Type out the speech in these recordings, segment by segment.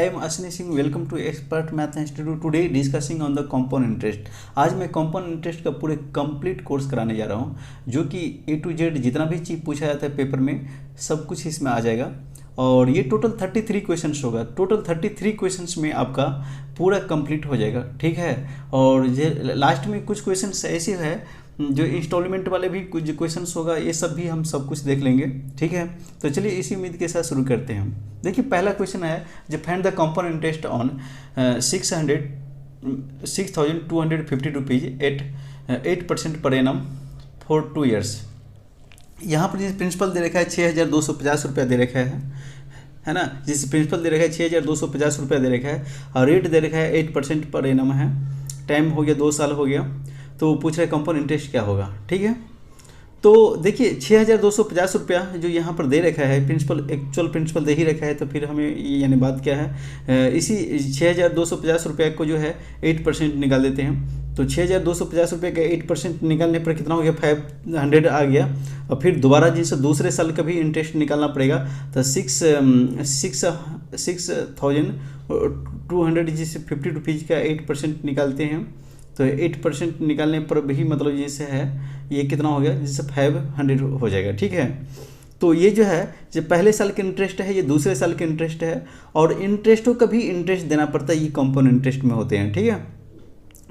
M Ashwini Singh, welcome to expert math institute. Today discussing on the compound interest. आज मैं compound interest का पूरे complete course कराने जा रहा हूँ, जो कि A to Z जितना भी चीज़ पूछा जाता है पेपर में सब कुछ इसमें आ जाएगा। और ये टोटल 33 क्वेश्चंस होगा। टोटल 33 क्वेश्चंस में आपका पूरा कंप्लीट हो जाएगा, ठीक है। और ये लास्ट में कुछ क्वेश्चंस ऐसे है जो इंस्टॉलमेंट वाले भी कुछ क्वेश्चंस होगा, ये सब भी हम सब कुछ देख लेंगे, ठीक है। तो चलिए इसी उम्मीद के साथ शुरू करते हैं हम। देखिए पहला क्वेश्चन है, जो find the compound interest on 6,250 rupees at 8% per annum for 2 years. यहाँ पर जिस प्रिंसिपल दे रखा है 6,250 रुपया दे रखा है ना। जिस प्रिंसिपल दे रखा है 6,250 रुपया दे रखा है, और रेट दे रखा है 8% पर एनम है। टाइम हो गया 2 साल हो गया। तो पूछ रहे कंपाउंड इंटरेस्ट क्या होगा, ठीक है। तो देखिए 6,250 रुपया जो यहाँ पर दे रखा है, प्रिंसिपल एक्चुअल प्रिंसिपल दे ही रखा है, तो फिर हमें यानी बात क्या है, इसी 6,250 रुपया को जो है 8% निकाल देते हैं। तो 6,250 रुपये का 8% निकालने पर कितना हो गया, 500 आ गया। और फिर दोबारा जिनसे दूसरे साल का भी इंटरेस्ट निकालना पड़ेगा, तो 6,200 जिससे 50 रुपीज़ का 8% निकालते हैं। तो 8% निकालने पर भी मतलब जैसे है ये कितना हो गया, जैसे 500 हो जाएगा, ठीक है। तो ये जो है जो पहले साल के इंटरेस्ट है, ये दूसरे साल के इंटरेस्ट है। और इंटरेस्टों का भी इंटरेस्ट देना पड़ता है, ये कंपाउंड इंटरेस्ट में होते हैं, ठीक है।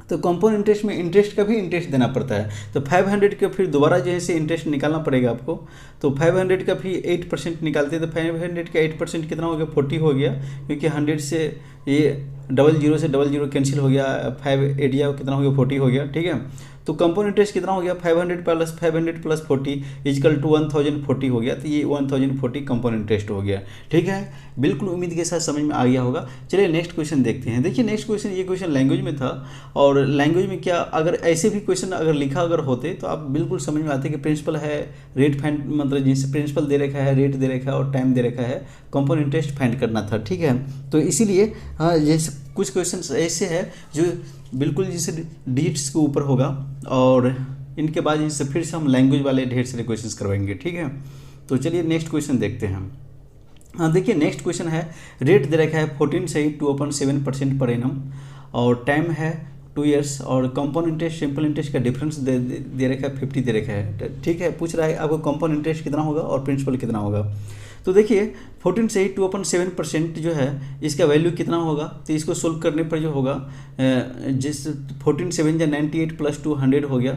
तो कंपाउंड इंटरेस्ट में इंटरेस्ट का भी इंटरेस्ट देना पड़ता है। तो 500 का फिर दोबारा जो है से इंटरेस्ट निकालना पड़ेगा आपको। तो 500 का भी 8% निकालते हैं। तो 500 का 8% कितना हो गया, 40 हो गया, क्योंकि 100 से ये 00 से 00 कैंसिल हो गया, 5 एरिया कितना हो गया, 40 हो गया, ठीक है। तो कंपाउंड इंटरेस्ट कितना हो गया, 500 प्लस 40 इजकल टू 1040 हो गया। तो ये 1040 कंपाउंड इंटरेस्ट हो गया, ठीक है। बिल्कुल उम्मीद के साथ समझ में आ गया होगा। चलिए नेक्स्ट क्वेश्चन देखते हैं। देखिए नेक्स्ट क्वेश्चन, ये क्वेश्चन लैंग्वेज में था। और लैंग्वेज में क्या, अगर ऐसे भी क्वेश्चन अगर लिखा अगर होते तो आप बिल्कुल समझ में आते कि प्रिंसिपल है, रेट फाइंड, मतलब जैसे प्रिंसिपल दे रखा है, रेट दे रखा है और टाइम दे रखा है, कंपाउंड इंटरेस्ट फाइंड करना था, ठीक है। तो इसीलिए हाँ, जैसे कुछ क्वेश्चन ऐसे है जो बिल्कुल जैसे डिजिट्स के ऊपर होगा, और इनके बाद इनसे फिर से हम लैंग्वेज वाले ढेर सारे क्वेश्चंस करवाएंगे, ठीक है। तो चलिए नेक्स्ट क्वेश्चन देखते हैं। हाँ देखिए नेक्स्ट क्वेश्चन है, रेट दे रखा है 14 से 2/7% पर एनम, और टाइम है 2 ईयर्स, और कंपाउंड इंटरेस्ट सिंपल इंटरेस्ट का डिफरेंस दे रखा है 50 दे रखा है, ठीक है। पूछ रहा है आपको कंपाउंड इंटरेस्ट कितना होगा और प्रिंसिपल कितना होगा। तो देखिए 14 से 2/7% जो है इसका वैल्यू कितना होगा। तो इसको सोल्व करने पर जो होगा, जिस 14 7 या 98 प्लस 2 100 हो गया।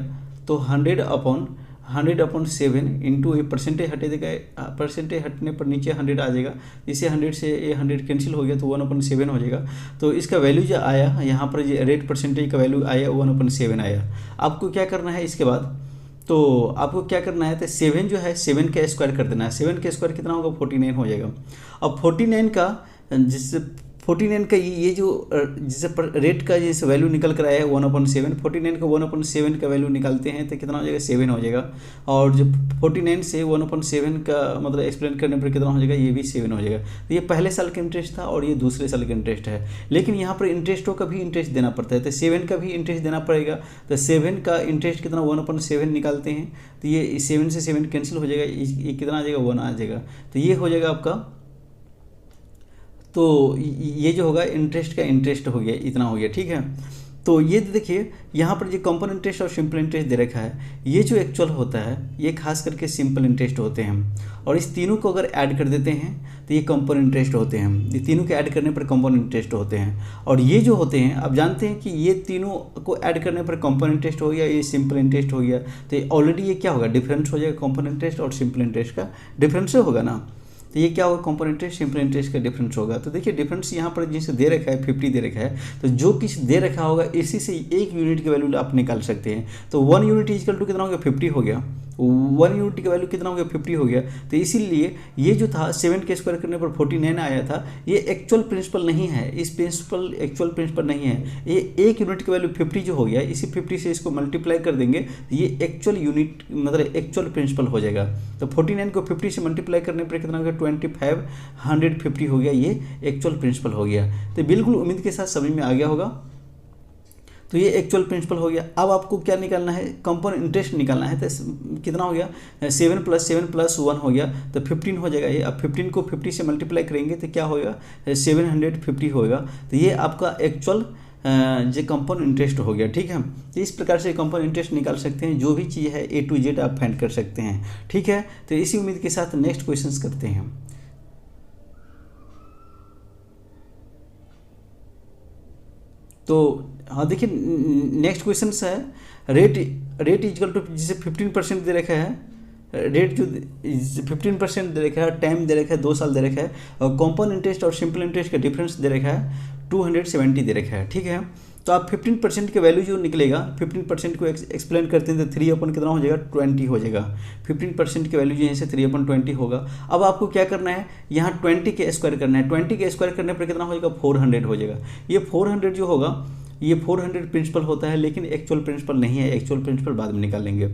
तो 100/7 इंटू ये परसेंटेज हटे देगा, परसेंटेज हटने पर नीचे 100 आ जाएगा। इसे 100 से ये 100 कैंसिल हो गया, तो 1/7 हो जाएगा। तो इसका वैल्यू जो आया यहाँ पर, ये रेट परसेंटेज का वैल्यू आया 1/7 आया। आपको क्या करना है इसके बाद, तो आपको क्या करना है, तो 7 जो है 7 का स्क्वायर कर देना है। 7 का स्क्वायर कितना होगा, 49 हो जाएगा। अब 49 का जिससे 49 का ये जो जिससे रेट का जैसे वैल्यू निकल कर आया है 1/7, 49 का 1/7 का वैल्यू निकालते हैं तो कितना हो जाएगा, 7 हो जाएगा। और जो 49 से 1/7 का मतलब एक्सप्लेन करने पर कितना हो जाएगा, ये भी 7 हो जाएगा। तो ये पहले साल का इंटरेस्ट था और ये दूसरे साल का इंटरेस्ट है। लेकिन यहाँ पर इंटरेस्टों का भी इंटरेस्ट देना पड़ता है, तो 7 का भी इंटरेस्ट देना पड़ेगा। तो 7 का इंटरेस्ट कितना, 1/7 निकालते हैं। तो ये 7 से 7 कैंसिल हो जाएगा, ये कितना आ जाएगा, 1 आ जाएगा। तो ये हो जाएगा आपका, तो ये जो होगा इंटरेस्ट का इंटरेस्ट हो गया, इतना हो गया, ठीक है। तो ये देखिए यहाँ पर जो कंपाउंड इंटरेस्ट और सिंपल इंटरेस्ट दे रखा है, ये जो एक्चुअल होता है ये खास करके सिंपल इंटरेस्ट होते हैं। और इस तीनों को अगर ऐड कर देते हैं तो ये कंपाउंड इंटरेस्ट होते हैं। ये तीनों के ऐड करने पर कंपाउंड इंटरेस्ट होते हैं। और ये जो होते हैं, आप जानते हैं कि ये तीनों को ऐड करने पर कंपाउंड इंटरेस्ट हो गया, ये सिंपल इंटरेस्ट हो गया। तो ऑलरेडी ये क्या होगा, डिफरेंस हो जाएगा। कंपाउंड इंटरेस्ट और सिंपल इंटरेस्ट का डिफरेंस होगा ना, तो ये क्या होगा, कंपाउंड इंटरेस्ट सिंपल इंटरेस्ट का डिफरेंस होगा। तो देखिए डिफरेंस यहाँ पर जैसे दे रखा है 50 दे रखा है, तो जो कुछ दे रखा होगा इसी से 1 यूनिट की वैल्यू आप निकाल सकते हैं। तो 1 यूनिट इक्वल टू कितना हो गया, 50 हो गया। 1 यूनिट का वैल्यू कितना हो गया, 50 हो गया। तो इसीलिए ये जो था 7 के स्क्वायर करने पर 49 आया था, ये एक्चुअल प्रिंसिपल नहीं है। इस प्रिंसिपल एक्चुअल प्रिंसिपल नहीं है। ये 1 यूनिट की वैल्यू 50 जो हो गया, इसी 50 से इसको मल्टीप्लाई कर देंगे, ये एक्चुअल यूनिट मतलब एक्चुअल प्रिंसिपल हो जाएगा। तो 49 को 50 से मल्टीप्लाई करने पर कितना हो गया, 25 हो गया, ये एक्चुअल प्रिंसिपल हो गया। तो बिल्कुल उम्मीद के साथ समझ में आ गया होगा। तो ये एक्चुअल प्रिंसिपल हो गया। अब आपको क्या निकालना है, कंपाउंड इंटरेस्ट निकालना है। तो कितना हो गया, 7 + 1 हो गया, तो 15 हो जाएगा ये। अब 15 को 50 से मल्टीप्लाई करेंगे तो क्या होगा, 750 होगा। तो ये आपका एक्चुअल जो कंपाउंड इंटरेस्ट हो गया। ठीक है, तो इस प्रकार से कंपाउंड इंटरेस्ट निकाल सकते हैं। जो भी चीज़ है A to Z आप फाइंड कर सकते हैं। ठीक है, तो इसी उम्मीद के साथ नेक्स्ट क्वेश्चंस करते हैं। तो हाँ देखिए, नेक्स्ट क्वेश्चन है रेट इक्वल टू, जिसे 15% दे रखा है, रेट जो 15% दे रखा है, टाइम दे रखा है 2 साल दे रखा है, और कॉम्पाउंड इंटरेस्ट और सिंपल इंटरेस्ट का डिफरेंस दे रखा है 270 दे रखा है। ठीक है, तो आप 15% के वैल्यू जो निकलेगा, 15% को एक्सप्लेन करते हैं तो 3 कितना हो जाएगा, 20 हो जाएगा। 15% के वैल्यू जो है 3/20 होगा। अब आपको क्या करना है, यहाँ 20 के स्क्वायर करना है। 20 के स्क्वायर करने पर कितना हो जाएगा, 400 हो जाएगा। ये 400 जो होगा, ये 400 प्रिंसिपल होता है, लेकिन एक्चुअल प्रिंसिपल नहीं है। एक्चुअल प्रिंसिपल बाद में निकालेंगे।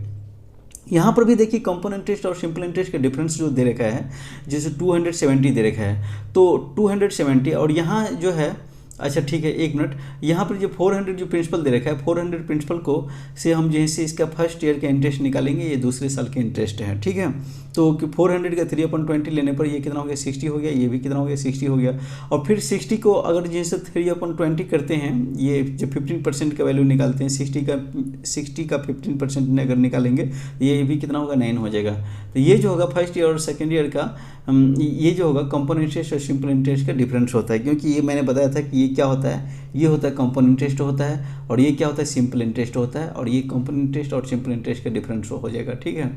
यहाँ पर भी देखिए कंपाउंड इंटरेस्ट और सिंपल इंटरेस्ट का डिफरेंस जो दे रखा है, जैसे 270 दे रखा है, तो 270 और यहाँ जो है, अच्छा ठीक है, 1 मिनट, यहाँ पर जो 400 जो प्रिंसिपल दे रखा है, 400 प्रिंसिपल को से हम जैसे इसका फर्स्ट ईयर का इंटरेस्ट निकालेंगे, ये दूसरे साल के इंटरेस्ट है। ठीक है, तो 400 का 3/20 लेने पर ये कितना हो गया, 60 हो गया। ये भी कितना हो गया, 60 हो गया। और फिर 60 को अगर जैसे 3/20 करते हैं, ये जो 15% का वैल्यू निकालते हैं, 60 का 15% अगर निकालेंगे, ये भी कितना होगा, 9 हो जाएगा। तो ये जो होगा फर्स्ट ईयर और सेकेंड ईयर का, ये जो होगा कंपाउंड इंटरेस्ट और सिंपल इंटरेस्ट का डिफरेंस होता है। क्योंकि ये मैंने बताया था कि ये क्या होता है, ये होता है कंपाउंड इंटरेस्ट होता है, और ये क्या होता है, सिंपल इंटरेस्ट होता है, और ये कंपाउंड इंटरेस्ट और सिंपल इंटरेस्ट का डिफरेंस हो जाएगा। ठीक है,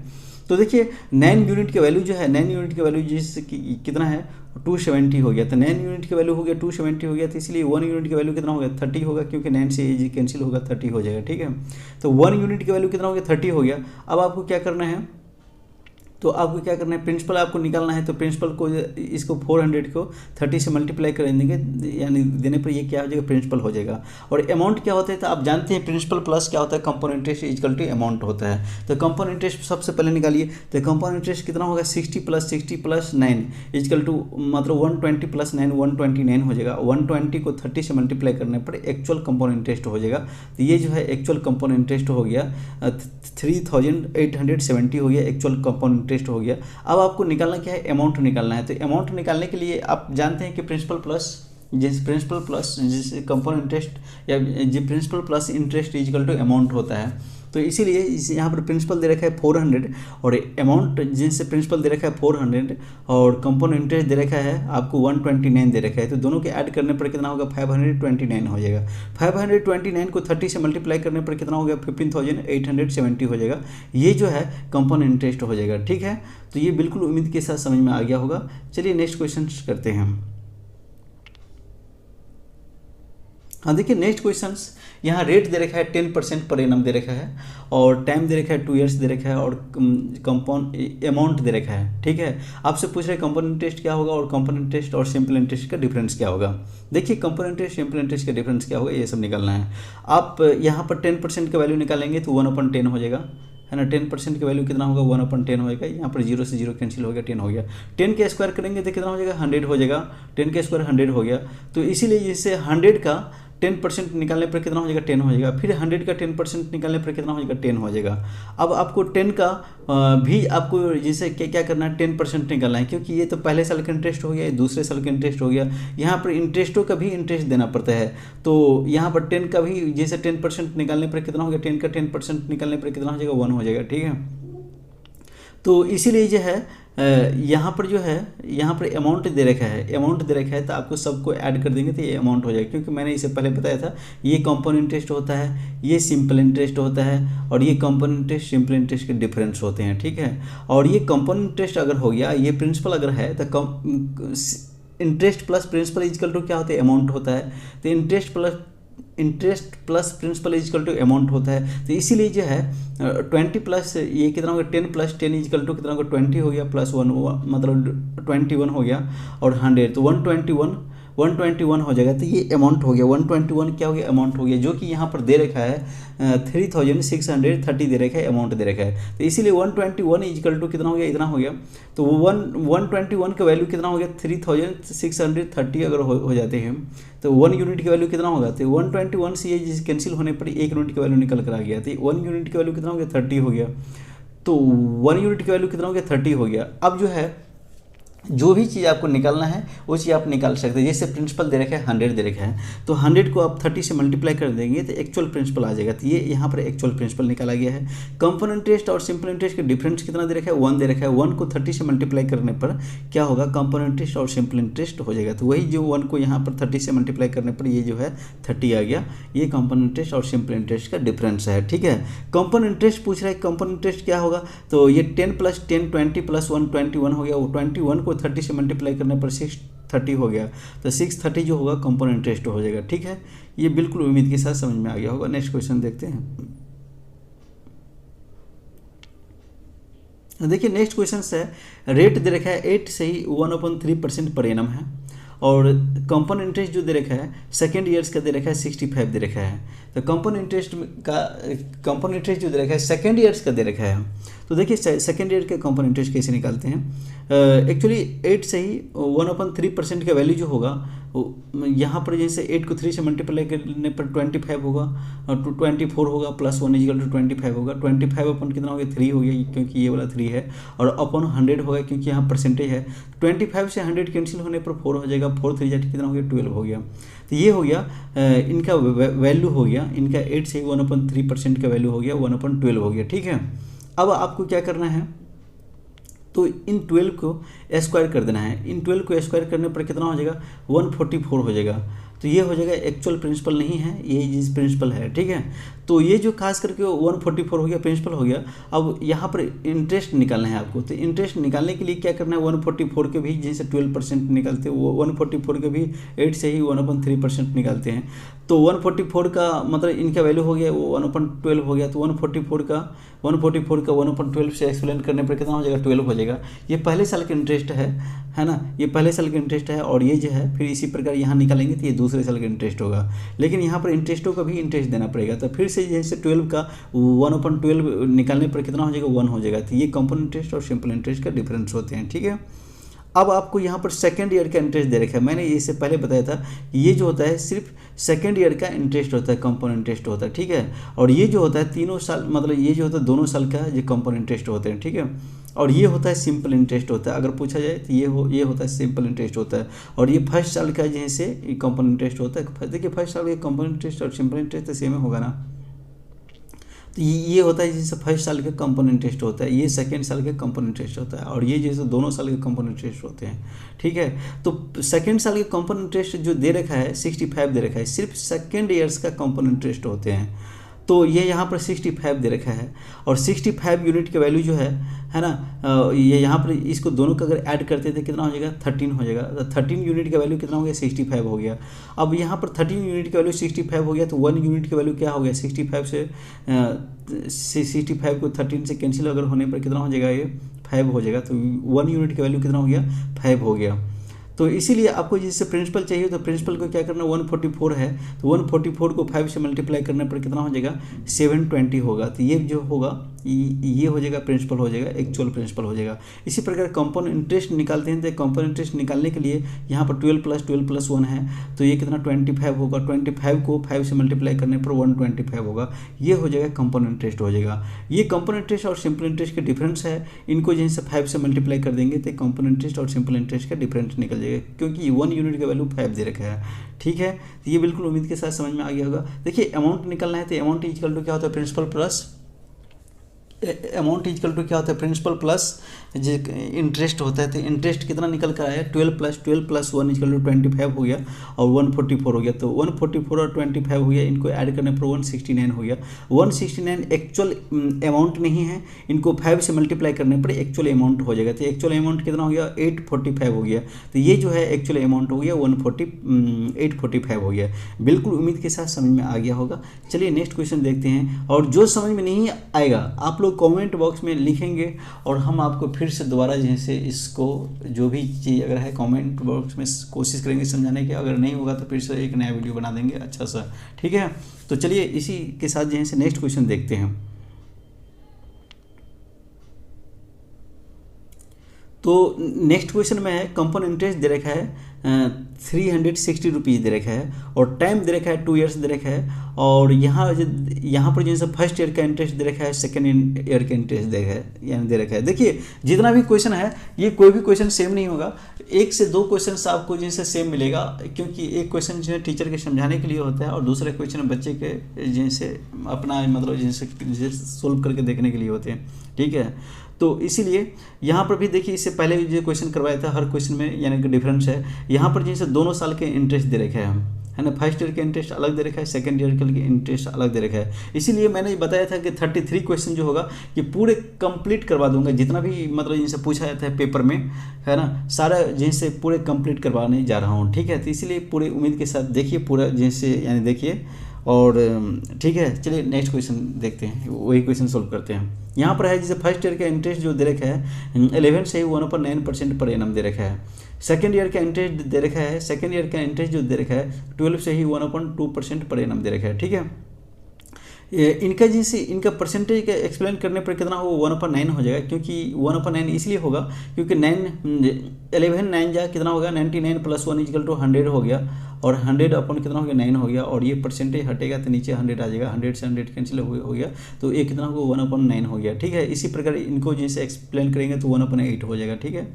तो देखिए 9 यूनिट के वैल्यू जो है, 9 यूनिट के वैल्यू जिससे कितना है, 270 हो गया। तो 9 यूनिट के वैल्यू हो गया 270 हो गया, तो इसलिए 1 यूनिट के वैल्यू कितना हो गया, 30 होगा, क्योंकि 9 से ये कैंसिल होगा, 30 हो जाएगा। ठीक है, तो 1 यूनिट के वैल्यू कितना हो गया, 30 हो गया। अब आपको क्या करना है, तो आपको क्या करना है, प्रिंसिपल आपको निकालना है। तो प्रिंसिपल को, इसको 400 को 30 से मल्टीप्लाई कर देंगे, यानी देने पर ये क्या हो जाएगा, प्रिंसिपल हो जाएगा। और अमाउंट क्या होता है, तो आप जानते हैं प्रिंसिपल प्लस क्या होता है, compound interest equal to amount होता है। तो कंपाउंड इंटरेस्ट सबसे पहले निकालिए। तो कंपाउंड इंटरेस्ट कितना होगा, 60 + 9 इक्वल टू, मतलब 120 + 9 129 हो जाएगा। 120 को 30 से मल्टीप्लाई करने पर एक्चुअल कंपाउंड इंटरेस्ट हो जाएगा। तो ये जो है एक्चुअल कंपाउंड इंटरेस्ट हो गया, 3870 हो गया, एक्चुअल कंपाउंड इंटरेस्ट हो गया। अब आपको निकालना क्या है, अमाउंट निकालना है। तो अमाउंट निकालने के लिए आप जानते हैं कि प्रिंसिपल प्लस जैसे कंपाउंड इंटरेस्ट या जो principal plus interest equal to amount होता है। तो इसीलिए यहाँ पर प्रिंसिपल दे रखा है 400 और अमाउंट जिनसे प्रिंसिपल दे रखा है 400 और कंपाउंड इंटरेस्ट दे रखा है आपको 129 दे रखा है। तो दोनों के ऐड करने पर कितना होगा, 529 हो जाएगा। 529 को 30 से मल्टीप्लाई करने पर कितना हो गया, 15,870 हो जाएगा। ये जो है कंपाउंड इंटरेस्ट हो जाएगा। ठीक है, तो ये बिल्कुल उम्मीद के साथ समझ में आ गया होगा। चलिए नेक्स्ट क्वेश्चन करते हैं। हाँ देखिए नेक्स्ट क्वेश्चंस, यहाँ रेट दे रखा है 10% पर एनम दे रखा है, और टाइम दे रखा है 2 ईयर्स दे रखा है, और कंपाउंड अमाउंट दे रखा है। ठीक है, आपसे पूछ रहे हैं कंपाउंड इंटरेस्ट क्या होगा और कंपाउंड इंटरेस्ट और सिंपल इंटरेस्ट का डिफरेंस क्या होगा। देखिए कंपाउंड इंटरेस्ट सिंपल इंटरेस्ट का डिफरेंस क्या होगा, ये सब निकालना है। आप यहाँ पर 10% का वैल्यू निकालेंगे तो 1/10 हो जाएगा, है ना। 10% की वैल्यू कितना होगा, 1/10 होगा। यहाँ पर 0 से 0 कैंसिल हो गया, 10 हो गया। 10 के स्क्वायर करेंगे तो कितना हो जाएगा, 100 हो जाएगा। 10 के स्क्वायर 100 हो गया। तो इसीलिए जैसे 100 का 10% निकालने पर कितना हो जाएगा, 10 हो जाएगा। फिर 100 का 10% निकालने पर कितना हो जाएगा, 10 हो जाएगा। अब आपको 10 का भी आपको जैसे क्या करना है, 10% निकालना है, क्योंकि ये तो पहले साल का इंटरेस्ट हो गया, ये दूसरे साल का इंटरेस्ट हो गया। यहाँ पर इंटरेस्टों का भी इंटरेस्ट देना पड़ता है। तो यहाँ पर 10 का भी जैसे 10% निकालने पर कितना हो गया, 10 का 10% निकालने पर कितना हो जाएगा, 1 हो जाएगा। ठीक है, तो इसीलिए जो है यहाँ पर जो है, यहाँ पर अमाउंट दे रखा है, अमाउंट दे रखा है, तो आपको सबको ऐड कर देंगे तो ये अमाउंट हो जाएगा। क्योंकि मैंने इसे पहले बताया था, ये कंपाउंड इंटरेस्ट होता है, ये सिंपल इंटरेस्ट होता है, और ये कंपाउंड इंटरेस्ट सिंपल इंटरेस्ट के डिफरेंस होते हैं। ठीक है, और ये कंपाउंड इंटरेस्ट अगर हो गया, ये प्रिंसिपल अगर है, तो interest plus principal equal to क्या होता है, अमाउंट होता है। तो interest plus principal equal to amount होता है। तो इसीलिए जो है 20 प्लस ये कितना होगा, 10 + 10 इक्वल टू कितना होगा, 20 हो गया, +1 मतलब 21 हो गया, और 100 तो 121 हो जाएगा। तो ये अमाउंट हो गया 121, क्या हो गया अमाउंट हो गया, जो कि यहाँ पर दे रखा है 3630 दे रखा है, अमाउंट दे रखा है। तो इसीलिए 121 इक्वल टू कितना हो गया, इतना हो गया। तो 121 का वैल्यू कितना हो गया 3630 अगर हो जाते हैं तो 1 यूनिट का वैल्यू कितना होगा। तो 121 से ये कैंसिल होने पर 1 यूनिट का वैल्यू निकल कर आ गया। तो 1 यूनिट का वैल्यू कितना हो गया 30 हो गया। तो 1 यूनिट का वैल्यू कितना हो गया 30 हो गया। अब जो है जो भी चीज़ आपको निकालना है वो चीज़ आप निकाल सकते हैं। जैसे प्रिंसिपल दे रखा है 100 दे रखा है, तो 100 को आप 30 से मल्टीप्लाई कर देंगे तो एक्चुअल प्रिंसिपल आ जाएगा। तो ये यहाँ पर एक्चुअल प्रिंसिपल निकाला गया है। कंपोनेंट इंटरेस्ट और सिंपल इंटरेस्ट का डिफरेंस कितना दे रखा है 1 दे रखा है। 1 को 30 से मल्टीप्लाई करने पर क्या होगा कंपोनेंट इंटरेस्ट और सिंपल इंटरेस्ट हो जाएगा। तो वही जो 1 को यहाँ पर 30 से मल्टीप्लाई करने पर ये जो है 30 आ गया। ये कंपोनेंट इंटरेस्ट और सिंपल इंटरेस्ट का डिफरेंस है, ठीक है। कंपोनेंट इंटरेस्ट पूछ रहा है, कंपोनेंट इंटरेस्ट क्या होगा, तो ये 10 + 10 20 + 1 21 हो गया। वो 21 को 30 से मल्टीप्लाई करने पर 630 हो गया। तो 630 जो होगा कंपोनेंट इंटरेस्ट हो जाएगा, ठीक है। ये बिल्कुल उम्मीद के साथ समझ में आ गया होगा। नेक्स्ट क्वेश्चन देखते हैं। देखिए नेक्स्ट क्वेश्चन है, रेट दे रखा है 8 से ही 1/3% पर एनम है, और कंपोनेंट इंटरेस्ट जो दे रखा है सेकेंड ईयर्स का दे रखा है 65 दे रखा है। तो कंपोनेंट इंटरेस्ट जो दे रखा है सेकेंड ईयर्स का दे रखा है। तो देखिए सेकेंड ईयर के कंपोनेंट इंटरेस्ट कैसे निकालते हैं। एक्चुअली 8 से ही 1/3% का वैल्यू जो होगा यहाँ पर जैसे 8 को 3 से मल्टीप्लाई करने पर 25 होगा, और 24 होगा, +1 = 25 होगा। 25 अपन कितना हो गया 3 हो गया, क्योंकि ये वाला 3 है, और अपन 100 होगा क्योंकि यहाँ परसेंटेज है। 25 से 100 कैंसिल होने पर 4 हो जाएगा। 4 3 जाके कितना हो गया 12 हो गया। तो ये हो गया इनका वैल्यू हो गया, इनका 8 से 1/3% का वैल्यू हो गया 1/12 हो गया, ठीक है। अब आपको क्या करना है, तो इन 12 को स्क्वायर कर देना है। इन 12 को स्क्वायर करने पर कितना हो जाएगा 144 हो जाएगा। तो ये हो जाएगा एक्चुअल प्रिंसिपल नहीं है, ये जिस प्रिंसिपल है, ठीक है। तो ये जो खास करके 144 हो गया प्रिंसिपल हो गया। अब यहाँ पर इंटरेस्ट निकालना है आपको। तो इंटरेस्ट निकालने के लिए क्या करना है 144 के भी जैसे 12% निकालते हैं, वो 144 के भी 8 से ही 1/3% निकालते हैं। तो 144 का मतलब इनका वैल्यू हो गया वो 1/12 हो गया। तो 144 का 1/12 से एक्सप्लेन करने पर कितना हो जाएगा 12 हो जाएगा। ये पहले साल का इंटरेस्ट है ना, ये पहले साल का इंटरेस्ट है। और ये जो है फिर इसी प्रकार यहाँ निकालेंगे तो ये दूसरे साल का इंटरेस्ट होगा। लेकिन यहाँ पर इंटरेस्टों का भी इंटरेस्ट देना पड़ेगा। तो फिर से जैसे 12 का 1/12 निकालने पर कितना हो जाएगा 1 हो जाएगा। तो ये कंपोनेंट इंटरेस्ट और सिंपल इंटरेस्ट का डिफरेंस होते हैं, ठीक है। अब आपको यहाँ पर सेकेंड ईयर का इंटरेस्ट दे रखा है। मैंने इससे पहले बताया था ये जो होता है सिर्फ सेकेंड ईयर का इंटरेस्ट होता है, कंपोनेंट इंटरेस्ट होता है, ठीक है। और ये जो होता है तीनों साल मतलब ये जो होता है दोनों साल का ये कंपोनेंट इंटरेस्ट होते हैं, ठीक है। और ये होता है सिंपल इंटरेस्ट होता है। अगर पूछा जाए तो ये होता है सिंपल इंटरेस्ट होता है। और ये फर्स्ट साल का जैसे कंपोनेंट इंटरेस्ट होता है। देखिए फर्स्ट साल का कंपोनेंट इंटरेस्ट और सिंपल इंटरेस्ट तो सेम होगा ना। तो ये होता है जैसे फर्स्ट साल का कंपोनेंट इंटरेस्ट होता है, ये सेकेंड साल का कंपोनेंट इंटरेस्ट होता है, और ये जैसे दोनों साल के कंपोनेंट इंटरेस्ट होते हैं, ठीक है। तो सेकेंड साल के कंपोनेंट इंटरेस्ट जो दे रखा है 65 दे रखा है, सिर्फ सेकेंड ईयर्स का कंपोनेंट इंटरेस्ट होते हैं। तो ये यहाँ पर 65 दे रखा है, और 65 यूनिट का वैल्यू जो है ना, ये यहाँ पर इसको दोनों का अगर ऐड करते थे कितना हो जाएगा 13 हो जाएगा। तो 13 यूनिट का वैल्यू कितना हो गया 65 हो गया। अब यहाँ पर 13 यूनिट का वैल्यू 65 हो गया, तो 1 यूनिट का वैल्यू क्या हो गया 65 से 65 को 13 से कैंसिल अगर होने पर कितना हो जाएगा ये 5 हो जाएगा। तो 1 यूनिट का वैल्यू कितना हो गया 5 हो गया। तो इसीलिए आपको जिससे प्रिंसिपल चाहिए तो प्रिंसिपल को क्या करना 144 है, तो 144 को 5 से मल्टीप्लाई करने पर कितना हो जाएगा 720 होगा। तो ये जो होगा ये हो जाएगा प्रिंसिपल हो जाएगा, एक्चुअल प्रिंसिपल हो जाएगा। इसी प्रकार कंपोनेंट इंटरेस्ट निकालते हैं। तो कंपोनेंट इंटरेस्ट निकालने के लिए यहाँ पर 12 + 12 + 1 है, तो ये कितना 25 होगा। 25 को 5 से मल्टीप्लाई करने पर 125 होगा। ये हो जाएगा कंपोनेंट इंटरेस्ट हो जाएगा। ये कंपोनेंट इंटरेस्ट और सिंपल इंटरेस्ट का डिफरेंस है। इनको जैसे 5 से मल्टीप्लाई कर देंगे तो कंपोनेंट इंटरेस्ट और सिंपल इंटरेस्ट का डिफरेंस निकल जाएगा, क्योंकि 1 यूनिट का वैल्यू 5 दे रखा है, ठीक है। तो ये बिल्कुल उम्मीद के साथ समझ में आ गया होगा। देखिए अमाउंट निकलना है तो अमाउंट इक्वल टू क्या होता है प्रिंसिपल प्लस प्रिंसिपल प्लस जो इंटरेस्ट होता है। तो इंटरेस्ट कितना निकल कर आया 12 + 12 + 1 = 25 हो गया, और 144 हो गया। तो 144 और 25 हो गया, इनको ऐड करने पर 169 हो गया। 169 एक्चुअल अमाउंट नहीं है, इनको 5 से मल्टीप्लाई करने पर एक्चुअल अमाउंट हो जाएगा। तो एक्चुअल अमाउंट कितना हो गया 845 हो गया। तो ये जो है एक्चुअल अमाउंट हो गया 845 हो गया। बिल्कुल उम्मीद के साथ समझ में आ गया होगा। चलिए नेक्स्ट क्वेश्चन देखते हैं। और जो समझ में नहीं आएगा आप लोग लोग कमेंट बॉक्स में लिखेंगे और हम आपको फिर से दोबारा जैसे इसको जो भी चीज़ अगर है कमेंट बॉक्स में कोशिश करेंगे समझाने की, अगर नहीं होगा तो फिर से एक नया वीडियो बना देंगे अच्छा सा, ठीक है। तो चलिए इसी के साथ जैसे नेक्स्ट क्वेश्चन देखते हैं। तो नेक्स्ट क्वेश्चन में है कंपाउंड इंटरेस्ट दे रखा है 360 रुपीज़ दे रखा है और टाइम दे रखा है 2 ईयर्स दे रखा है, और यहाँ पर जैसे फर्स्ट ईयर का इंटरेस्ट दे रखा है, सेकेंड ईयर का इंटरेस्ट दे रखा है, यानी दे रखा है। देखिए जितना भी क्वेश्चन है ये कोई भी क्वेश्चन सेम नहीं होगा, 1 से 2 क्वेश्चन आपको जैसे सेम मिलेगा, क्योंकि एक क्वेश्चन जो है टीचर के समझाने के लिए होता है और दूसरा क्वेश्चन बच्चे के जैसे अपना मतलब जैसे सोल्व करके देखने के लिए होते हैं, ठीक है। तो इसीलिए यहाँ पर भी देखिए इससे पहले जो क्वेश्चन करवाया था हर क्वेश्चन में यानी कि डिफरेंस है। यहाँ पर जैसे दोनों साल के इंटरेस्ट दे रखे हैं है ना, फर्स्ट ईयर का इंटरेस्ट अलग दे रखा है, सेकंड ईयर का इंटरेस्ट अलग दे रखा है। इसीलिए मैंने बताया था कि 33 क्वेश्चन जो होगा ये पूरे कंप्लीट करवा दूंगा, जितना भी मतलब जिनसे पूछा जाता है पेपर में है ना, सारा जैसे पूरे कंप्लीट करवाने जा रहा हूँ, ठीक है। तो इसीलिए पूरे उम्मीद के साथ देखिए पूरा जैसे यानी देखिए, और ठीक है। चलिए नेक्स्ट क्वेश्चन देखते हैं, वही क्वेश्चन सोल्व करते हैं। यहाँ पर है जैसे फर्स्ट ईयर का इंटरेस्ट जो दे रखा है 11 से 1/9% पर एनम दे रखा है। सेकेंड ईयर का इंटरेस्ट दे रखा है, सेकेंड ईयर का इंटरेस्ट जो दे रखा है 12 से ही 1/2% पर एनम दे रखा है, ठीक है। इनका जैसे इनका परसेंटेज का एक्सप्लेन करने पर कितना हो 1/9 हो जाएगा, क्योंकि 1/9 इसलिए होगा क्योंकि 11 9 जा कितना होगा 99 + 1 = 100 हो गया, और 100 अपन कितना हो गया 9 हो गया, और ये परसेंटेज हटेगा तो नीचे 100 आ जाएगा, 100 से 100 कैंसिल हो गया, तो ये कितना होगा 1/9 हो गया, ठीक है। इसी प्रकार इनको जैसे एक्सप्लेन करेंगे तो 1/8 हो जाएगा, ठीक है।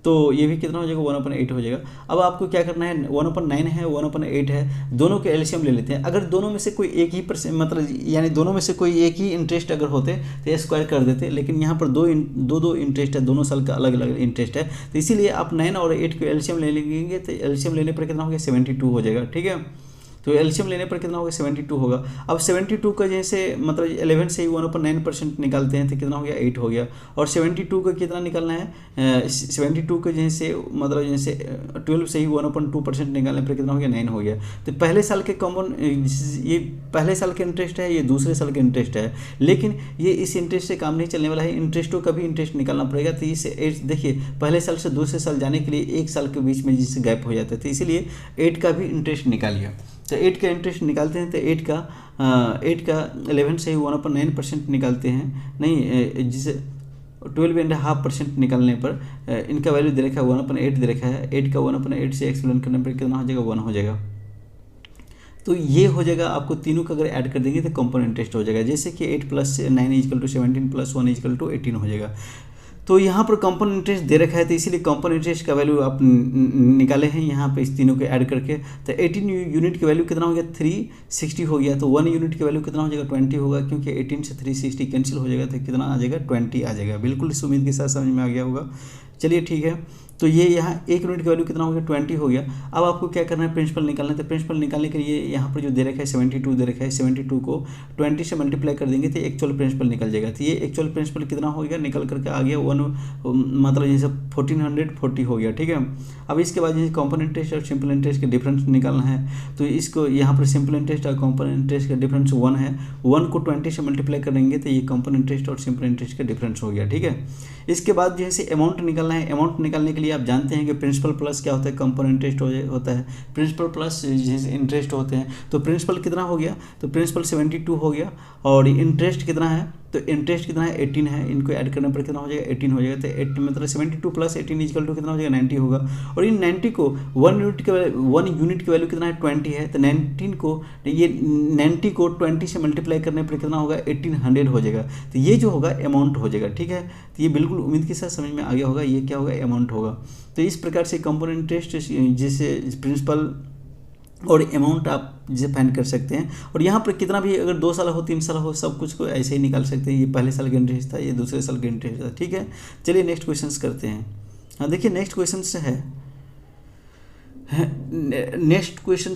तो ये भी कितना हो जाएगा 1/8 हो जाएगा। अब आपको क्या करना है 1/9 है 1/8 है, दोनों के एलसीएम ले लेते हैं। अगर दोनों में से कोई एक ही मतलब यानी दोनों में से कोई एक ही इंटरेस्ट अगर होते तो स्क्वायर कर देते, लेकिन यहाँ पर दो इंटरेस्ट है, दोनों साल का अलग अलग इंटरेस्ट है, तो इसीलिए आप 9 और 8 को एलसीएम ले लेंगे, तो एलसीएम लेने पर कितना हो गया 72 हो जाएगा, ठीक है। तो एलसीएम लेने पर कितना होगा 72 होगा। अब 72 का जैसे मतलब 11 से ही 1/9% निकालते हैं तो कितना हो गया 8 हो गया, और 72 का कितना निकालना है 72 का जैसे मतलब जैसे 12 से ही 1/2% निकालने पर कितना हो गया 9 हो गया। तो पहले साल के कॉमन ये पहले साल का इंटरेस्ट है, ये दूसरे साल का इंटरेस्ट है, लेकिन ये इस इंटरेस्ट से काम नहीं चलने वाला है, इंटरेस्टों का भी इंटरेस्ट निकालना पड़ेगा। तो इसे देखिए पहले साल से दूसरे साल जाने के लिए 1 साल के बीच में जिससे गैप हो जाता है, तो इसीलिए 8 का भी इंटरेस्ट निकालिए। तो 8 का इंटरेस्ट निकालते हैं, तो 8 का 11 से ही 1/9% निकालते हैं, नहीं जिसे 12.5% निकालने पर इनका वैल्यू दे रखा है 1/8 दे रखा है, 8 का 1/8 से एक्सप्लेन करने पर कितना हो जाएगा 1 हो जाएगा। तो ये हो जाएगा, आपको तीनों का अगर ऐड कर देंगे तो कंपाउंड इंटरेस्ट हो जाएगा, जैसे कि 8 + 9 = 17 + 1 = 18 हो जाएगा। तो यहाँ पर कंपाउंड इंटरेस्ट दे रखा है, तो इसीलिए कंपाउंड इंटरेस्ट का वैल्यू आप निकाले हैं यहाँ पे इस तीनों को ऐड करके। तो 18 यूनिट की वैल्यू कितना हो गया 360 हो गया, तो 1 यूनिट की वैल्यू कितना हो जाएगा 20 होगा, क्योंकि 18 से 360 कैंसिल हो जाएगा, तो कितना आ जाएगा 20 आ जाएगा। बिल्कुल इस उम्मीद के साथ समझ में आ गया होगा। चलिए ठीक है, तो ये यहाँ 1 यूनिट की वैल्यू कितना हो गया 20 हो गया। अब आपको क्या करना है प्रिंसिपल निकालना है, तो प्रिंसिपल निकालने के लिए यहाँ पर जो दे रखा है 72 दे रखा है, 72 को 20 से मल्टीप्लाई कर देंगे तो एक्चुअल प्रिंसिपल निकल जाएगा। तो ये एक्चुअल प्रिंसिपल कितना हो गया निकल करके आ गया 1 मतलब जैसे 1440 हो गया, ठीक है। अब इसके बाद जैसे कंपाउंड इंटरेस्ट और सिंपल इंटरेस्ट के डिफरेंस निकालना है, तो इसको यहाँ पर सिंपल इंटरेस्ट और कंपाउंड इंटरेस्ट का डिफरेंस 1 है, 1 को 20 से मल्टीप्लाई करेंगे तो ये कंपाउंड इंटरेस्ट और सिंपल इंटरेस्ट का डिफरेंस हो गया, ठीक है। इसके बाद जैसे अमाउंट निकालना है, अमाउंट निकालने के लिए आप जानते हैं कि प्रिंसिपल प्लस क्या होता है कंपाउंड इंटरेस्ट होता है, प्रिंसिपल प्लस जैसे इंटरेस्ट होते हैं। तो प्रिंसिपल कितना हो गया, तो प्रिंसिपल 72 हो गया, और इंटरेस्ट कितना है, तो इंटरेस्ट कितना है 18 है, इनको ऐड करने पर कितना हो जाएगा 18 हो जाएगा। तो 8 मतलब 72 + 18 = कितना हो जाएगा 90 होगा, और इन 90 को 1 यूनिट की वैल्यू कितना है 20 है, तो 90 को 20 से मल्टीप्लाई करने पर कितना होगा 1800 हो जाएगा। तो ये जो होगा अमाउंट हो जाएगा, ठीक है। तो ये बिल्कुल उम्मीद के साथ समझ में आ गया होगा, ये क्या होगा अमाउंट होगा। तो इस प्रकार से कंपाउंड इंटरेस्ट जैसे प्रिंसिपल और अमाउंट आप जिसे फाइंड कर सकते हैं, और यहाँ पर कितना भी अगर 2 साल हो 3 साल हो सब कुछ को ऐसे ही निकाल सकते हैं। ये पहले साल का इंटरेस्ट था, ये दूसरे साल का इंटरेस्ट था, ठीक है। चलिए नेक्स्ट क्वेश्चंस करते हैं। हाँ देखिए नेक्स्ट क्वेश्चन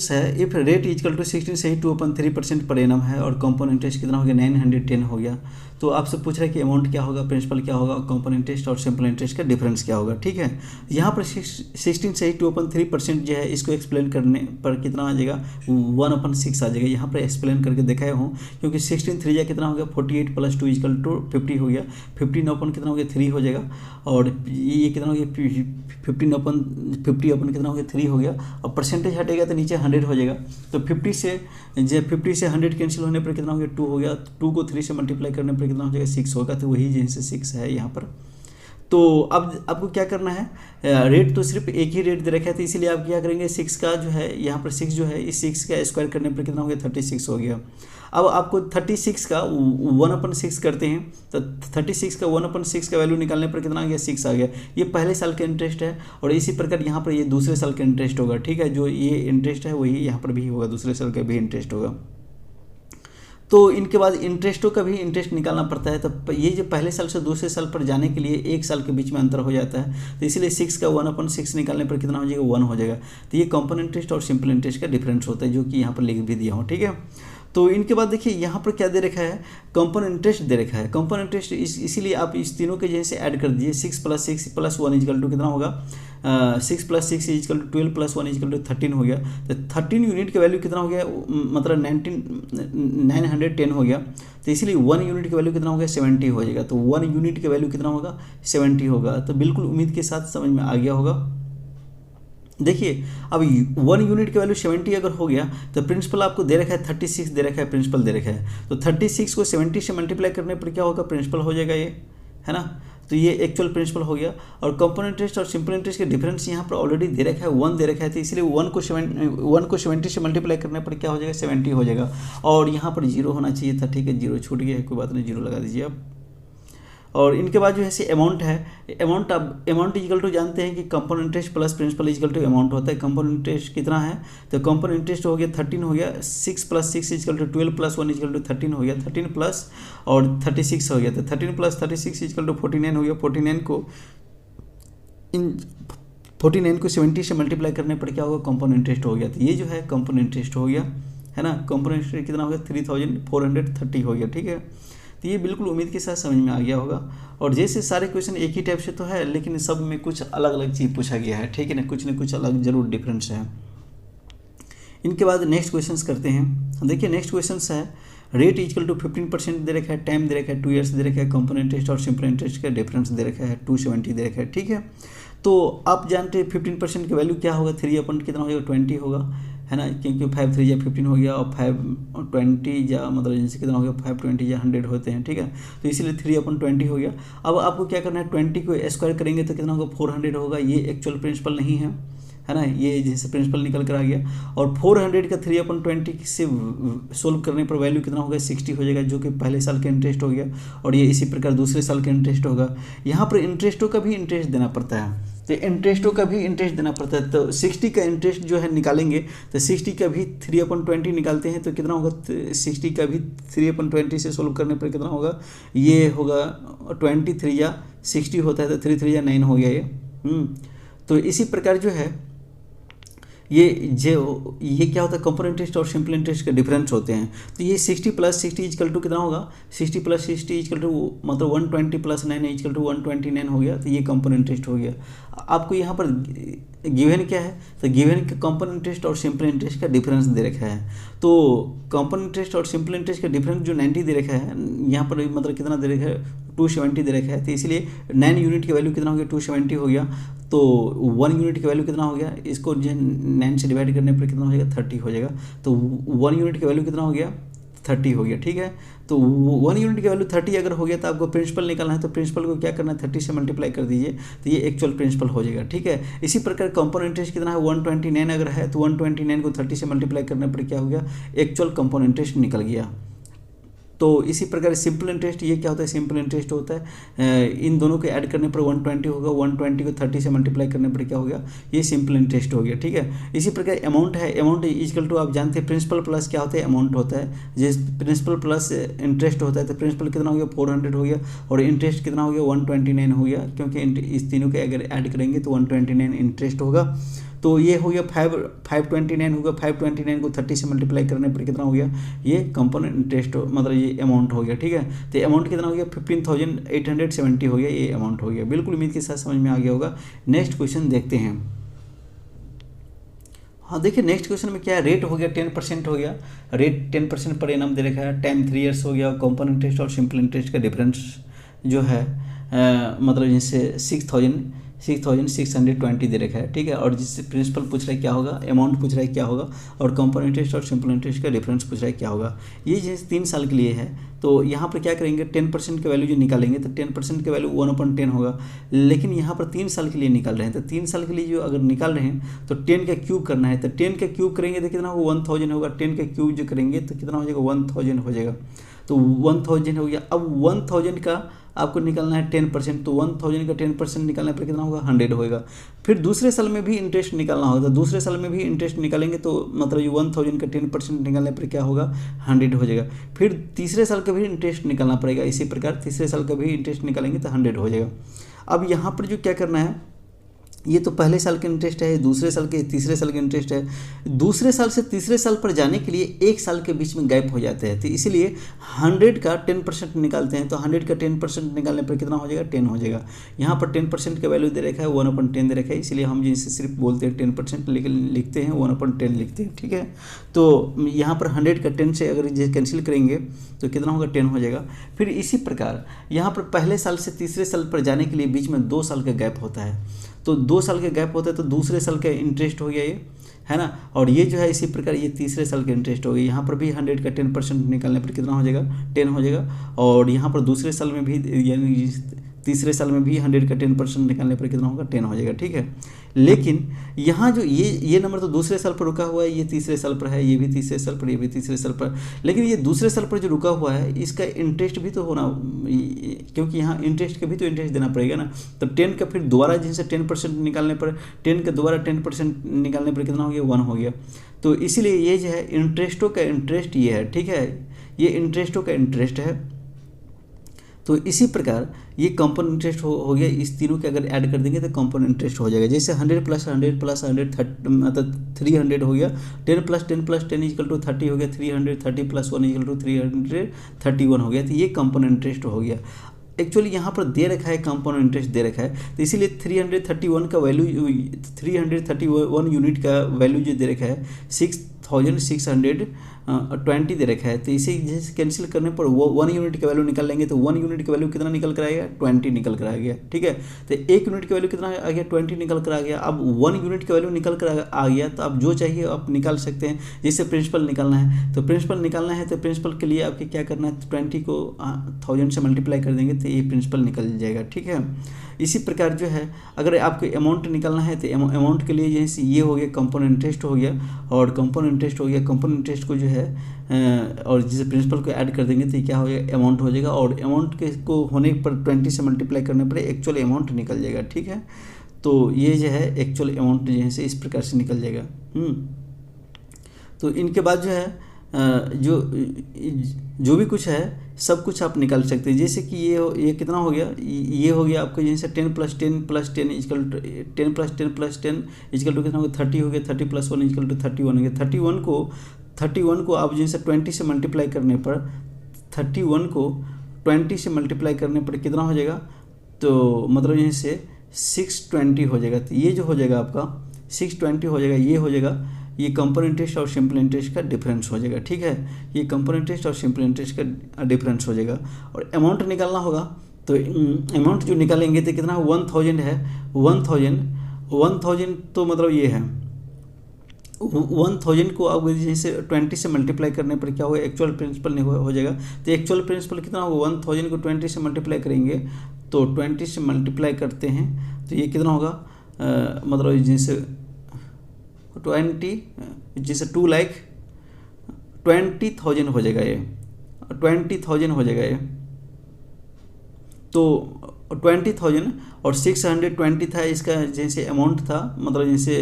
है, इफ रेट = 16 से ही 2/3% पर एनम है, और कंपाउंड इंटरेस्ट कितना हो गया 910 हो गया। तो आपसे पूछ रहा है कि अमाउंट क्या होगा, प्रिंसिपल क्या होगा, कंपाउंड इंटरेस्ट और सिंपल इंटरेस्ट का डिफरेंस क्या होगा। ठीक है, यहाँ पर 16 से 2.3% जो है इसको एक्सप्लेन करने पर कितना आ जाएगा, 1/6 आ जाएगा। यहाँ पर एक्सप्लेन करके दिखाया हूँ, क्योंकि 16 3 कितना हो गया 48 + 2 = 50 हो गया। 15 कितना हो गया 3 हो जाएगा, और ये कितना हो गया 50 कितना हो गया 3 हो गया, और परसेंटेज हटेगा तो नीचे 100 हो जाएगा। तो 50 से 100 कैंसिल होने पर कितना हो गया 2 हो गया, 2 को 3 से मल्टीप्लाई करने पर कितना हो जाएगा 6 होगा। तो वही जैसे 6 है यहाँ पर। तो अब आपको क्या करना है, रेट तो सिर्फ एक ही रेट दे रखा है, तो इसीलिए आप क्या करेंगे 6 का जो है यहाँ पर 6 जो है इस 6 का स्क्वायर करने पर कितना हो गया 36 हो गया। अब आपको 36 का 1/6 करते हैं, तो 36 का 1/6 का वैल्यू निकालने पर कितना आ गया 6 आ गया। ये पहले साल का इंटरेस्ट है, और इसी प्रकार यहाँ पर ये दूसरे साल का इंटरेस्ट होगा। ठीक है, जो ये इंटरेस्ट है वही यहाँ पर भी होगा, दूसरे साल का भी इंटरेस्ट होगा। तो इनके बाद इंटरेस्टों का भी इंटरेस्ट निकालना पड़ता है। तो ये जो पहले साल से दूसरे साल पर जाने के लिए 1 साल के बीच में अंतर हो जाता है, तो इसलिए 6 का 1/6 निकालने पर कितना हो जाएगा 1 हो जाएगा। तो ये कंपाउंड इंटरेस्ट और सिंपल इंटरेस्ट का डिफरेंस होता है, जो कि यहाँ पर लिख भी दिया हूँ। ठीक है, तो इनके बाद देखिए यहाँ पर क्या दे रखा है, कंपाउंड इंटरेस्ट दे रखा है। कंपाउंड इंटरेस्ट इसीलिए आप इस तीनों के जैसे ऐड कर दीजिए, 6 + 6 + 1 = कितना होगा 6 + 6 = 12 + 1 = 13 हो गया। तो 13 यूनिट का वैल्यू कितना हो गया, मतलब 910 हो गया। तो इसीलिए 1 यूनिट का वैल्यू कितना हो गया 70 हो जाएगा। तो 1 यूनिट का वैल्यू कितना होगा 70 होगा। तो बिल्कुल उम्मीद के साथ समझ में आ गया होगा। देखिए अब 1 यूनिट का वैल्यू 70 अगर हो गया, तो प्रिंसिपल आपको दे रखा है 36 दे रखा है, प्रिंसिपल दे रखा है। तो 36 को 70 से मल्टीप्लाई करने पर क्या होगा प्रिंसिपल हो जाएगा, ये है ना। तो ये एक्चुअल प्रिंसिपल हो गया। और कंपाउंड इंटरेस्ट और सिंपल इंटरेस्ट के डिफरेंस यहाँ पर ऑलरेडी दे रखा है 1 दे रखा है, तो इसलिए 1 को 70 से मल्टीप्लाई करने पर क्या हो जाएगा 70 हो जाएगा। और यहाँ पर 0 होना चाहिए था, ठीक है 0 छूट गया है, कोई बात नहीं 0 लगा दीजिए आप। और इनके बाद जो है से अमाउंट है, अमाउंट इक्वल टू जानते हैं कि compound interest plus principal equal to amount होता है। कंपाउंड इंटरेस्ट कितना है, तो कंपाउंड इंटरेस्ट हो गया 13 हो गया, 6 + 6 = 12 + 1 = 13 हो गया, 13 प्लस और 36 हो गया। तो 13 + 36 = 49 हो गया। 49 को 70 से मल्टीप्लाई करने पर क्या होगा कंपाउंड इंटरेस्ट हो गया। तो ये जो है कंपाउंड इंटरेस्ट हो गया, है ना। कंपाउंड इंटरेस्ट कितना हो गया 3430 हो गया। ठीक है, तो ये बिल्कुल उम्मीद के साथ समझ में आ गया होगा। और जैसे सारे क्वेश्चन एक ही टाइप से तो है, लेकिन सब में कुछ अलग अलग चीज़ पूछा गया है, ठीक है ना कुछ अलग जरूर डिफरेंस है। इनके बाद नेक्स्ट क्वेश्चंस करते हैं। देखिए नेक्स्ट क्वेश्चंस है, रेट इक्वल टू 15% दे रखा है, टाइम दे रखा है 2 ईयर्स दे रखा है, कंपाउंड इंटरेस्ट और सिंपल इंटरेस्ट का डिफरेंस दे रखा है 270 दे रखा है। ठीक है, तो आप जानते हैं 15% की वैल्यू क्या होगा, 3 कितना हो जाएगा 20 होगा, है ना, क्योंकि 5 3 या 15 हो गया, और 520 या मतलब जैसे कितना हो गया 520 या 100 होते हैं। ठीक है, तो इसीलिए 3/20 हो गया। अब आपको क्या करना है 20 को स्क्वायर करेंगे तो कितना होगा 400 होगा। ये एक्चुअल प्रिंसिपल नहीं है, है ना, ये जैसे प्रिंसिपल निकल कर आ गया। और 400 का 3/20 से सोल्व करने पर वैल्यू कितना होगा 60 हो जाएगा, जो कि पहले साल का इंटरेस्ट हो गया। और ये इसी प्रकार दूसरे साल का इंटरेस्ट होगा। यहाँ पर इंटरेस्टों का भी इंटरेस्ट देना पड़ता है, तो इंटरेस्टों का भी इंटरेस्ट देना पड़ता है। तो 60 का इंटरेस्ट जो है निकालेंगे, तो 60 का भी 3/20 निकालते हैं, तो कितना होगा 60 का भी 3/20 से सोल्व करने पर कितना होगा, ये होगा 23 या 60 होता है, तो 3 3 या 9 हो गया ये। तो इसी प्रकार जो है ये क्या होता है कंपाउंड इंटरेस्ट और सिंपल इंटरेस्ट के डिफरेंस होते हैं। तो ये 60 + 60 = कितना होगा 60 + 60 = मतलब 120 + 9 = 129 हो गया। तो ये कंपाउंड इंटरेस्ट हो गया। आपको यहाँ पर गिवन क्या है, तो गिवन का कंपाउंड इंटरेस्ट और सिंपल इंटरेस्ट का डिफरेंस दे रखा है। तो कंपाउंड इंटरेस्ट और सिंपल इंटरेस्ट का डिफरेंस जो 90 दे रखा है, यहाँ पर मतलब कितना दे रखा है 270 दे रखा है। तो इसलिए 9 यूनिट की वैल्यू कितना हो गया 270 हो गया। तो 1 यूनिट की वैल्यू कितना हो गया, इसको जो 9 से डिवाइड करने पर कितना हो जाएगा 30 हो जाएगा। तो 1 यूनिट की वैल्यू कितना हो गया 30 हो गया। ठीक है, तो 1 यूनिट की वैल्यू 30 अगर हो गया तो आपको प्रिंसिपल निकालना है। तो प्रिंसिपल को क्या करना है 30 से मल्टीप्लाई कर दीजिए, तो ये एक्चुअल प्रिंसिपल हो जाएगा। ठीक है, इसी प्रकार कंपाउंड इंटरेस्ट कितना है 129 अगर है, तो 129 को 30 से मल्टीप्लाई करने पर क्या हो गया एक्चुअल कंपाउंड इंटरेस्ट निकल गया। तो इसी प्रकार सिंपल इंटरेस्ट ये क्या होता है, सिंपल इंटरेस्ट होता है इन दोनों को ऐड करने पर 120 होगा, 120 को 30 से मल्टीप्लाई करने पर क्या हो गया, ये सिंपल इंटरेस्ट हो गया। ठीक है, इसी प्रकार अमाउंट है, अमाउंट इक्वल टू आप जानते हैं प्रिंसिपल प्लस क्या होता है अमाउंट होता है। जैसे प्रिंसिपल प्लस इंटरेस्ट होता है, तो प्रिंसिपल कितना हो गया 400 हो गया, और इंटरेस्ट कितना हो गया 129 हो गया, क्योंकि इस तीनों के अगर ऐड करेंगे तो 129 इंटरेस्ट होगा। तो ये हो गया 529 होगा। 529 को 30 से मल्टीप्लाई करने पर कितना हो गया, ये कंपोनेंट इंटरेस्ट मतलब ये अमाउंट हो गया। ठीक है, तो अमाउंट कितना हो गया 15,870 हो गया, ये अमाउंट हो गया। बिल्कुल उम्मीद के साथ समझ में आ गया होगा। नेक्स्ट क्वेश्चन देखते हैं। हाँ देखिए नेक्स्ट क्वेश्चन में क्या है, रेट हो गया 10% हो गया, रेट 10% पर एनम दे रखा है, टाइम 3 ईयर्स हो गया, कंपाउंड इंटरेस्ट और सिंपल इंटरेस्ट का डिफरेंस जो है मतलब जैसे 6,620 दे रखा है। ठीक है, और जिससे प्रिंसिपल पूछ रहा है क्या होगा, अमाउंट पूछ रहा है क्या होगा, और कंपाउंड इंटरेस्ट और सिंपल इंटरेस्ट का डिफरेंस पूछ रहा है क्या होगा। ये जैसे 3 साल के लिए है, तो यहाँ पर क्या करेंगे 10% के वैल्यू जो निकालेंगे तो 10% के वैल्यू 1/10 होगा। लेकिन यहाँ पर 3 साल के लिए निकाल रहे हैं, तो 3 साल के लिए जो अगर निकाल रहे हैं तो 10 का क्यूब करना है, तो 10 का क्यूब करेंगे तो कितना होगा 1000 होगा। 10 का क्यूब जो करेंगे तो कितना हो जाएगा 1000 हो जाएगा। तो 1000 हो गया। अब 1000 का आपको निकालना है 10%, तो 1000 का 10% निकालने पर कितना होगा 100 होएगा। फिर दूसरे साल में भी इंटरेस्ट निकालना होगा, तो दूसरे साल में भी इंटरेस्ट निकालेंगे तो मतलब ये 1000 का 10% निकालने पर क्या होगा 100 हो जाएगा। फिर तीसरे साल का भी इंटरेस्ट निकालना पड़ेगा, इसी प्रकार तीसरे साल का भी इंटरेस्ट निकालेंगे तो 100 हो जाएगा। अब यहाँ पर जो क्या करना है, ये तो पहले साल का इंटरेस्ट है, दूसरे साल के तीसरे साल का इंटरेस्ट है। दूसरे साल से तीसरे साल पर जाने के लिए 1 साल के बीच में गैप हो जाते हैं, तो इसीलिए 100 का 10% निकालते हैं। तो 100 का 10% निकालने पर कितना हो जाएगा 10 हो जाएगा। यहाँ पर 10% का वैल्यू दे रखा है 1/10 दे रखा है, इसलिए हम जिसे सिर्फ बोलते हैं 10%, लेकिन लिखते हैं 1/10 लिखते हैं। ठीक है, तो यहाँ पर 100 का 10 से अगर कैंसिल करेंगे तो कितना होगा 10 हो जाएगा। फिर इसी प्रकार यहाँ पर पहले साल से तीसरे साल पर जाने के लिए बीच में 2 साल का गैप होता है, तो 2 साल का गैप होता है, तो दूसरे साल का इंटरेस्ट हो गया ये, है ना। और ये जो है इसी प्रकार ये तीसरे साल का इंटरेस्ट हो गया। यहाँ पर भी 100 का 10% निकालने पर कितना हो जाएगा 10 हो जाएगा। और यहाँ पर दूसरे साल में भी यानी तीसरे साल में भी 100 का 10% निकालने पर कितना होगा 10 हो जाएगा। ठीक है, लेकिन यहाँ जो ये नंबर तो दूसरे साल पर रुका हुआ है, ये तीसरे साल पर है, ये भी तीसरे साल पर, ये भी तीसरे साल पर, लेकिन ये दूसरे साल पर जो रुका हुआ है इसका इंटरेस्ट भी तो होना, क्योंकि यहाँ इंटरेस्ट का भी तो इंटरेस्ट देना पड़ेगा ना। तो 10 का फिर दोबारा जिनसे 10% निकालने पर 10 का दोबारा 10% निकालने पर कितना हो गया 1 हो गया। तो इसीलिए ये जो है इंटरेस्टों का इंटरेस्ट ये है। ठीक है, ये इंटरेस्टों का इंटरेस्ट है। तो इसी प्रकार ये कंपाउंड इंटरेस्ट हो गया। इस तीनों के अगर ऐड कर देंगे तो कंपाउंड इंटरेस्ट हो जाएगा। जैसे 100 + 100 + 100 मतलब 300 हो गया, 10 + 10 + 10 = 30 हो गया, 300 30 + 1 = 331 हो गया। तो ये कंपाउंड इंटरेस्ट हो गया। एक्चुअली यहाँ पर दे रखा है कंपाउंड इंटरेस्ट दे रखा है, तो इसीलिए 331 का वैल्यू 331 यूनिट का वैल्यू जो दे रखा है 6,620 दे रखा है। तो इसे जैसे कैंसिल करने पर वो 1 यूनिट का वैल्यू निकाल लेंगे, तो 1 यूनिट का वैल्यू कितना निकल कर आएगा 20 निकल कर आ गया। ठीक है, तो 1 यूनिट का वैल्यू कितना आ गया 20 निकल कर आ गया। अब 1 यूनिट का वैल्यू निकल कर आ गया, तो आप जो चाहिए आप निकाल सकते हैं। जैसे प्रिंसिपल निकालना है, तो प्रिंसिपल निकालना है तो प्रिंसिपल के लिए आपके क्या करना है 20 को 1000 से मल्टीप्लाई कर देंगे तो ये प्रिंसिपल निकल जाएगा। ठीक है, इसी प्रकार जो है अगर आपको अमाउंट निकालना है तो अमाउंट के लिए जैसे ये हो गया कंपाउंड इंटरेस्ट हो गया और कंपाउंड इंटरेस्ट हो गया। कंपाउंड इंटरेस्ट को जो है और जैसे प्रिंसिपल को ऐड कर देंगे तो क्या हो जाएगा अमाउंट हो जाएगा, और अमाउंट के को होने पर 20 से मल्टीप्लाई करने पर एक्चुअल अमाउंट निकल जाएगा। ठीक है, तो ये जो है एक्चुअल अमाउंट जो है इस प्रकार से निकल जाएगा। तो इनके बाद जो है जो भी कुछ है सब कुछ आप निकाल सकते हैं। जैसे कि ये कितना हो गया, ये हो गया आपको जैसे 10 + 10 + 10 = 10 + 10 + 10 = कितना हो गया 30 हो गया, 30 + 1 = 31 हो गया। 31 को आप जैसे 20 से मल्टीप्लाई करने पर 31 को 20 से मल्टीप्लाई करने पर कितना हो जाएगा, तो मतलब यहीं से 620 हो जाएगा। तो ये जो हो जाएगा आपका 620 हो जाएगा, ये हो जाएगा ये कंपाउंड इंटरेस्ट और सिंपल इंटरेस्ट का डिफरेंस हो जाएगा। ठीक है, ये कंपाउंड इंटरेस्ट और सिंपल इंटरेस्ट का डिफरेंस हो जाएगा। और अमाउंट निकालना होगा, तो अमाउंट जो निकालेंगे तो कितना 1000 है, 1000 तो मतलब ये है 1000 को आप जैसे 20 से मल्टीप्लाई करने पर क्या होगा एक्चुअल प्रिंसिपल हो जाएगा। तो एक्चुअल प्रिंसिपल कितना होगा 1000 को 20 से मल्टीप्लाई करेंगे, तो 20 से मल्टीप्लाई करते हैं तो ये कितना होगा मतलब जैसे 20 जैसे 2,20,000 हो जाएगा, ये 20,000 हो जाएगा ये। तो 20,000 और 620 था इसका जैसे अमाउंट था, मतलब जैसे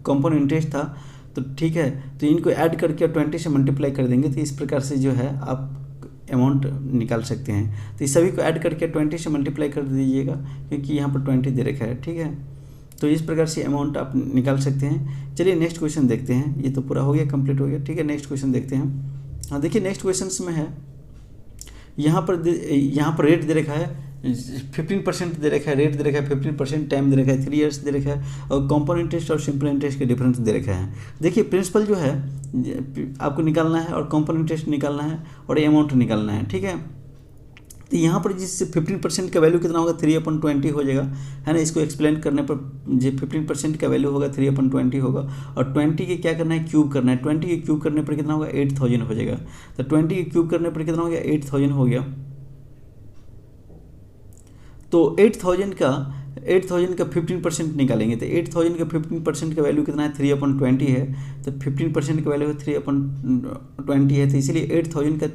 कंपाउंड इंटरेस्ट था। तो ठीक है, तो इनको ऐड करके 20 से मल्टीप्लाई कर देंगे, तो इस प्रकार से जो है आप अमाउंट निकाल सकते हैं। तो इस सभी को ऐड करके 20 से मल्टीप्लाई कर दीजिएगा, क्योंकि यहाँ पर 20 दे रखा है। ठीक है, तो इस प्रकार से अमाउंट आप निकाल सकते हैं। चलिए नेक्स्ट क्वेश्चन देखते हैं। ये तो पूरा हो गया, कंप्लीट हो गया, ठीक है। नेक्स्ट क्वेश्चन देखते हैं। हाँ देखिए नेक्स्ट क्वेश्चन में है, यहाँ पर रेट दे रखा है 15% दे रखा है, रेट दे रखा है 15%, टाइम दे रखा है 3 इयर्स दे रखा है, और कंपाउंड इंटरेस्ट और सिंपल इंटरेस्ट के डिफरेंस दे रखा है। देखिए प्रिंसिपल जो है आपको निकालना है, और कंपाउंड इंटरेस्ट निकालना है, और अमाउंट निकालना है, ठीक है। तो यहाँ पर जिससे 15% का वैल्यू कितना होगा 3/20 हो जाएगा, है ना। इसको एक्सप्लेन करने पर जो 15% का वैल्यू होगा 3/20 होगा, और 20 के क्या करना है, क्यूब करना है। 20 के क्यूब करने पर कितना होगा 8000 हो जाएगा। तो 20 के क्यूब करने पर कितना हो गया 8000 हो गया। तो 8000 का 15% निकालेंगे, तो 8000 का 15% का वैल्यू कितना है 3/20 है। तो 15% का वैल्यू है 3/20 है, तो इसीलिए 8000 का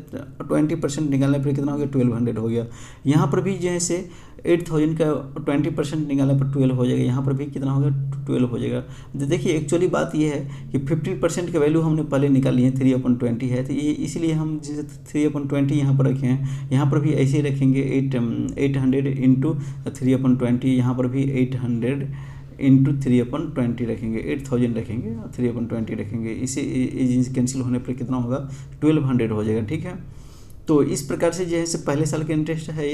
20% निकालने पर कितना हो गया 1200 हो गया। यहाँ पर भी जो है से 8000 का 20% निकालने पर 12 हो जाएगा। यहाँ पर भी कितना होगा 12 हो जाएगा। तो देखिए एक्चुअली बात ये है कि 15% का वैल्यू हमने पहले निकाली है 3/20 है, तो ये इसलिए हम जैसे 3/20 यहाँ पर रखे हैं। यहाँ पर भी ऐसे ही रखेंगे 800 इंटू 3/20, यहाँ पर भी 800 इंटू 3/20 रखेंगे, 8000 रखेंगे, 3/20 रखेंगे। इसे कैंसिल होने पर कितना होगा 1200 हो जाएगा, ठीक है। तो इस प्रकार से जो है से पहले साल का इंटरेस्ट है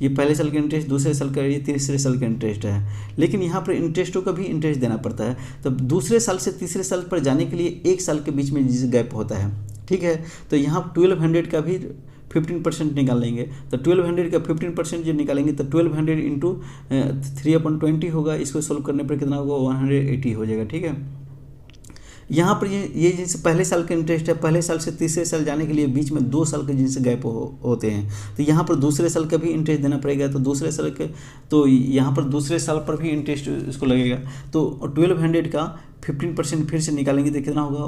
ये पहले साल का इंटरेस्ट, दूसरे साल का, ये तीसरे साल का इंटरेस्ट है। लेकिन यहाँ पर इंटरेस्टों का भी इंटरेस्ट देना पड़ता है। तो दूसरे साल से तीसरे साल पर जाने के लिए 1 साल के बीच में जिस गैप होता है, ठीक है। तो यहाँ 1200 का भी 15% निकाल लेंगे। तो 1200 का 15% जो निकालेंगे तो 1200 इंटू 3/20 होगा। इसको सोल्व करने पर कितना होगा 180 हो जाएगा, ठीक है। यहाँ पर ये जिनसे पहले साल का इंटरेस्ट है, पहले साल से तीसरे साल जाने के लिए बीच में 2 साल के जिनसे गैप होते हैं, तो यहाँ पर दूसरे साल का भी इंटरेस्ट देना पड़ेगा। तो दूसरे साल के, तो यहाँ पर दूसरे साल पर भी इंटरेस्ट इसको लगेगा। तो 1200 का 15% फिर से निकालेंगे तो कितना होगा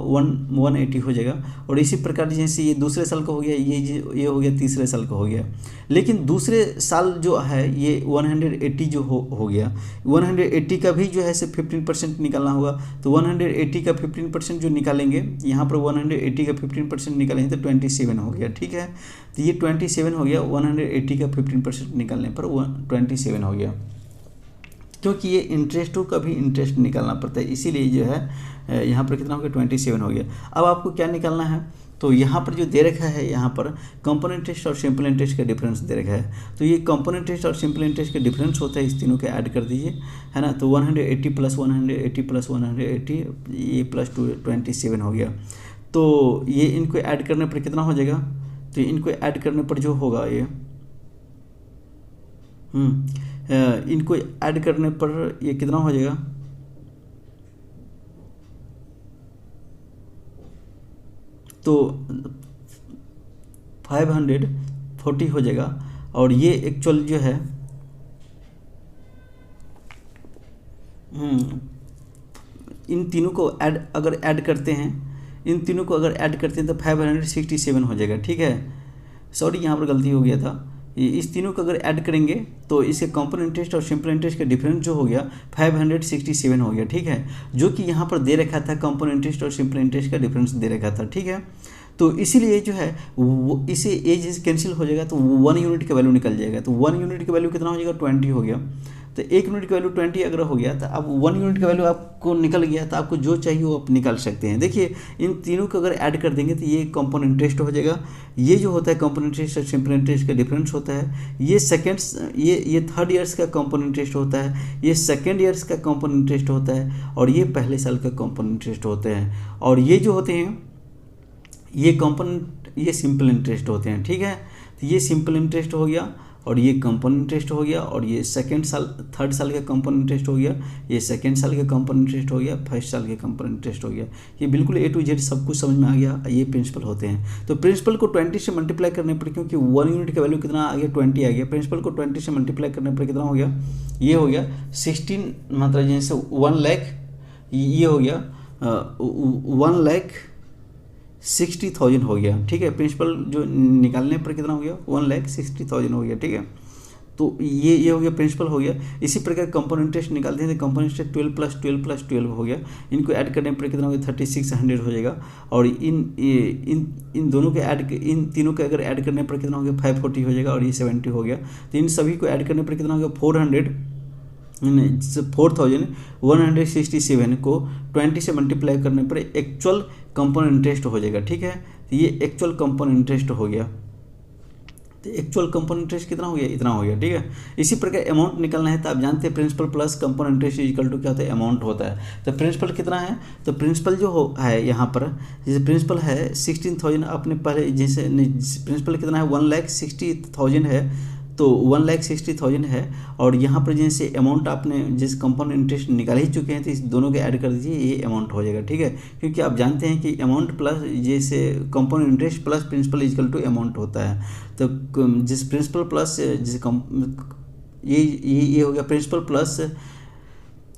180 हो जाएगा। और इसी प्रकार जैसे ये दूसरे साल का हो गया, ये हो गया तीसरे साल का हो गया। लेकिन दूसरे साल जो है ये 180 जो हो गया, 180 का भी जो है से 15% निकालना होगा। तो 180 का 15% जो निकालेंगे, यहाँ पर 180 का 15% निकालेंगे तो 27 हो गया, ठीक है। तो ये 27 हो गया, 180 का 15% निकालने पर 27 हो गया। क्योंकि ये इंटरेस्टों का भी इंटरेस्ट निकालना पड़ता है, इसीलिए जो है यहाँ पर कितना हो गया 27 हो गया। अब आपको क्या निकालना है, तो यहाँ पर जो दे रखा है, यहाँ पर कंपाउंड इंटरेस्ट और सिंपल इंटरेस्ट का डिफरेंस दे रखा है। तो ये कंपाउंड इंटरेस्ट और सिंपल इंटरेस्ट का डिफरेंस होता है, इस तीनों के ऐड कर दीजिए, है ना। तो 180 प्लस 180 प्लस 180 ये प्लस 27 हो गया। तो ये इनको ऐड करने पर कितना हो जाएगा, तो इनको ऐड करने पर जो होगा ये इनको ऐड करने पर ये कितना हो जाएगा, तो 540 हो जाएगा। और ये एक्चुअल जो है इन तीनों को अगर ऐड करते हैं, इन तीनों को अगर ऐड करते हैं तो 567 हो जाएगा, ठीक है। सॉरी यहाँ पर गलती हो गया था। इस तीनों को अगर ऐड करेंगे तो इसके कंपाउंड इंटरेस्ट और सिंपल इंटरेस्ट का डिफरेंस जो हो गया 567 हो गया, ठीक है। जो कि यहाँ पर दे रखा था, कंपाउंड इंटरेस्ट और सिंपल इंटरेस्ट का डिफरेंस दे रखा था, ठीक है। तो इसीलिए जो है वो इसे एज कैंसिल हो जाएगा तो 1 यूनिट का वैल्यू निकल जाएगा। तो 1 यूनिट का वैल्यू कितना हो जाएगा 20 हो गया। तो 1 यूनिट का वैल्यू 20 अगर हो गया तो अब 1 यूनिट का वैल्यू आपको निकल गया, तो आपको जो चाहिए वो आप निकाल सकते हैं। देखिए इन तीनों को अगर ऐड कर देंगे तो ये कंपाउंड इंटरेस्ट हो जाएगा। ये जो होता है कंपाउंड इंटरेस्ट और सिंपल इंटरेस्ट का डिफरेंस होता है। ये ये 3rd ईयर्स का कंपाउंड इंटरेस्ट होता है, ये 2nd ईयर्स का कंपाउंड इंटरेस्ट होता है, और ये पहले साल का कंपाउंड इंटरेस्ट होते हैं। और ये जो होते हैं ये कंपाउंड, ये सिंपल इंटरेस्ट होते हैं, ठीक है। तो ये सिंपल इंटरेस्ट हो गया, और ये कंपाउंड इंटरेस्ट हो गया, और ये 3rd साल का कंपाउंड इंटरेस्ट हो गया, ये 2nd साल का कंपाउंड इंटरेस्ट हो गया, 1st साल का कंपाउंड इंटरेस्ट हो गया। ये बिल्कुल A to Z सब कुछ समझ में आ गया। ये प्रिंसिपल होते हैं। तो प्रिंसिपल को 20 से मल्टीप्लाई करने पर, क्योंकि 1 यूनिट का वैल्यू कितना आ गया 20 आ गया, प्रिंसिपल को 20 से मल्टीप्लाई करने पर कितना हो गया, ये हो गया 16, मतलब जैसे 1 लाख, ये हो गया 1,60,000 हो गया, ठीक है। प्रिंसिपल जो निकालने पर कितना हो गया 1,60,000 हो गया, ठीक है। तो ये हो गया प्रिंसिपल हो गया। इसी प्रकार कंपाउंड इंटरेस्ट निकालते हैं तो कंपाउंड इंटरेस्ट 12 प्लस 12 प्लस 12 हो गया। इनको ऐड करने पर कितना हो गया 3600 हो जाएगा। और इन दोनों के इन तीनों के अगर ऐड करने पर कितना हो गया 540 हो जाएगा, और ये 70 हो गया। तो इन सभी को ऐड करने पर कितना हो गया 4167 को 20 से मल्टीप्लाई करने पर एक्चुअल कंपाउंड इंटरेस्ट हो जाएगा। ठीक है, तो ये एक्चुअल कंपाउंड इंटरेस्ट हो गया। तो एक्चुअल कंपाउंड इंटरेस्ट कितना हो गया, इतना हो गया। ठीक है, इसी प्रकार अमाउंट निकालना है तो आप जानते हैं principal plus compound interest equal to क्या होता है, अमाउंट होता है। तो प्रिंसिपल कितना है, तो प्रिंसिपल जो है यहाँ पर जैसे प्रिंसिपल है 16,000, आपने पहले जैसे प्रिंसिपल कितना है 1,60,000 है, तो 1,60,000 है, और यहाँ पर जैसे अमाउंट आपने जैसे कंपाउंड इंटरेस्ट निकाल ही चुके हैं तो इस दोनों के ऐड कर दीजिए, ये अमाउंट हो जाएगा। ठीक है, क्योंकि आप जानते हैं कि अमाउंट प्लस जैसे compound interest plus principal equal to amount होता है। तो जिस प्रिंसिपल प्लस जैसे ये हो गया principal plus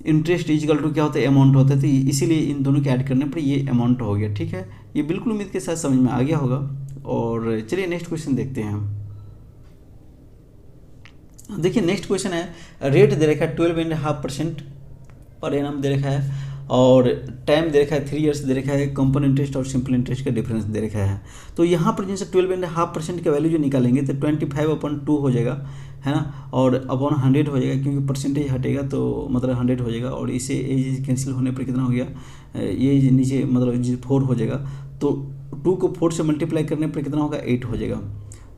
interest equal to क्या होता है, अमाउंट होता है। तो इसीलिए इन दोनों के ऐड करने पर ये अमाउंट हो गया। ठीक है, ये बिल्कुल उम्मीद के साथ समझ में आ गया होगा। और चलिए नेक्स्ट क्वेश्चन देखते हैं हम। देखिए नेक्स्ट क्वेश्चन है, रेट दे रखा है 12.5% पर एनम दे रखा है, और टाइम दे रखा है 3 इयर्स दे रखा है, कंपाउंड इंटरेस्ट और सिंपल इंटरेस्ट का डिफरेंस दे रखा है। तो यहाँ पर जैसे 12.5% का वैल्यू जो निकालेंगे तो 25/2 हो जाएगा, है ना, और अपॉन 100 हो जाएगा, क्योंकि परसेंटेज हटेगा तो मतलब 100 हो जाएगा, और इसे एज कैंसिल होने पर कितना हो गया, ये नीचे मतलब 4 हो जाएगा, तो 2 को 4 से मल्टीप्लाई करने पर कितना होगा, 8 हो जाएगा।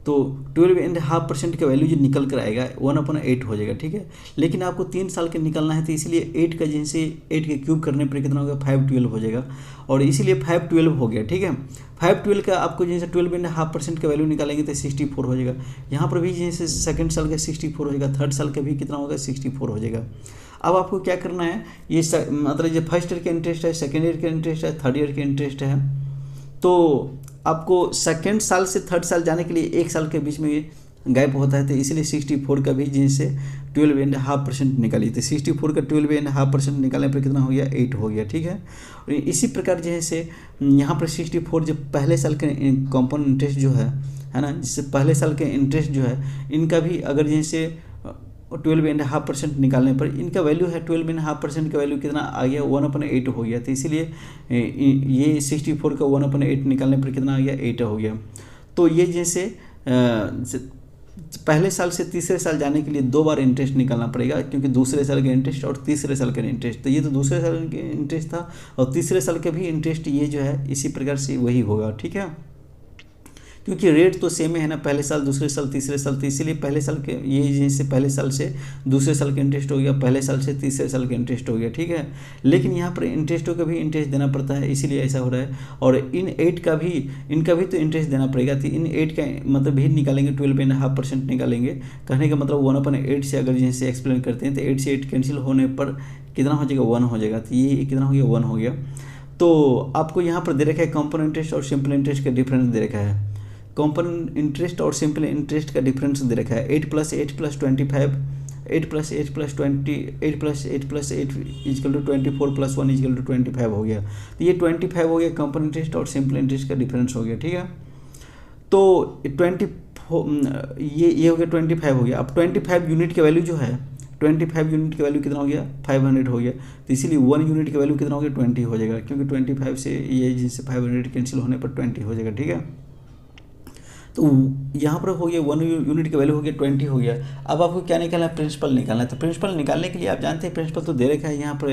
तो 12.5% का वैल्यू जो निकल कर आएगा 1/8 हो जाएगा। ठीक है, लेकिन आपको 3 साल के निकालना है तो इसीलिए 8 का जैसे 8 के क्यूब करने पर कितना होगा, 512 हो जाएगा, और इसीलिए 512 हो गया। ठीक है, 512 का आपको जैसे 12.5% का वैल्यू निकालेंगे तो 64 हो जाएगा। यहाँ पर भी जैसे सेकंड साल का 64 हो जाएगा, थर्ड साल का भी कितना होगा, 64 हो जाएगा। अब आपको क्या करना है, ये मतलब जो फर्स्ट ईयर का इंटरेस्ट है, सेकेंड ईयर का इंटरेस्ट है, थर्ड ईयर का इंटरेस्ट है, तो आपको सेकेंड साल से थर्ड साल जाने के लिए 1 साल के बीच में गैप होता है, तो इसलिए 64 का भी जैसे 12.5% निकालिए, तो 64 का 12.5% निकालने पर कितना हो गया, 8 हो गया। ठीक है, और इसी प्रकार जैसे यहाँ पर 64 जो पहले साल के कंपाउंड इंटरेस्ट जो है ना, जिससे पहले साल के इंटरेस्ट जो है इनका भी अगर जैसे 12.5% निकालने पर इनका वैल्यू है 12.5% का वैल्यू कितना आ गया, 1/8 हो गया। तो इसीलिए ये 64 का 1/8 निकालने पर कितना आ गया, 8 हो गया। तो ये जैसे पहले साल से तीसरे साल जाने के लिए 2 बार इंटरेस्ट निकालना पड़ेगा, क्योंकि दूसरे साल का इंटरेस्ट और तीसरे साल का इंटरेस्ट, तो ये तो दूसरे साल का इंटरेस्ट था, और तीसरे साल का भी इंटरेस्ट ये जो है इसी प्रकार से वही होगा। ठीक है, क्योंकि रेट तो सेम है ना, पहले साल दूसरे साल तीसरे साल, तो इसीलिए पहले साल के ये जैसे पहले साल से दूसरे साल का इंटरेस्ट हो गया, पहले साल से तीसरे साल का इंटरेस्ट हो गया। ठीक है, लेकिन यहाँ पर इंटरेस्टों का भी इंटरेस्ट देना पड़ता है, इसीलिए ऐसा हो रहा है, और इन 8 का भी इनका भी तो इंटरेस्ट देना पड़ेगा। तो इन 8 का मतलब भी निकालेंगे, 12.5% निकालेंगे। कहने का मतलब 1/8 से अगर जैसे एक्सप्लेन करते हैं तो 8 से 8 कैंसिल होने पर कितना हो जाएगा, 1 हो जाएगा। तो ये कितना हो गया, 1 हो गया। तो आपको यहाँ पर दे रखा है कंपाउंड इंटरेस्ट और सिंपल इंटरेस्ट का डिफरेंस दे रखा है। कंपाउंड इंटरेस्ट और सिंपल इंटरेस्ट का डिफरेंस दे रखा है 8 + 8 + 25, 8 + 8 + 20, 8 + 8 + 8 = 24 + 1 = 25 हो गया। तो ये 25 हो गया कंपाउंड इंटरेस्ट और सिंपल इंटरेस्ट का डिफरेंस हो गया। ठीक है, तो 24 ये हो गया, 25 हो गया। अब 25 यूनिट का वैल्यू जो है, 25 यूनिट का वैल्यू कितना हो गया, 500 हो गया। तो इसीलिए 1 यूनिट का वैल्यू कितना हो गया, 20 हो जाएगा, क्योंकि 25 से ये जैसे 500 कैंसिल होने पर 20 हो जाएगा। ठीक है, तो यहाँ पर हो गया 1 यूनिट का वैल्यू हो गया, 20 हो गया। अब आपको क्या निकालना है, प्रिंसिपल निकालना है। तो प्रिंसिपल निकालने के लिए आप जानते हैं प्रिंसिपल तो दे रखा है, यहाँ पर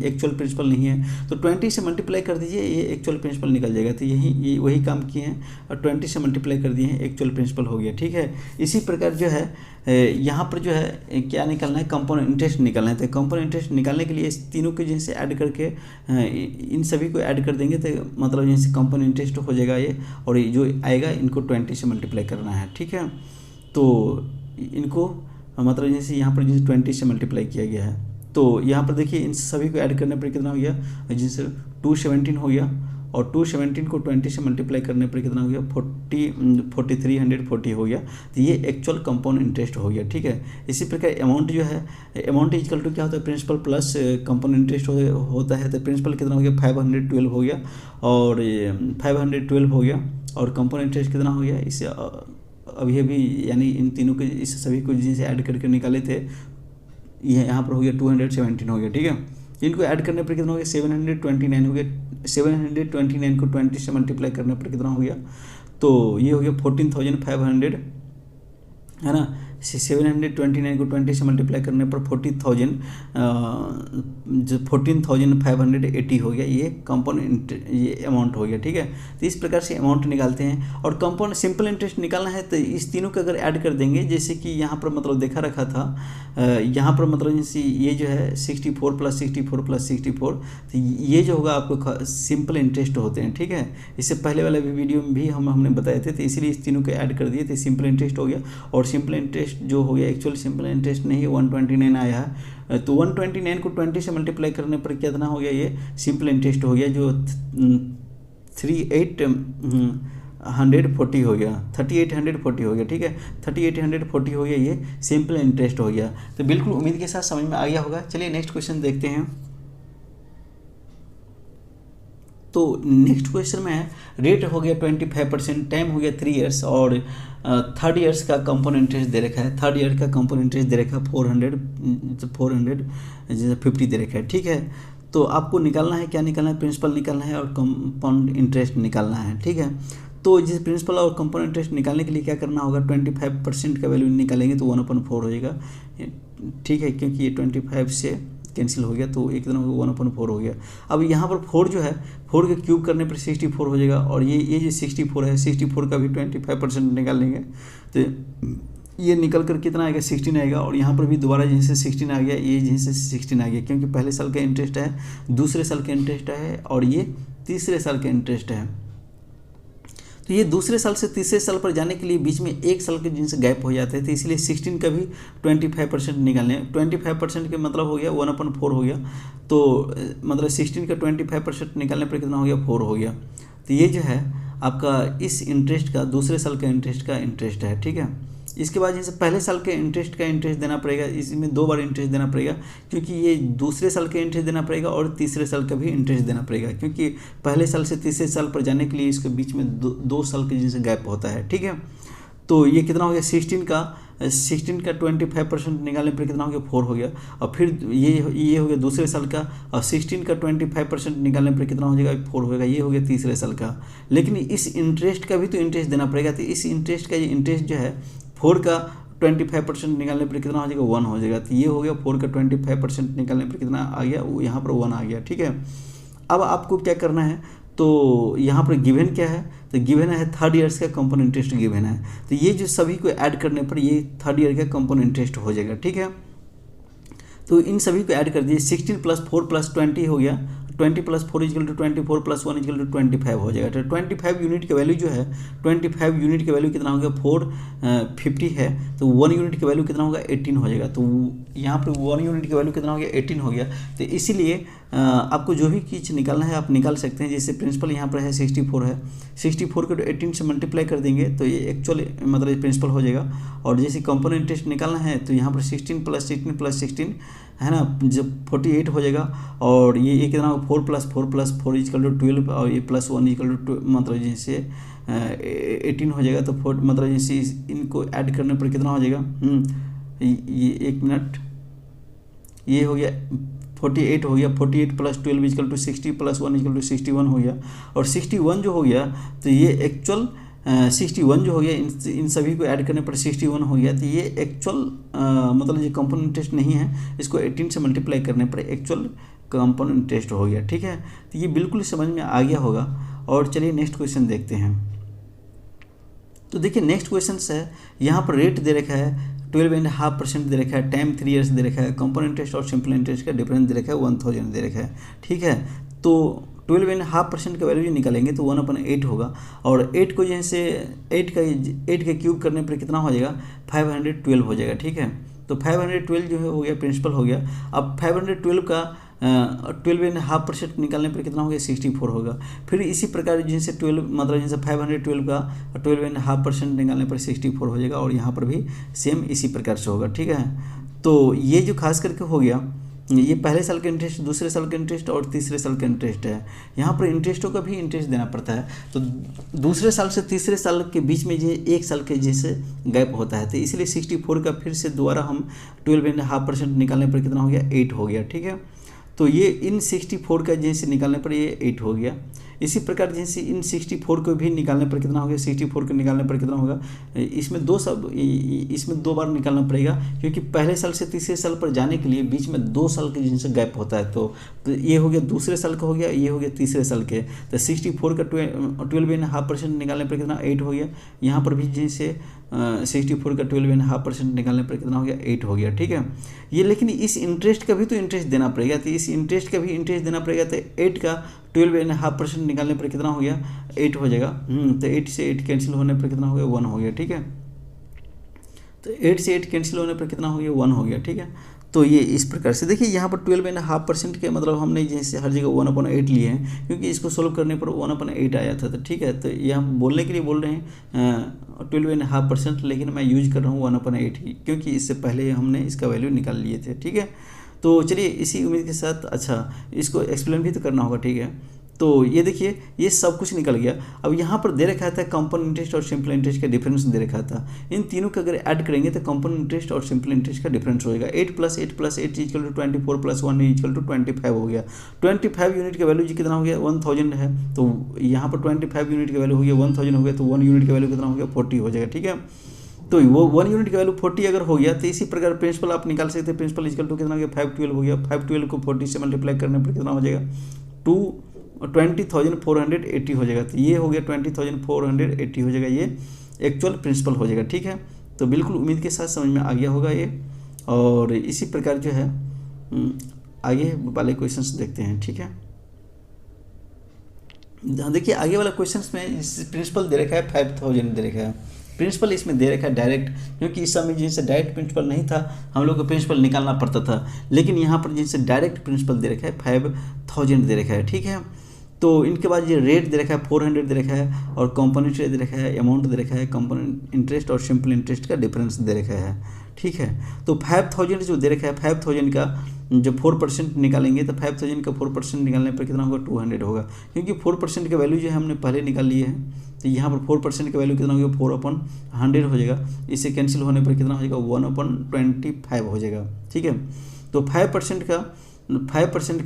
एक्चुअल प्रिंसिपल नहीं है, तो 20 से मल्टीप्लाई कर दीजिए, ये एक्चुअल प्रिंसिपल निकल जाएगा। तो ये वही काम किए हैं, और 20 से मल्टीप्लाई कर दिए हैं, एक्चुअल प्रिंसिपल हो गया। ठीक है, इसी प्रकार जो है यहाँ पर जो है क्या निकालना है, कंपाउंड इंटरेस्ट निकालना है। तो कंपाउंड इंटरेस्ट निकालने के लिए इस तीनों के जैसे ऐड करके इन सभी को ऐड कर देंगे, तो मतलब जैसे कंपाउंड इंटरेस्ट हो जाएगा ये, और ये जो आएगा इनको 20 से मल्टीप्लाई करना है। ठीक है, तो इनको मतलब जैसे यहाँ पर जैसे 20 से मल्टीप्लाई किया गया है, तो यहाँ पर देखिए इन सभी को ऐड करने पर कितना हो गया, जैसे 217 हो गया, और 217 को 20 से मल्टीप्लाई करने पर कितना हो गया, 4340 हो गया। तो ये एक्चुअल कंपाउंड इंटरेस्ट हो गया। ठीक है, इसी प्रकार अमाउंट जो है, अमाउंट इक्वल टू क्या होता है, प्रिंसिपल प्लस कंपाउंड इंटरेस्ट होता है। तो प्रिंसिपल कितना हो गया, 512 हो गया, और 512 हो गया, और कंपाउंड इंटरेस्ट कितना हो गया, इससे अभी यानी इन तीनों के इस सभी को जिनसे ऐड करके निकाले थे, ये यहाँ पर हो गया 217 हो गया। ठीक है, इनको ऐड करने पर कितना हो गया, 729 हो गया। 729 को 20 से मल्टीप्लाई करने पर कितना हो गया, तो ये हो गया 14,500, है ना, 729 को 20 से मल्टीप्लाई करने पर 40,000 जो 14,580 हो गया, ये कंपाउंड ये अमाउंट हो गया। ठीक है, तो इस प्रकार से अमाउंट निकालते हैं। और कंपाउंड सिंपल इंटरेस्ट निकालना है तो इस तीनों को अगर ऐड कर देंगे, जैसे कि यहाँ पर मतलब देखा रखा था, यहाँ पर मतलब जैसे ये जो है 64 + 64 + 64, तो ये जो होगा आपको सिंपल इंटरेस्ट होते हैं। ठीक है, इससे पहले वाला वीडियो में भी हमने बताए थे, तो इसीलिए इस तीनों को ऐड कर दिए थे, सिंपल इंटरेस्ट हो गया। और सिंपल इंटरेस्ट जो हो गया एक्चुअल सिंपल इंटरेस्ट नहीं 129 आया है, तो 129 को 20 से मल्टीप्लाई करने पर कितना हो गया, ये सिंपल इंटरेस्ट हो गया जो 3840 हो गया, 3840 हो गया। ठीक है, 3840 हो गया, ये सिंपल इंटरेस्ट हो गया। तो बिल्कुल उम्मीद के साथ समझ में आ गया होगा। चलिए नेक्स्ट क्वेश्चन देखते हैं। तो नेक्स्ट क्वेश्चन में है रेट हो गया 25%, टाइम हो गया 3 ईयर्स, और थर्ड ईयर्स का कंपाउंड इंटरेस्ट दे रखा है। थर्ड ईयर का कंपाउंड इंटरेस्ट दे रखा है 450 दे रखा है। ठीक है, तो आपको निकालना है, क्या निकालना है, प्रिंसिपल निकालना है और कंपाउंड इंटरेस्ट निकालना है। ठीक है, तो जिस प्रिंसिपल और कंपाउंड इंटरेस्ट निकालने के लिए क्या करना होगा, 25% का वैल्यू निकालेंगे तो 1/4 हो जाएगा। ठीक है, क्योंकि ये 25 से कैंसिल हो गया तो एक दिन 1/4 हो गया। अब यहाँ पर 4 जो है, 4 के क्यूब करने पर 64 हो जाएगा, और ये जो 64 है, 64 का भी 25% निकाल लेंगे तो ये निकल कर कितना आएगा, 16 आएगा। और यहाँ पर भी दोबारा जैसे 16 आ गया, ये जैसे 16 आ गया, क्योंकि पहले साल का इंटरेस्ट है, दूसरे साल का इंटरेस्ट है, और ये तीसरे साल का इंटरेस्ट है। तो ये दूसरे साल से तीसरे साल पर जाने के लिए बीच में 1 साल के जिनसे गैप हो जाते थे, इसलिए 16 का भी 25% निकालने। 25% के मतलब हो गया 1/4 हो गया, तो मतलब 16 का 25% निकालने पर कितना हो गया, 4 हो गया। तो ये जो है आपका इस इंटरेस्ट का दूसरे साल का इंटरेस्ट है। ठीक है, इसके बाद जैसे पहले साल के इंटरेस्ट का इंटरेस्ट देना पड़ेगा, इसमें 2 बार इंटरेस्ट देना पड़ेगा, क्योंकि ये दूसरे साल का इंटरेस्ट देना पड़ेगा और तीसरे साल का भी इंटरेस्ट देना पड़ेगा, क्योंकि पहले साल से तीसरे साल पर जाने के लिए इसके बीच में 2 साल के जैसे गैप होता है। ठीक है, तो ये कितना हो गया, 16 का 25% निकालने पर कितना हो गया, 4 हो गया। और फिर ये हो गया दूसरे साल का, और 16 का 25% निकालने पर कितना हो जाएगा, 4 होगा। ये हो गया तीसरे साल का। लेकिन इस इंटरेस्ट का भी तो इंटरेस्ट देना पड़ेगा, तो इस इंटरेस्ट का ये इंटरेस्ट जो है 4 का 25% निकालने पर कितना हो जाएगा, 1 हो जाएगा। तो ये हो गया 4 का 25% निकालने पर कितना आ गया, यहाँ पर 1 आ गया। ठीक है, अब आपको क्या करना है, तो यहाँ पर गिवन क्या है, तो गिवन है थर्ड ईयर्स का कंपाउंड इंटरेस्ट गिवन है। तो ये जो सभी को ऐड करने पर ये थर्ड ईयर का कंपाउंड इंटरेस्ट हो जाएगा। ठीक है, तो इन सभी को ऐड कर दिए, 16 + 4 + 20 हो गया, 20 + 4 = 24 + 1 = 25 हो जाएगा। तो 25 यूनिट का वैल्यू जो है, 25 यूनिट का वैल्यू कितना हो गया, 450 है, तो 1 यूनिट का वैल्यू कितना होगा, 18 हो जाएगा। तो यहाँ पर 1 यूनिट का वैल्यू कितना हो गया, 18 हो गया। तो इसीलिए आपको जो भी चीज़ निकालना है आप निकाल सकते हैं। जैसे प्रिंसिपल यहाँ पर है 64 है, 64 को 18 से मल्टीप्लाई कर देंगे तो ये एक्चुअल मतलब प्रिंसिपल हो जाएगा। और जैसे कंपाउंड इंटरेस्ट निकालना है तो यहाँ पर 16 + 16 + 16 है ना, जब 48 हो जाएगा। और ये कितना होगा, 4 + 4 + 4 = 12, और ये +1 = मतलब जैसे 18 हो जाएगा। तो 4 मतलब जैसे इनको ऐड करने पर कितना हो जाएगा, ये 1 मिनट, ये हो गया 48 हो गया, 48 + 12 = 60 + 1 = 61 हो गया। और 61 जो हो गया तो ये एक्चुअल 61 जो हो गया, इन सभी को ऐड करने पर 61 हो गया। तो ये एक्चुअल मतलब ये कंपाउंड इंटरेस्ट नहीं है, इसको 18 से मल्टीप्लाई करने पर एक्चुअल कंपाउंड इंटरेस्ट हो गया। ठीक है, तो ये बिल्कुल समझ में आ गया होगा। और चलिए नेक्स्ट क्वेश्चन देखते हैं। तो देखिए नेक्स्ट क्वेश्चन है, यहाँ पर रेट दे रखा है 12.5% दे रखा है, टाइम 3 ईयर्स दे रखा है, कंपाउंड इंटरेस्ट और सिंपल इंटरेस्ट का डिफरेंस दे रखा है 1000 दे रखा है। ठीक है, तो 12.5% का वैल्यू निकालेंगे तो 1/8 होगा। और 8 को जैसे 8 का क्यूब करने पर कितना हो जाएगा, 512 हो जाएगा। ठीक है, तो 512 जो है हो गया प्रिंसिपल हो गया। अब 512 का 12.5% निकालने पर कितना हो गया, 64 होगा। फिर इसी प्रकार जैसे 12 मतलब जैसे 512 का 12.5% निकालने पर 64 हो जाएगा। और यहाँ पर भी सेम इसी प्रकार से होगा। ठीक है, तो ये जो खास करके हो गया, ये पहले साल का इंटरेस्ट, दूसरे साल का इंटरेस्ट और तीसरे साल का इंटरेस्ट है। यहाँ पर इंटरेस्टों का भी इंटरेस्ट देना पड़ता है। तो दूसरे साल से तीसरे साल के बीच में जो 1 साल के जैसे गैप होता है, तो इसलिए 64 का फिर से दोबारा हम 12.5% निकालने पर कितना हो गया, 8 हो गया। ठीक है, तो ये इन 64 का जैसे निकालने पर ये 8 हो गया। इसी प्रकार जैसे इन 64 को भी निकालने पर कितना हो गया, 64 को निकालने पर कितना होगा, इसमें इसमें 2 बार निकालना पड़ेगा, क्योंकि पहले साल से तीसरे साल पर जाने के लिए बीच में 2 साल के जिनसे गैप होता है। तो ये हो गया दूसरे साल का हो गया, ये हो गया तीसरे साल के। तो 64 का 12.5% निकालने पर कितना 8 हो गया। यहाँ पर भी जैसे 64 का 12.5% निकालने पर कितना हो गया, 8 हो गया। ठीक है, ये लेकिन इस इंटरेस्ट का भी तो इंटरेस्ट देना पड़ेगा, तो इस इंटरेस्ट का भी इंटरेस्ट देना पड़ेगा। तो 8 का 12.5% निकालने पर कितना हो गया, 8 हो जाएगा। तो 8 से 8 कैंसिल होने पर कितना हो गया, 1 हो गया। ठीक है, तो 8 से 8 कैंसिल होने पर कितना हो गया, 1 हो गया। ठीक है, तो ये इस प्रकार से देखिए यहाँ पर 12.5% के मतलब हमने जैसे हर जगह 1/8 लिए हैं, क्योंकि इसको सोल्व करने पर 1/8 आया था। तो ठीक है, तो ये हम बोलने के लिए बोल रहे हैं 12.5%, लेकिन मैं यूज कर रहा हूँ 1/8 ही, क्योंकि इससे पहले हमने इसका वैल्यू निकाल लिए थे। ठीक है, तो चलिए इसी उम्मीद के साथ अच्छा इसको एक्सप्लेन भी तो करना होगा। ठीक है, तो ये देखिए ये सब कुछ निकल गया। अब यहाँ पर दे रखा था कंपाउंड इंटरेस्ट और सिंपल इंटरेस्ट का डिफरेंस दे रखा था। इन तीनों का अगर ऐड करेंगे तो कंपाउंड इंटरेस्ट और सिंपल इंटरेस्ट का डिफरेंस होगा 8 + 8 + 8 = 24 + 1 = 25 हो गया। 25 यूनिट का वैल्यू जी कितना हो गया, 1000 है। तो यहाँ पर 25 यूनिट का वैल्यू हो गया 1000 हो गया, तो 1 यूनिट का वैल्यू कितना हो गया, 40 हो जाएगा। ठीक है, तो वो 1 यूनिट का वैल्यू 40 अगर हो गया, तो इसी प्रकार प्रिंसिपल आप निकाल सकते हैं। प्रिंसिपल इक्वल टू कितना हो गया, 512 हो गया। 512 को 40 से मल्टीप्लाई करने पर कितना हो जाएगा, 20,480 हो जाएगा। तो ये हो गया 20,480 हो जाएगा, ये एक्चुअल प्रिंसिपल हो जाएगा। ठीक है, तो बिल्कुल उम्मीद के साथ समझ में आ गया होगा ये। और इसी प्रकार जो है आगे वाले क्वेश्चंस देखते हैं। ठीक है, देखिए आगे वाला क्वेश्चंस में प्रिंसिपल दे रखा है 5000 दे रखा है। प्रिंसिपल इसमें दे रखा है डायरेक्ट, क्योंकि इस समय जिनसे डायरेक्ट प्रिंसिपल नहीं था, हम लोग को प्रिंसिपल निकालना पड़ता था। लेकिन यहाँ पर जिनसे डायरेक्ट प्रिंसिपल दे रखा है 5000 दे रखा है। ठीक है, तो इनके बाद ये रेट दे रखा है 400 दे रखा है, और कंपोनेंट दे रखा है, अमाउंट दे रखा है, कंपोनेंट इंटरेस्ट और सिंपल इंटरेस्ट का डिफरेंस दे रखा है। ठीक है, तो 5000 जो दे रखा है, 5000 का जब 4% निकालेंगे तो 5000 का 4% निकालने पर कितना होगा, 200 होगा, क्योंकि 4% का वैल्यू जो है हमने पहले निकाल लिए हैं। तो यहाँ पर 4% का वैल्यू कितना हो गया, 4/100 हो जाएगा। इससे कैंसिल होने पर कितना हो जाएगा, 1/25 हो जाएगा। ठीक है, तो 5% का 4%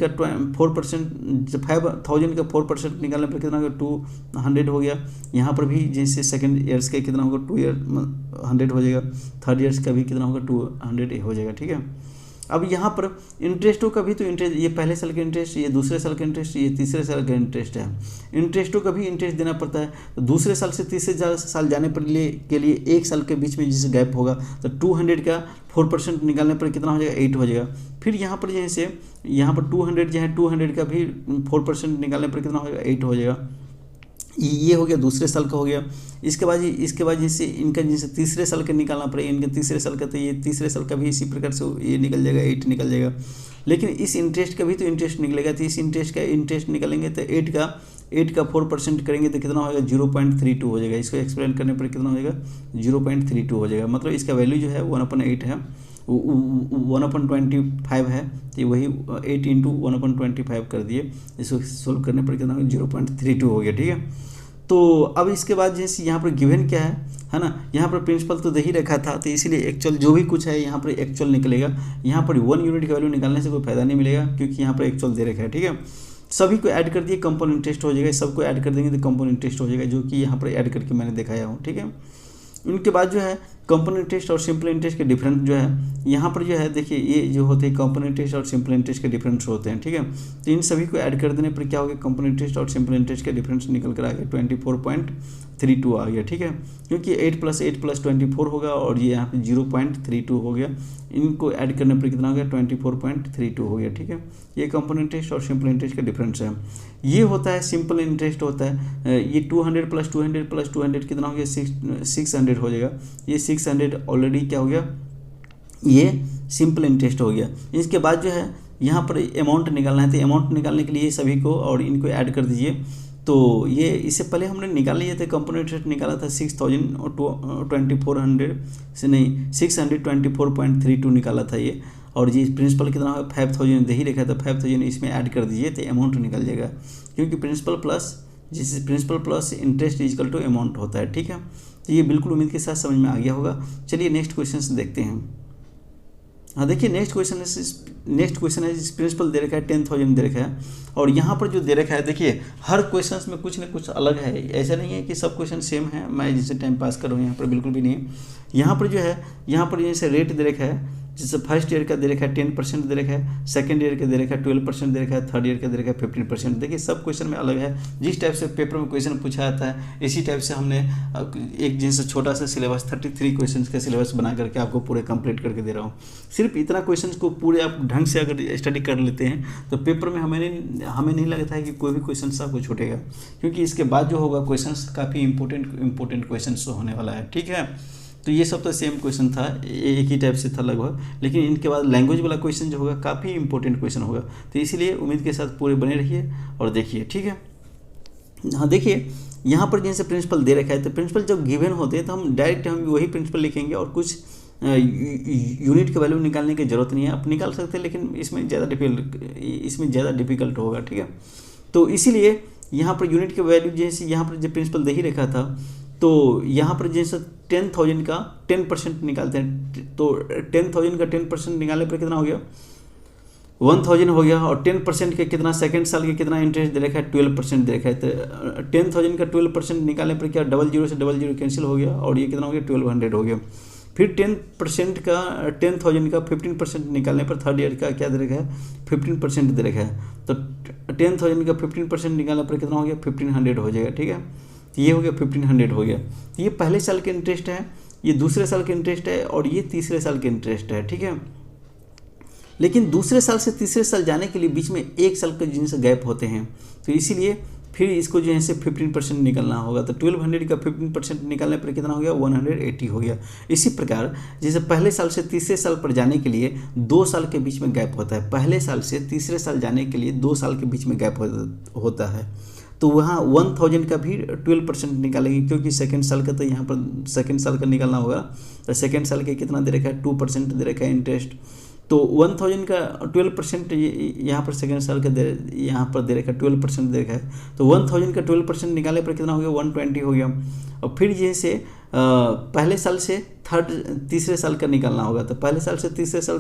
जब 5000 का 4% निकालने पर कितना होगा, 200 हो गया। यहाँ पर भी जैसे सेकंड ईयर्स का कितना होगा, 200 हो जाएगा। थर्ड ईयर्स का भी कितना होगा, 200 हो जाएगा। ठीक है, अब यहाँ पर इंटरेस्टों का भी तो इंटरेस्ट, ये पहले साल का इंटरेस्ट, ये दूसरे साल का इंटरेस्ट, ये तीसरे साल का इंटरेस्ट है। इंटरेस्टों का भी इंटरेस्ट देना पड़ता है। तो दूसरे साल से तीसरे साल जाने पर के लिए 1 साल के बीच में जिसे गैप होगा, तो 200 का 4% निकालने पर कितना हो जाएगा, 8 हो जाएगा। फिर यहाँ पर जैसे यहाँ पर 200 जो है, 200 का भी 4% निकालने पर कितना हो जाएगा, 8 हो जाएगा। ये हो गया दूसरे साल का हो गया। इसके बाद जैसे इनका जैसे तीसरे साल का निकालना पड़ेगा, इनके तीसरे साल का, तो ये तीसरे साल का भी इसी प्रकार से ये निकल जाएगा, 8 निकल जाएगा। लेकिन इस इंटरेस्ट का भी तो इंटरेस्ट निकलेगा, तो इस इंटरेस्ट का इंटरेस्ट निकालेंगे तो 8 का 4% करेंगे तो कितना होगा, 0.32 हो जाएगा। इसको एक्सप्लेन करने पर कितना हो जाएगा, 0.32 हो जाएगा। मतलब इसका वैल्यू जो है 1/8 है, 1/25 है, तो वही 8 × 1/25 कर दिए। इसको सोल्व करने पर कितना 0.32 हो गया। ठीक है, तो अब इसके बाद जैसे यहाँ पर गिवन क्या है ना, यहाँ पर प्रिंसिपल तो दे ही रखा था, तो इसीलिए एक्चुअल जो भी कुछ है यहाँ पर एक्चुअल निकलेगा। यहाँ पर 1 यूनिट का वैल्यू निकालने से कोई फायदा नहीं मिलेगा, क्योंकि यहाँ पर एक्चुअल दे रखा है। ठीक है, सभी को ऐड कर दिए, कंपाउंड इंटरेस्ट हो जाएगा। सबको ऐड कर देंगे तो कंपाउंड इंटरेस्ट हो जाएगा, जो कि यहाँ पर ऐड करके मैंने दिखाया हूँ। ठीक है, उनके बाद जो है कंपाउंड इंटरेस्ट और सिंपल इंटरेस्ट के डिफरेंस जो है यहाँ पर जो है, देखिए ये जो होते हैं कंपाउंड इंटरेस्ट और सिंपल इंटरेस्ट के डिफरेंस होते हैं। ठीक है, तो इन सभी को ऐड कर देने पर क्या हो गया, कंपाउंड इंटरेस्ट और सिंपल इंटरेस्ट के डिफरेंस निकल कर आ गया 24.32 आ गया। ठीक है, क्योंकि 8 + 8 + 24 होगा, और ये यहाँ पे 0.32 हो गया। इनको ऐड करने पर कितना हो गया, 24.32 हो गया। ठीक है, ये कंपाउंड इंटरेस्ट और सिंपल इंटरेस्ट का डिफरेंस है। ये होता है सिंपल इंटरेस्ट होता है, ये 200 + 200 + 200 कितना हो गया, 600 हो जाएगा। ये 600 ऑलरेडी क्या हो गया, ये सिंपल इंटरेस्ट हो गया। इसके बाद जो है यहाँ पर अमाउंट निकालना है, तो अमाउंट निकालने के लिए सभी को और इनको ऐड कर दीजिए। तो ये इससे पहले हमने निकाल लिए थे, कंपोनेंट इंटरेस्ट निकाला था 624.32 निकाला था ये, और जी प्रिंसिपल कितना होगा, 5000 दे ही रखा था, 5000 इसमें ऐड कर दीजिए तो अमाउंट निकल जाएगा, क्योंकि principal plus interest equal to amount होता है। ठीक है, तो ये बिल्कुल उम्मीद के साथ समझ में आ गया होगा। चलिए नेक्स्ट क्वेश्चन देखते हैं। हाँ देखिए नेक्स्ट क्वेश्चन है जिस प्रिंसिपल दे रखा है 10,000 दे रखा है, और यहाँ पर जो दे रखा है देखिए हर क्वेश्चंस में कुछ ना कुछ अलग है, ऐसा नहीं है कि सब क्वेश्चन सेम है, मैं जिससे टाइम पास कर रहा हूँ यहाँ पर बिल्कुल भी नहीं। यहाँ पर जो है यहाँ पर जैसे रेट दे रखा है, जैसे फर्स्ट ईयर का दे रखा है 10% दे रखा है, सेकंड ईयर का दे रखा है 12% दे रखा है, थर्ड ईयर का दे रखा है 15%। देखिए सब क्वेश्चन में अलग है, जिस टाइप से पेपर में क्वेश्चन पूछा जाता है इसी टाइप से हमने एक जैसे छोटा सा सिलेबस 33 क्वेश्चन का सिलेबस बना करके आपको पूरे कंप्लीट करके दे रहा हूँ। सिर्फ इतना क्वेश्चन को पूरे आप ढंग से अगर स्टडी कर लेते हैं तो पेपर में हमें नहीं लगता है कि कोई भी क्वेश्चन आपको छूटेगा, क्योंकि इसके बाद जो होगा क्वेश्चन काफ़ी इंपॉर्टेंट क्वेश्चन होने वाला है। ठीक है, तो ये सब तो सेम क्वेश्चन था, एक ही टाइप से था लगभग, लेकिन इनके बाद लैंग्वेज वाला क्वेश्चन जो होगा काफ़ी इंपॉर्टेंट क्वेश्चन होगा। तो इसीलिए उम्मीद के साथ पूरे बने रहिए और देखिए। ठीक है, हाँ देखिए यहाँ पर जैसे प्रिंसिपल दे रखा है, तो प्रिंसिपल जब गिवन होते हैं तो हम डायरेक्ट वही प्रिंसिपल लिखेंगे और कुछ यूनिट का वैल्यू निकालने की ज़रूरत नहीं है। आप निकाल सकते हैं लेकिन इसमें ज़्यादा डिफिकल्ट होगा। ठीक है, तो इसीलिए यहाँ पर यूनिट के वैल्यू जैसे यहाँ पर जब प्रिंसिपल दे ही रखा था, तो यहाँ पर जैसे 10,000 का 10% निकालते हैं, तो 10,000 का 10% निकालने पर कितना हो गया 1,000 हो गया, और 10% के कितना सेकंड साल के कितना इंटरेस्ट दे रखा है 12% दे रखा है। तो 10,000 का 12% निकालने पर क्या 00 से 00 कैंसिल हो गया और ये कितना हो गया 1200 हो गया। फिर 10,000 का 15% निकालने पर थर्ड ईयर का क्या दे रखा है 15% दे रखा है। तो 10,000 का 15% निकालने पर कितना हो गया 1,500 हो जाएगा। ठीक है, तो ये हो गया 1,500 हो गया। तो ये पहले साल के इंटरेस्ट है, ये दूसरे साल के इंटरेस्ट है और ये तीसरे साल के इंटरेस्ट है। ठीक है, लेकिन दूसरे साल से तीसरे साल जाने के लिए बीच में एक साल के जिनसे गैप होते हैं, तो इसीलिए फिर इसको जो है से 15% निकलना होगा। तो 1200 का 15% निकालने पर कितना हो गया 180 हो गया। इसी प्रकार जैसे पहले साल से तीसरे साल पर जाने के लिए 2 साल के बीच में गैप होता है, पहले साल से तीसरे साल जाने के लिए 2 साल के बीच में गैप होता है, तो वहाँ 1,000 का भी 12% निकालेंगे, क्योंकि सेकेंड साल का तो यहाँ पर सेकेंड साल का निकालना होगा। तो सेकेंड साल के कितना दे रखा है 2% दे रखा है इंटरेस्ट, तो 1,000 का 12% यहाँ पर सेकेंड साल का यहाँ पर दे रखा है 12% दे रखा है। तो 1,000 का 12% निकालने पर कितना हो गया 120 हो गया। और फिर जैसे पहले साल से तीसरे साल का निकालना होगा, तो पहले साल से तीसरे साल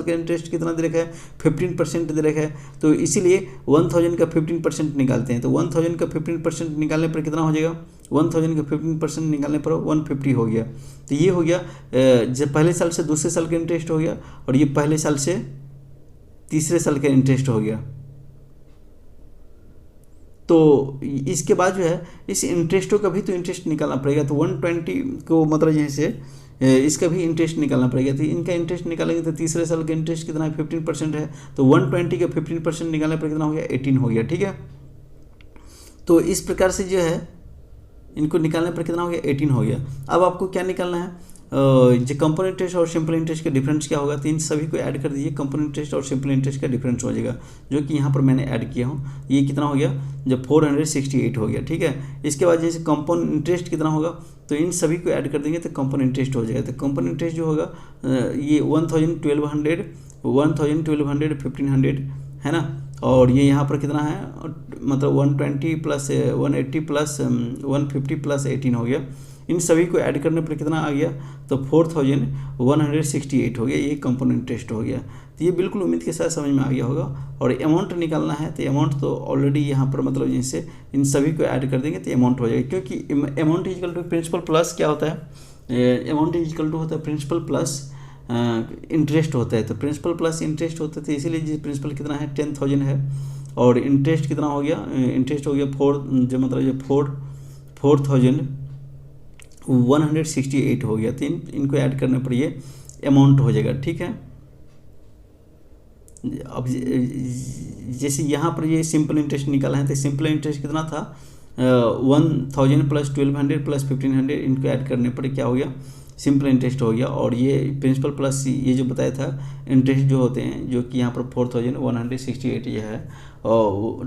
का इंटरेस्ट कितना दे रखा है 15% दे रखा है। तो इसीलिए 1,000 का 15% निकालते हैं, तो 1,000 का 15% निकालने पर कितना हो जाएगा 1,000 का 15% निकालने पर 150 हो गया। तो ये हो गया जब पहले साल से दूसरे साल का इंटरेस्ट हो गया, और ये पहले साल से तीसरे साल का इंटरेस्ट हो गया। तो इसके बाद जो है इस इंटरेस्टों का भी तो इंटरेस्ट निकालना पड़ेगा, तो 120 को मतलब जैसे इसका भी इंटरेस्ट निकालना पड़ेगा। तो इनका इंटरेस्ट निकालेंगे तो तीसरे साल का इंटरेस्ट कितना है 15% है, तो 120 का 15% निकालने पर कितना हो गया 18 हो गया। ठीक है, तो इस प्रकार से जो है इनको निकालने पर कितना हो गया 18 हो गया। अब आपको क्या निकालना है जो कंपाउंड इंटरेस्ट और सिंपल इंटरेस्ट का डिफरेंस क्या होगा, तो इन सभी को ऐड कर दीजिए। कंपाउंड इंटरेस्ट और सिंपल इंटरेस्ट का डिफरेंस हो जाएगा, जो कि यहाँ पर मैंने ऐड किया हूँ। ये कितना हो गया जब 468 हो गया। ठीक है, इसके बाद जैसे कंपाउंड इंटरेस्ट कितना होगा, तो इन सभी को ऐड कर देंगे तो कंपाउंड इंटरेस्ट हो जाएगा। तो कंपाउंड इंटरेस्ट जो होगा ये 1,000, 1,200, 1,500 है ना, और ये यहाँ पर कितना है मतलब 120 प्लस 180 प्लस 150 प्लस 18 हो गया। इन सभी को ऐड करने पर कितना आ गया, तो 4,168 हो गया। ये कंपाउंड इंटरेस्ट हो गया। तो ये बिल्कुल उम्मीद के साथ समझ में आ गया होगा। और अमाउंट निकालना है, तो अमाउंट तो ऑलरेडी यहाँ पर मतलब जैसे इन सभी को ऐड कर देंगे तो अमाउंट हो जाएगा, क्योंकि amount is equal to principal plus क्या होता है, अमाउंट इज इक्वल टू होता है प्रिंसिपल प्लस इंटरेस्ट होता है। तो प्रिंसिपल प्लस इंटरेस्ट होता है, तो इसीलिए प्रिंसिपल कितना है 10,000 है, और इंटरेस्ट कितना हो गया, इंटरेस्ट हो गया 4,168 हो गया। तो इनको ऐड करने पर ये अमाउंट हो जाएगा। ठीक है, अब जैसे यहाँ पर ये सिंपल इंटरेस्ट निकाला है, तो सिंपल इंटरेस्ट कितना था 1,000 प्लस 1,200 प्लस 1,500, इनको ऐड करने पर क्या हो गया सिंपल इंटरेस्ट हो गया। और ये प्रिंसिपल प्लस ये जो बताया था इंटरेस्ट जो होते हैं, जो कि यहाँ पर 4,168 ये है, और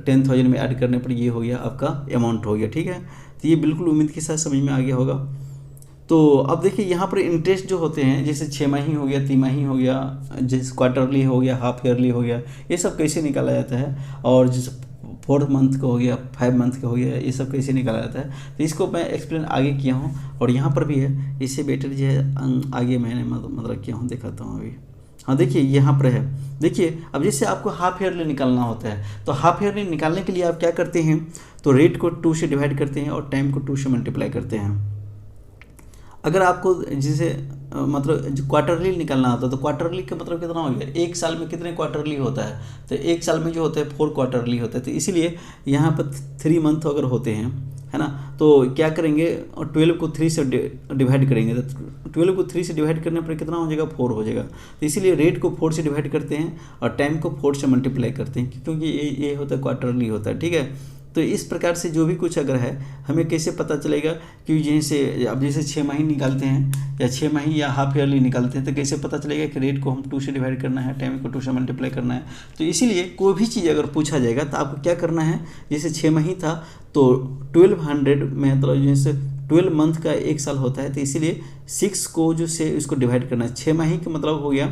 10,000 में ऐड करने पर ये हो गया आपका अमाउंट हो गया। ठीक है, तो ये बिल्कुल उम्मीद के साथ समझ में आ गया होगा। तो अब देखिए यहाँ पर इंटरेस्ट जो होते हैं, जैसे 6 माही हो गया, 3 माही हो गया, जैसे क्वार्टरली हो गया, हाफ ईयरली हो गया, ये सब कैसे निकाला जाता है। और जैसे 4 मंथ का हो गया, 5 मंथ का हो गया, ये सब कैसे निकाला जाता है। तो इसको मैं एक्सप्लेन आगे किया हूँ और यहाँ पर भी है, इससे बेटर जो है आगे मैंने मतलब किया हूँ, दिखाता हूँ अभी। हाँ देखिए यहाँ पर है, देखिए अब जैसे आपको हाफ ईयरली निकालना होता है, तो हाफ ईयरली निकालने के लिए आप क्या करते हैं, तो रेट को 2 से डिवाइड करते हैं और टाइम को 2 से मल्टीप्लाई करते हैं। अगर आपको जैसे मतलब जो क्वार्टरली निकालना होता है, तो क्वार्टरली का मतलब कितना हो गया, एक साल में कितने क्वार्टरली होता है, तो एक साल में जो होता है 4 क्वार्टरली होता है। तो इसीलिए यहाँ पर 3 मंथ अगर होते हैं, है ना, तो क्या करेंगे, और 12 को 3 से डिवाइड करेंगे, तो 12 को 3 से डिवाइड करने पर कितना हो जाएगा, 4 हो जाएगा। तो इसीलिए रेट को 4 से डिवाइड करते हैं और टाइम को 4 से मल्टीप्लाई करते हैं, क्योंकि ये होता है क्वार्टरली होता है, ठीक है। तो इस प्रकार से जो भी कुछ अगर है, हमें कैसे पता चलेगा कि जैसे अब जैसे 6 महीने निकालते हैं या 6 महीने या हाफ ईयरली निकालते हैं, तो कैसे पता चलेगा कि रेट को हम 2 से डिवाइड करना है, टाइम को 2 से मल्टीप्लाई करना है। तो इसीलिए कोई भी चीज़ अगर पूछा जाएगा तो आपको क्या करना है, जैसे 6 महीने था तो 1200 में मतलब जैसे 12 मंथ का एक साल होता है, तो इसीलिए 6 को जो से इसको डिवाइड करना है। 6 महीने का मतलब हो गया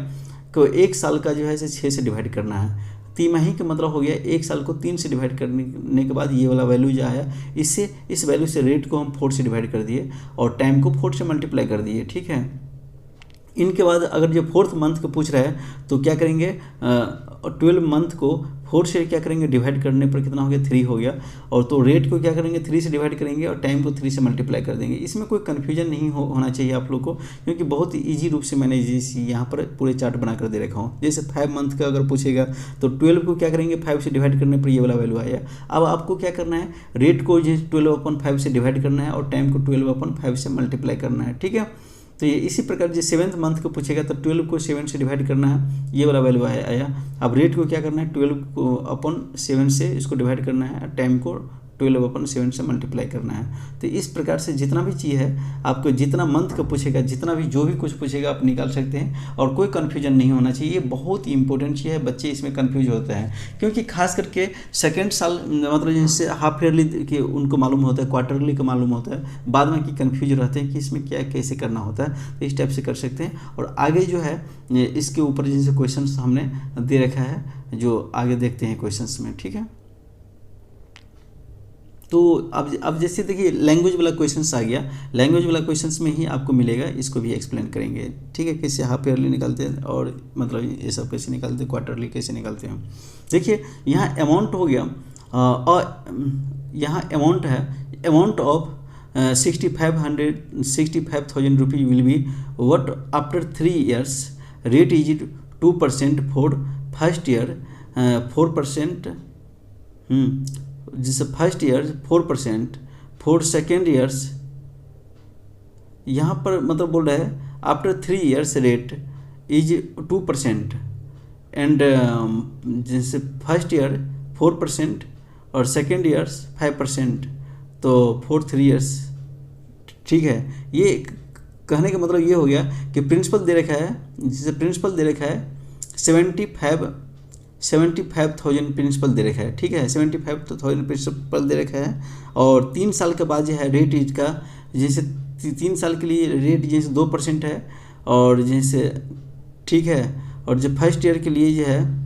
कि एक साल का जो है 6 से डिवाइड करना है। 3 महीने का मतलब हो गया एक साल को 3 से डिवाइड करने के बाद ये वाला वैल्यू जो आया, इससे इस वैल्यू से रेट को हम 4 से डिवाइड कर दिए और टाइम को 4 से मल्टीप्लाई कर दिए, ठीक है। इनके बाद अगर जो 4th मंथ को पूछ रहा है तो क्या करेंगे, 12 मंथ को 4 से क्या करेंगे डिवाइड करने पर कितना हो गया, 3 हो गया, और तो रेट को क्या करेंगे 3 से डिवाइड करेंगे और टाइम को 3 से मल्टीप्लाई कर देंगे। इसमें कोई कन्फ्यूजन नहीं होना चाहिए आप लोग को, क्योंकि बहुत ही ईजी रूप से मैंने यहाँ पर पूरे चार्ट बना कर दे रखा हूँ। जैसे 5 मंथ का अगर पूछेगा तो 12 को क्या करेंगे 5 से डिवाइड करने पर ये वाला वैल्यू आया। अब आपको क्या करना है, रेट को जो 12/5 से डिवाइड करना है और टाइम को 12/5 से मल्टीप्लाई करना है, ठीक है। तो ये इसी प्रकार जो 7th मंथ को पूछेगा तो 12 को 7 से डिवाइड करना है, ये वाला वैल्यू आया। अब रेट को क्या करना है, 12/7 से इसको डिवाइड करना है, टाइम को 12/7 से मल्टीप्लाई करना है। तो इस प्रकार से जितना भी चीज़ है, आपको जितना मंथ का पूछेगा, जितना भी जो भी कुछ पूछेगा आप निकाल सकते हैं और कोई कन्फ्यूजन नहीं होना चाहिए। ये बहुत ही इंपॉर्टेंट चीज़ है, बच्चे इसमें कन्फ्यूज होते हैं, क्योंकि खास करके सेकेंड साल मतलब जैसे हाफ ईयरली के उनको मालूम होता है, क्वार्टरली का मालूम होता है, बाद में कि कन्फ्यूज रहते हैं कि इसमें क्या कैसे करना होता है। तो इस टाइप से कर सकते हैं। और आगे जो है इसके ऊपर जैसे क्वेश्चन हमने दे रखा है, जो आगे देखते हैं क्वेश्चन में, ठीक है। तो अब जैसे देखिए लैंग्वेज वाला क्वेश्चंस आ गया, लैंग्वेज वाला क्वेश्चंस में ही आपको मिलेगा, इसको भी एक्सप्लेन करेंगे, ठीक है, कैसे हाफ ईयरली निकालते हैं और मतलब ये सब कैसे निकालते हैं, क्वार्टरली कैसे निकालते हैं। देखिए यहाँ अमाउंट हो गया, और यहाँ अमाउंट है, amount of 65,000 rupees will be what after 3 years, rate is 2% for first year, 4% जैसे first year 4%, for second years, यहाँ पर मतलब बोल रहा है after 3 years rate is 2% and जैसे फर्स्ट ईयर 4% और सेकेंड ईयर्स 5%, तो फॉर 3 years, ठीक है। ये कहने का मतलब ये हो गया कि प्रिंसिपल दे रखा है, जैसे प्रिंसिपल दे रखा है 75,000 प्रिंसिपल दे रखा है, ठीक है, 75,000 प्रिंसिपल दे रखा है। और 3 साल के बाद जो है रेट इसका जैसे 3 साल के लिए रेट जैसे 2% है, और जैसे ठीक है, और जो फर्स्ट ईयर के लिए जो है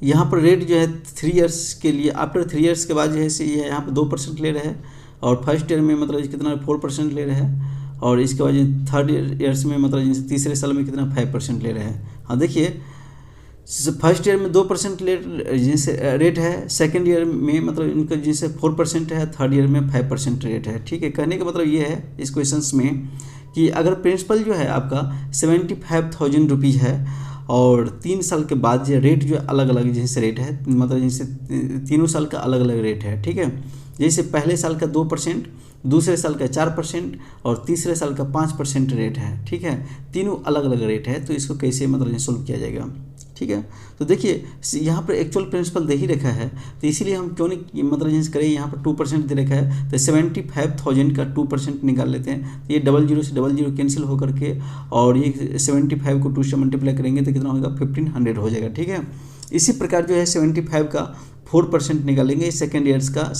यहाँ पर रेट जो है 3 years के लिए, आफ्टर 3 years के बाद जो है ये यहाँ पर 2% ले रहे हैं, और फर्स्ट ईयर में मतलब कितना 4% ले रहे हैं, और इसके बाद थर्ड ईयर्स में मतलब जैसे तीसरे साल में कितना 5% ले रहे हैं। हाँ देखिए फर्स्ट ईयर में 2% जैसे रेट है, सेकंड ईयर में मतलब इनका जैसे 4% है, थर्ड ईयर में 5% रेट है, ठीक है। कहने का मतलब ये है इस क्वेश्चंस में कि अगर प्रिंसिपल जो है आपका 75,000 रुपीज़ है और 3 साल के बाद जो रेट जो अलग अलग जैसे रेट है, मतलब जैसे तीनों साल का अलग अलग रेट है, ठीक है। जैसे पहले साल का 2%, दूसरे साल का 4% और तीसरे साल का 5% रेट है, ठीक है। तीनों अलग अलग रेट है, तो इसको कैसे मतलब सोल्व किया जाएगा, ठीक है। तो देखिए यहाँ पर एक्चुअल प्रिंसिपल दे ही रखा है, तो इसीलिए हम क्यों नहीं मतलब जैसे करें, यहाँ पर 2% दे रखा है, तो 75,000 का 2% निकाल लेते हैं। तो ये 00 से 00 कैंसिल होकर के, और ये 75 को 2 से मल्टीप्लाई करेंगे तो कितना होगा 1500 हो जाएगा, ठीक है। इसी प्रकार जो है 75 का 4% निकालेंगे, सेकेंड ईयर्स का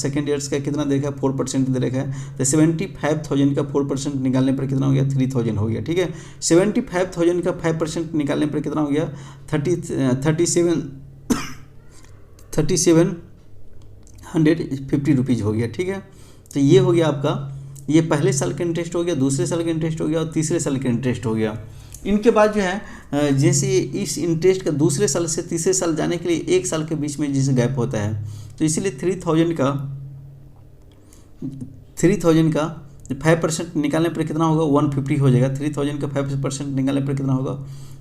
कितना दे रखा है 4% दे रखा है, तो 75,000 का 4% निकालने पर कितना हो गया 3,000 हो गया, ठीक है। 75,000 का 5% निकालने पर कितना हो गया 37 3750 रुपीज़ हो गया, ठीक है। तो ये हो गया आपका, ये पहले साल का इंटरेस्ट हो गया, दूसरे साल का इंटरेस्ट हो गया और तीसरे साल का इंटरेस्ट हो गया। इनके बाद जो है जैसे इस इंटरेस्ट का दूसरे साल से तीसरे साल जाने के लिए 1 साल के बीच में जैसे गैप होता है, तो इसीलिए 3000 का 5% निकालने पर कितना होगा, 150 हो जाएगा। 3000 का 5% निकालने पर कितना होगा,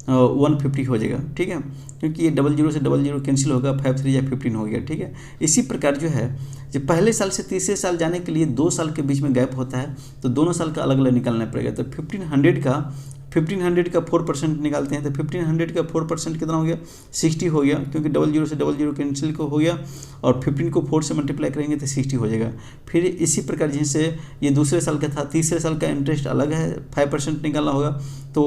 150 हो जाएगा, ठीक है। क्योंकि ये 00 से 00 कैंसिल होगा, 5 3 या 15 हो गया, ठीक है। इसी प्रकार जो है जब पहले साल से तीसरे साल जाने के लिए 2 साल के बीच में गैप होता है, तो दोनों साल का अलग अलग निकालना पड़ेगा। तो 1500 का 4% निकालते हैं, तो 1500 का 4% कितना हो गया, 60 हो गया, क्योंकि 00 से 00 कैंसिल को हो गया और 15 को 4 से मल्टीप्लाई करेंगे तो 60 हो जाएगा। फिर इसी प्रकार जैसे ये दूसरे साल का था, तीसरे साल का इंटरेस्ट अलग है, 5% निकालना होगा, तो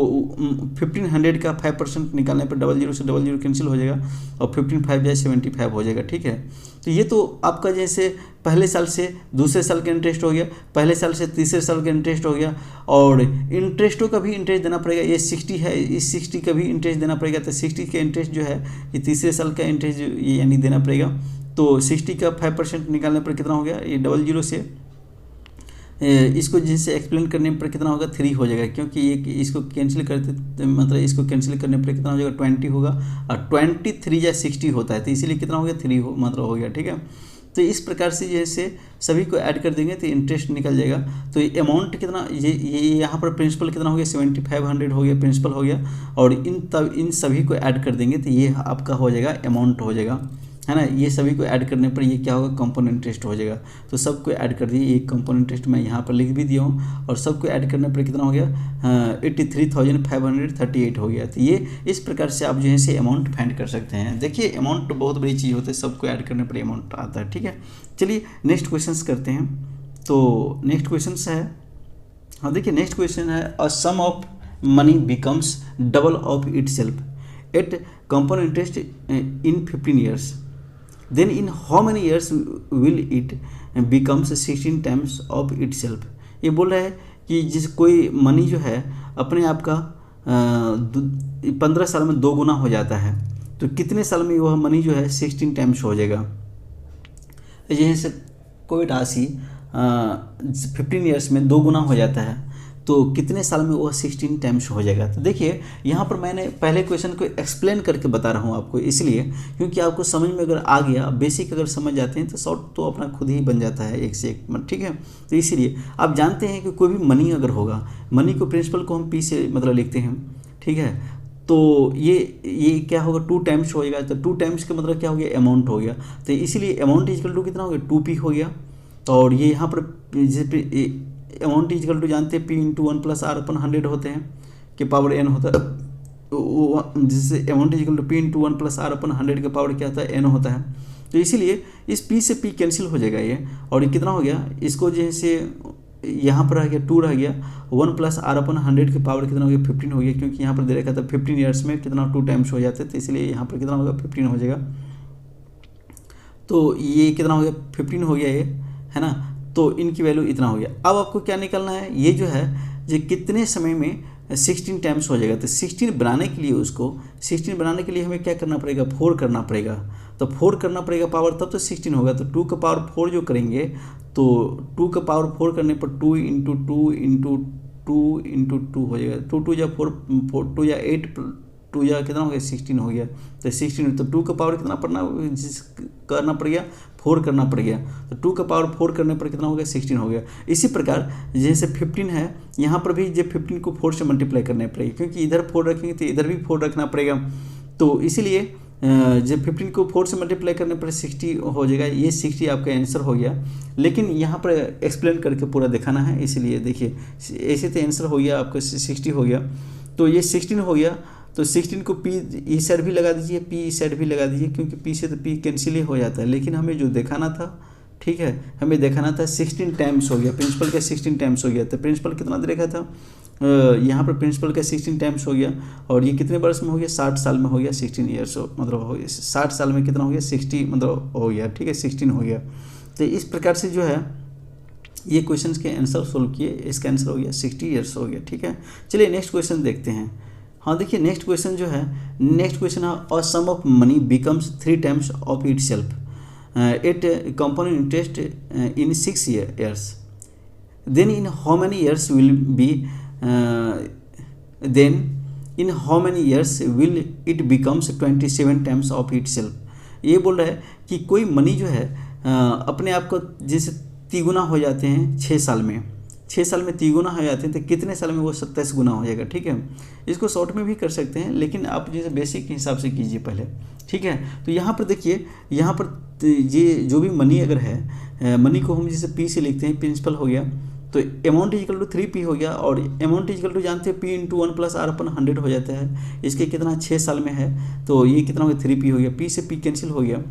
1500 का 5% निकालने पर 00 से 00 कैंसिल हो जाएगा और 15 5 जाए 75 हो जाएगा, ठीक है। तो ये तो आपका जैसे पहले साल से दूसरे साल का इंटरेस्ट हो गया, पहले साल से तीसरे साल का इंटरेस्ट हो गया, और इंटरेस्टों का भी इंटरेस्ट देना पड़ेगा। ये 60 है, इस 60 का भी इंटरेस्ट देना पड़ेगा, तो 60 का इंटरेस्ट जो है ये तीसरे साल का इंटरेस्ट ये यानी देना पड़ेगा। तो 60 का 5% निकालने पर कितना हो गया, ये 00 से इसको जिससे एक्सप्लेन करने पर कितना होगा, 3 हो जाएगा, क्योंकि ये इसको कैंसिल करते मतलब इसको कैंसिल करने पर कितना हो जाएगा, 20 होगा, और 23 या 60 होता है, तो इसीलिए कितना हो गया, 3 मतलब हो गया, ठीक है। तो इस प्रकार से जैसे सभी को ऐड कर देंगे तो इंटरेस्ट निकल जाएगा। तो ये अमाउंट कितना, ये यहाँ पर प्रिंसिपल कितना हो गया, 7500 हो गया, प्रिंसिपल हो गया, और इन सभी को ऐड कर देंगे तो ये आपका हो जाएगा अमाउंट हो जाएगा, है ना। ये सभी को ऐड करने पर ये क्या होगा, कंपाउंड इंटरेस्ट हो जाएगा। तो सबको ऐड कर दिए, एक कंपाउंड इंटरेस्ट मैं यहाँ पर लिख भी दिया हूँ, और सबको ऐड करने पर कितना हो गया, 83,538 हो गया। तो ये इस प्रकार से आप जो है से अमाउंट फाइंड कर सकते हैं। देखिए अमाउंट तो बहुत बड़ी चीज़ होती है, सबको ऐड करने पर अमाउंट आता है, ठीक है। चलिए नेक्स्ट क्वेश्चन करते हैं। तो नेक्स्ट क्वेश्चन है, हाँ देखिए नेक्स्ट क्वेश्चन है, a sum of money becomes double of itself at compound interest in 15 years, then in how many years will it becomes 16 times of itself। ये बोल रहा है कि जिस कोई मनी जो है अपने आप का 15 साल में 2 गुना हो जाता है, तो कितने साल में वह मनी जो है 16 टाइम्स हो जाएगा। जैसे कोई राशि 15 ईयर्स में 2 गुना हो जाता है, तो कितने साल में वो 16 टाइम्स हो जाएगा। तो देखिए यहाँ पर मैंने पहले क्वेश्चन को एक्सप्लेन करके बता रहा हूँ आपको, इसलिए क्योंकि आपको समझ में अगर आ गया, बेसिक अगर समझ जाते हैं तो शॉर्ट तो अपना खुद ही बन जाता है एक से एक, ठीक है। तो इसीलिए आप जानते हैं कि कोई भी मनी अगर होगा, मनी को प्रिंसिपल को हम पी से मतलब लिखते हैं, ठीक है। तो ये क्या होगा, 2 टाइम्स हो जाएगा। तो 2 टाइम्स का मतलब क्या हो गया, अमाउंट हो गया। तो इसीलिए अमाउंट इक्वल टू कितना हो गया, 2p हो गया। और ये यहाँ पर अमाउंट इक्वल टू जानते हैं p into 1 plus r upon 100 होते हैं कि पावर n होता है, जिससे amount equal to p into 1 plus r upon 100 का पावर क्या होता है, n होता है। तो इसीलिए इस p से p कैंसिल हो जाएगा ये, और ये कितना हो गया, इसको जैसे यहाँ पर रह गया 2 रह गया, 1 प्लस r अपन 100 के पावर कितना हो गया, 15 हो गया, क्योंकि यहाँ पर दे रखा था 15 ईयर्स में कितना 2 टाइम्स हो जाते, तो इसलिए यहाँ पर कितना होगा, 15 हो जाएगा। तो ये कितना हो गया, 15 हो गया ये, है ना। तो इनकी वैल्यू इतना हो गया। अब आपको क्या निकालना है, ये जो है जो कितने समय में 16 टाइम्स हो जाएगा। तो 16 बनाने के लिए उसको 16 बनाने के लिए हमें क्या करना पड़ेगा, 4 करना पड़ेगा। तो 4 करना पड़ेगा पावर, तब तो 16 होगा। तो 2 का पावर 4 जो करेंगे, तो 2 का पावर 4 करने पर 2 इंटू 2 इंटू 2 इंटू 2 हो जाएगा। 2 या 4 2 या 8 2 या कितना हो गया, 16 हो गया। तो 16 तो 2 का पावर कितना करना पड़ गया, 4 करना पड़ गया। तो 2 का पावर 4 करने पर कितना हो गया, 16 हो गया। इसी प्रकार जैसे 15 है, यहाँ पर भी जब 15 को 4 से मल्टीप्लाई करना पड़ेगा, क्योंकि इधर 4 रखेंगे तो इधर भी 4 रखना पड़ेगा। तो इसीलिए जब 15 को 4 से मल्टीप्लाई करने पर 60 हो जाएगा। ये 60 आपका आंसर हो गया, लेकिन यहाँ पर एक्सप्लेन करके पूरा दिखाना है, इसीलिए देखिए ऐसे तो आंसर हो गया आपका 60 हो गया। तो ये 16 हो गया, तो 16 को p इस साइड भी लगा दीजिए, p इस साइड भी लगा दीजिए, क्योंकि p से तो p कैंसिल ही हो जाता है। लेकिन हमें जो दिखाना था, ठीक है, हमें दिखाना था 16 टाइम्स हो गया, प्रिंसिपल का 16 टाइम्स हो गया। तो प्रिंसिपल कितना दे रखा था, यहाँ पर प्रिंसिपल का 16 टाइम्स हो गया, और ये कितने वर्ष में हो गया, 60 साल में हो गया। 16 ईयर्स मतलब हो गया 60 साल में कितना हो गया, 60 मतलब हो गया, ठीक है, 16 हो गया। तो इस प्रकार से जो है ये क्वेश्चन के आंसर सोल्व किए, इसका आंसर हो गया 60 ईयर्स हो गया, ठीक है। चलिए नेक्स्ट क्वेश्चन देखते हैं। हाँ देखिए नेक्स्ट क्वेश्चन जो है, नेक्स्ट क्वेश्चन है a sum of money becomes 3 times of itself at compound interest in 6 years, then in how many years will be then in how many years will it becomes 27 times of itself। ये बोल रहा है कि कोई money जो है अपने आप को जैसे तिगुना हो जाते हैं 6 साल में, 6 साल में तिगुना हो जाते हैं तो कितने साल में वो 27 गुना हो जाएगा। ठीक है, इसको शॉर्ट में भी कर सकते हैं लेकिन आप जैसे बेसिक के हिसाब से कीजिए पहले। ठीक है, तो यहाँ पर देखिए, यहाँ पर ये जो भी मनी अगर है, मनी को हम जैसे पी से लिखते हैं, प्रिंसिपल हो गया तो अमाउंट इजिकल टू 3p हो गया, और अमाउंट इजिकल टू जानते हैं p into 1 plus r upon 100 हो जाता है। इसके कितना 6 साल में है तो ये कितना हो गया 3p हो गया, p से p कैंसिल हो गया।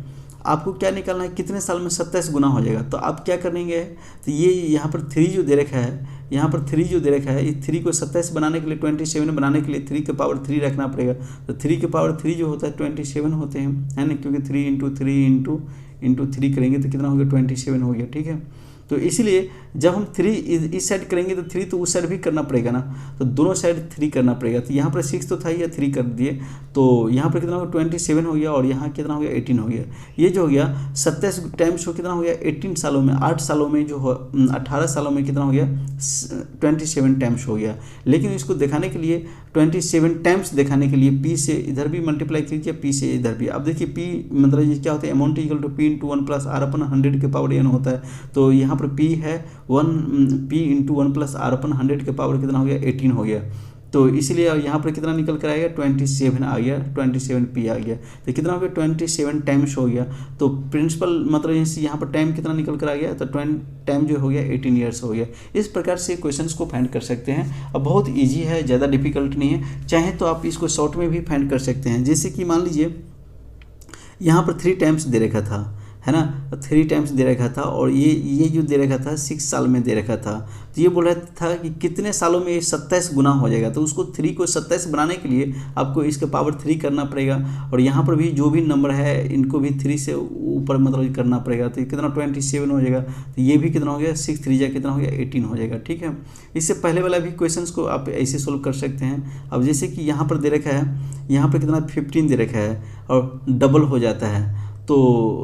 आपको क्या निकालना है, कितने साल में 27 गुना हो जाएगा। तो आप क्या करेंगे, तो ये यहाँ पर 3 जो दे रखा है, यहाँ पर 3 जो दे रखा है, इस 3 को 27 बनाने के लिए 27 बनाने के लिए 3 के पावर 3 रखना पड़ेगा। तो 3 के पावर 3 जो होता है 27 होते हैं, है ना, क्योंकि 3 इंटू 3 करेंगे तो कितना हो गया 27 हो गया। ठीक है, तो इसीलिए जब हम 3 इस साइड करेंगे तो 3 तो उस साइड भी करना पड़ेगा ना, तो दोनों साइड 3 करना पड़ेगा। तो यहाँ पर 6 तो था ही, 3 कर दिए तो यहाँ पर कितना हो गया 27 हो गया, और यहाँ कितना हो गया 18 हो गया। ये जो हो गया 27 टाइम्स हो कितना हो गया 18 सालों में, 8 सालों में जो हो 18 सालों में कितना हो गया 27 टाइम्स हो गया। लेकिन इसको दिखाने के लिए 27 टाइम्स दिखाने के लिए p से इधर भी मल्टीप्लाई कीजिए, p से इधर भी। अब देखिए p मतलब ये क्या होता है, amount equal to p into 1 plus r upon 100 के पावर n होता है। तो यहाँ पर p है 1 p into 1 plus r upon 100 के पावर कितना हो गया 18 हो गया। तो इसलिए यहाँ पर कितना निकल कर आएगा 27 आ गया, 27p आ गया। तो कितना हो गया 27 टाइम्स हो गया। तो प्रिंसिपल मतलब यहाँ पर टाइम कितना निकल कर आ गया, तो टाइम जो हो गया 18 ईयर्स हो गया। इस प्रकार से क्वेश्चंस को फाइंड कर सकते हैं। अब बहुत इजी है, ज़्यादा डिफिकल्ट नहीं है, चाहे तो आप इसको शॉर्ट में भी फाइंड कर सकते हैं। जैसे कि मान लीजिए यहाँ पर 3 टाइम्स दे रखा था, है ना, 3 टाइम्स दे रखा था, और ये जो दे रखा था 6 साल में दे रखा था। तो ये बोल रहा था कि कितने सालों में ये 27 गुना हो जाएगा। तो उसको 3 को 27 बनाने के लिए आपको इसका पावर 3 करना पड़ेगा, और यहाँ पर भी जो भी नंबर है इनको भी 3 से ऊपर मतलब करना पड़ेगा। तो कितना 27 हो जाएगा। तो ये भी कितना हो गया 6 3 जा कितना हो गया 18 हो जाएगा। ठीक है, इससे पहले वाला भी क्वेश्चंस को आप ऐसे सोल्व कर सकते हैं। अब जैसे कि यहाँ पर दे रखा है, यहाँ पर कितना 15 दे रखा है और डबल हो जाता है। तो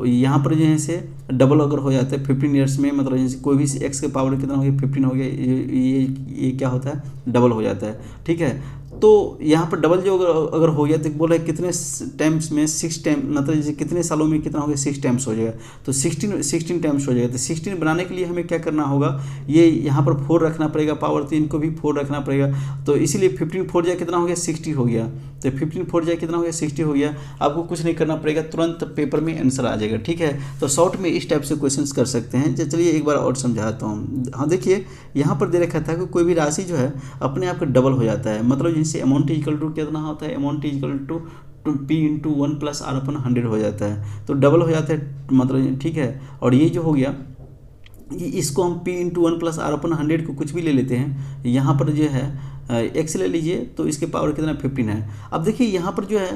यहाँ पर जो है से डबल अगर हो जाता है 15 ईयर्स में, मतलब जैसे कोई भी x के पावर कितना हो गया 15 हो गया, ये क्या होता है डबल हो जाता है। ठीक है, तो यहाँ पर डबल जो अगर हो गया तो बोल रहा है कितने टाइम्स में 6 टाइम, मतलब जैसे कितने सालों में कितना हो गया 6 टाइम्स हो जाएगा। तो 16 टाइम्स हो जाएगा। तो 16 बनाने के लिए हमें क्या करना होगा, ये यहाँ पर 4 रखना पड़ेगा, पावर 3 को भी 4 रखना पड़ेगा। तो इसीलिए 15 4 जाए कितना हो गया 60 हो गया। तो 15 4 जाए कितना हो गया 60 हो गया। आपको कुछ नहीं करना पड़ेगा, तुरंत पेपर में आंसर आ जाएगा। ठीक है, तो शॉर्ट में इस टाइप से क्वेश्चन कर सकते हैं। चलिए एक बार और समझाता हूँ। हाँ देखिए, यहाँ पर दे रखा था कि कोई भी राशि जो है अपने आप का डबल हो जाता है, मतलब जिनसे अमाउंट इक्वल टू कितना होता है, amount equal to p into 1 plus r upon 100 हो जाता है। तो डबल हो जाता है मतलब, ठीक है। और ये जो हो गया इसको हम p into 1 plus r upon 100 को कुछ भी ले लेते हैं। यहाँ पर जो है x ले लीजिए, तो इसके पावर कितना 15 है। अब देखिए यहाँ पर जो है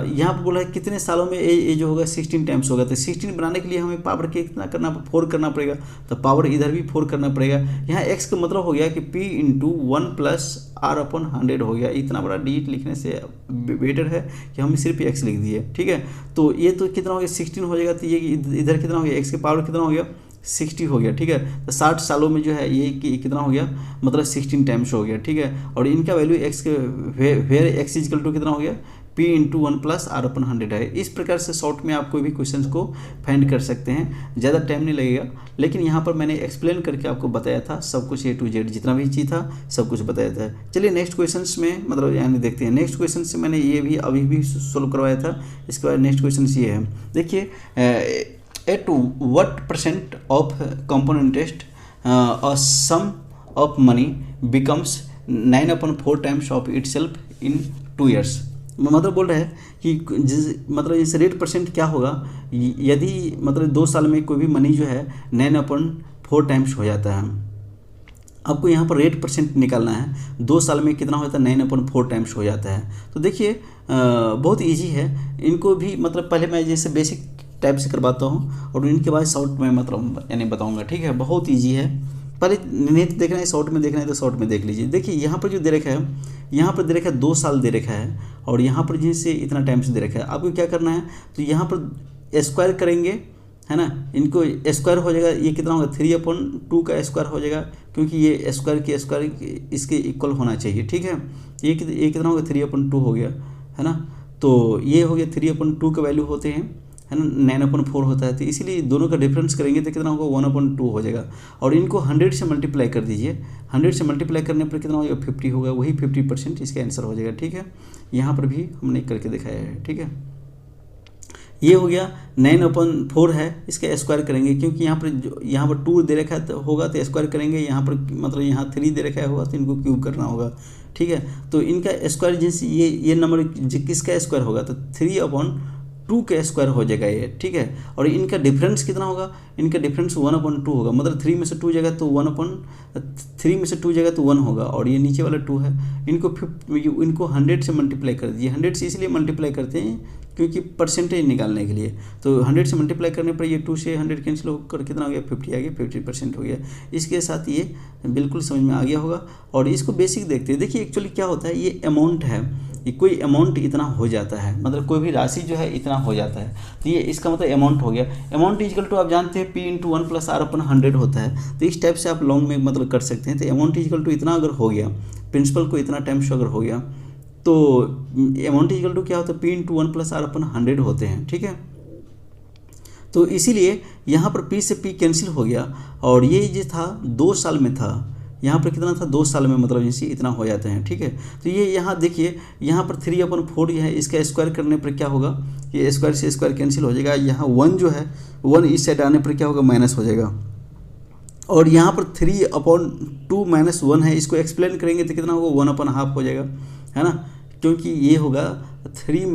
यहाँ पर बोला है कितने सालों में ये जो होगा 16 टाइम्स होगा। तो 16 बनाने के लिए हमें पावर के कितना करना 4 करना पड़ेगा। तो पावर इधर भी 4 करना पड़ेगा। यहाँ x का मतलब हो गया कि p into 1 plus r upon 100 हो गया। इतना बड़ा डिजिट लिखने से बेटर है कि हम सिर्फ x लिख दिए। ठीक है, तो ये तो कितना हो गया 16 हो जाएगा। तो ये इधर कितना हो गया x के पावर कितना हो गया 60 हो गया। ठीक है, तो 60 सालों में जो है ये कितना हो गया, मतलब 16 टाइम्स हो गया। ठीक है, और इनका वैल्यू x के वेयर x इक्वल टू कितना हो गया p into 1 plus r upon 100 है। इस प्रकार से शॉर्ट में आप कोई भी क्वेश्चन को फाइंड कर सकते हैं, ज़्यादा टाइम नहीं लगेगा। लेकिन यहाँ पर मैंने एक्सप्लेन करके आपको बताया था सब कुछ A to Z, जितना भी चीज़ था सब कुछ बताया था। चलिए नेक्स्ट क्वेश्चन में मतलब यानी देखते हैं। नेक्स्ट क्वेश्चन से मैंने ये भी अभी भी सोल्व करवाया था। इसके बाद नेक्स्ट क्वेश्चन ये है, देखिए at what % of compound interest a sum of money becomes 9/4 times of itself in 2 years। मतलब बोल रहा है कि मतलब इस रेट परसेंट क्या होगा यदि मतलब 2 साल में कोई भी मनी जो है 9/4 टाइम्स हो जाता है। आपको यहाँ पर रेट परसेंट निकालना है, 2 साल में कितना हो जाता है 9/4 टाइम्स हो जाता है। तो देखिए बहुत ईजी है। इनको भी मतलब पहले मैं जैसे बेसिक टाइप से करवाता हूँ और इनके बाद शॉर्ट में मतलब यानी बताऊँगा। ठीक है, बहुत ईजी है। पहले नेट देखना है, शॉर्ट में देखना है तो शॉर्ट में देख लीजिए। देखिए यहाँ पर जो दे रखा है, यहाँ पर दे रखा है 2 साल दे रखा है, और यहाँ पर जैसे इतना टाइम से दे रखा है। आपको क्या करना है, तो यहाँ पर स्क्वायर करेंगे, है ना, इनको स्क्वायर हो जाएगा। ये कितना होगा, 3/2 का स्क्वायर हो जाएगा, क्योंकि ये स्क्वायर इसके इक्वल होना चाहिए, ठीक है। ये कितना होगा, 3/2 हो गया, है ना। तो ये हो गया 3/2 का वैल्यू होते हैं, है ना, 9/4 होता है। तो इसीलिए दोनों का डिफरेंस करेंगे तो कितना होगा, 1/2 हो जाएगा। और इनको 100 से मल्टीप्लाई कर दीजिए। 100 से मल्टीप्लाई करने पर कितना होगा, 50 होगा। वही 50% इसका आंसर हो जाएगा, ठीक है। यहाँ पर भी हमने करके दिखाया है, ठीक है। ये हो गया 9/4 है, इसका स्क्वायर करेंगे, क्योंकि यहाँ पर 2 दे रखा है होगा तो स्क्वायर करेंगे। यहाँ पर मतलब यहाँ 3 दे रखा होगा तो इनको क्यूब करना होगा, ठीक है। तो इनका स्क्वायर जैसे ये नंबर किसका स्क्वायर होगा, तो 3/2 का स्क्वायर हो जाएगा ये, ठीक है। और इनका डिफरेंस कितना होगा, इनका डिफरेंस 1/2 होगा। मतलब 3 में से 2 जगह तो 1 होगा, और ये नीचे वाला 2 है। इनको 100 से मल्टीप्लाई कर दीजिए। 100 से इसलिए मल्टीप्लाई करते हैं क्योंकि परसेंटेज निकालने के लिए। तो 100 से मल्टीप्लाई करने पर ये 2 से 100 कैंसिल होकर कितना हो गया, 50 आ गया, 50% हो गया। इसके साथ ये बिल्कुल समझ में आ गया होगा। और इसको बेसिक देखते हैं। देखिए एक्चुअली क्या होता है, ये अमाउंट है, ये कोई अमाउंट इतना हो जाता है, मतलब कोई भी राशि जो है इतना हो जाता है, तो ये इसका मतलब अमाउंट हो गया। अमाउंट इक्वल टू आप जानते हैं P × 1 + R/100 होता है। तो इस टाइप से आप लॉन्ग में मतलब कर सकते हैं। तो अमाउंट इक्वल टू इतना अगर हो गया, प्रिंसिपल को इतना टाइम्स अगर हो गया, तो अमाउंट इक्वल टू क्या होता है, P × 1 + R/100 होते हैं, ठीक है। तो इसीलिए यहाँ पर P से P कैंसिल हो गया, और ये जो था 2 साल में था, यहाँ पर कितना था, 2 साल में मतलब जैसे इतना हो जाते हैं, ठीक है। तो ये यहाँ देखिए, यहाँ पर 3/4 है, इसका स्क्वायर करने पर क्या होगा, ये स्क्वायर से स्क्वायर कैंसिल हो जाएगा। यहाँ 1 जो है, 1 इस साइड आने पर क्या होगा, माइनस हो जाएगा। और यहाँ पर 3/2 - 1 है, इसको एक्सप्लेन करेंगे तो कितना होगा, 1/2 हो जाएगा, है ना। क्योंकि ये होगा 3 -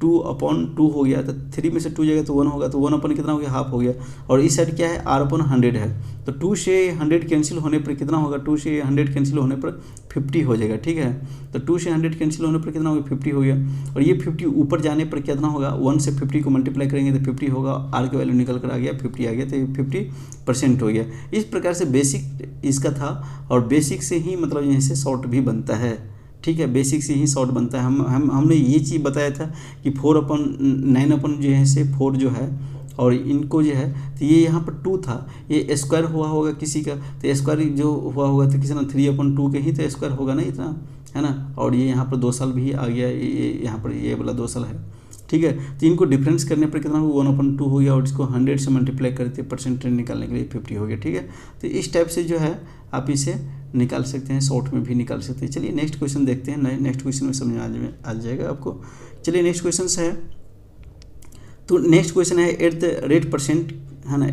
2/2 हो गया, तो 3 में से 2 जगह तो 1 होगा, तो 1 कितना हो गया, हाफ हो गया। और इस साइड क्या है, R/100 है, तो 2 से 100 कैंसिल होने पर कितना होगा, 2 से 100 कैंसिल होने पर 50 हो जाएगा, ठीक है। तो 2 से 100 कैंसिल होने पर कितना होगा, 50 हो गया। और ये 50 ऊपर जाने पर कितना होगा, 1 से 50 को मल्टीप्लाई करेंगे तो 50 होगा। R की वैल्यू निकल कर आ गया, 50 आ गया, तो 50% हो गया। इस प्रकार से बेसिक इसका था, और बेसिक से ही मतलब यहाँ से शॉर्ट भी बनता है, ठीक है। बेसिक से ही शॉर्ट बनता है। हमने ये चीज़ बताया था कि 4/9 जो है से 4 जो है, और इनको जो है, तो ये यहाँ पर 2 था, ये स्क्वायर हुआ होगा किसी का, तो स्क्वायर जो हुआ होगा तो किसी ना 3/2 के ही तो स्क्वायर होगा ना इतना, है ना। और ये यहाँ पर 2 साल भी आ गया, ये यहाँ पर ये वाला 2 साल है, ठीक है। तो इनको डिफरेंस करने पर कितना होगा, 1/2 हो गया, और इसको 100 से मल्टीप्लाई करते परसेंटेज निकालने के लिए 50 हो गया, ठीक है। तो इस टाइप से जो है आप इसे निकाल सकते हैं, शॉर्ट में भी निकाल सकते हैं। चलिए नेक्स्ट क्वेश्चन देखते हैं। नेक्स्ट क्वेश्चन में समझ में आ जाएगा आपको। चलिए नेक्स्ट क्वेश्चन है, तो नेक्स्ट क्वेश्चन है, एट द रेट परसेंट, है no,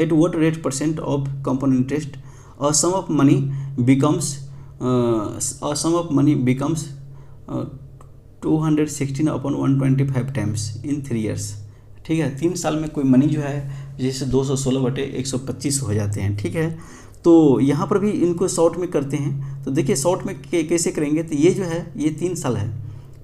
at what rate percent of compound interest a sum of money becomes 216/125 times in 3 years, ठीक है। 3 साल में कोई मनी जो है जैसे 216/125 हो जाते हैं, ठीक है। तो यहाँ पर भी इनको शॉर्ट में करते हैं। तो देखिए शॉर्ट में कैसे करेंगे, तो ये जो है ये 3 साल है,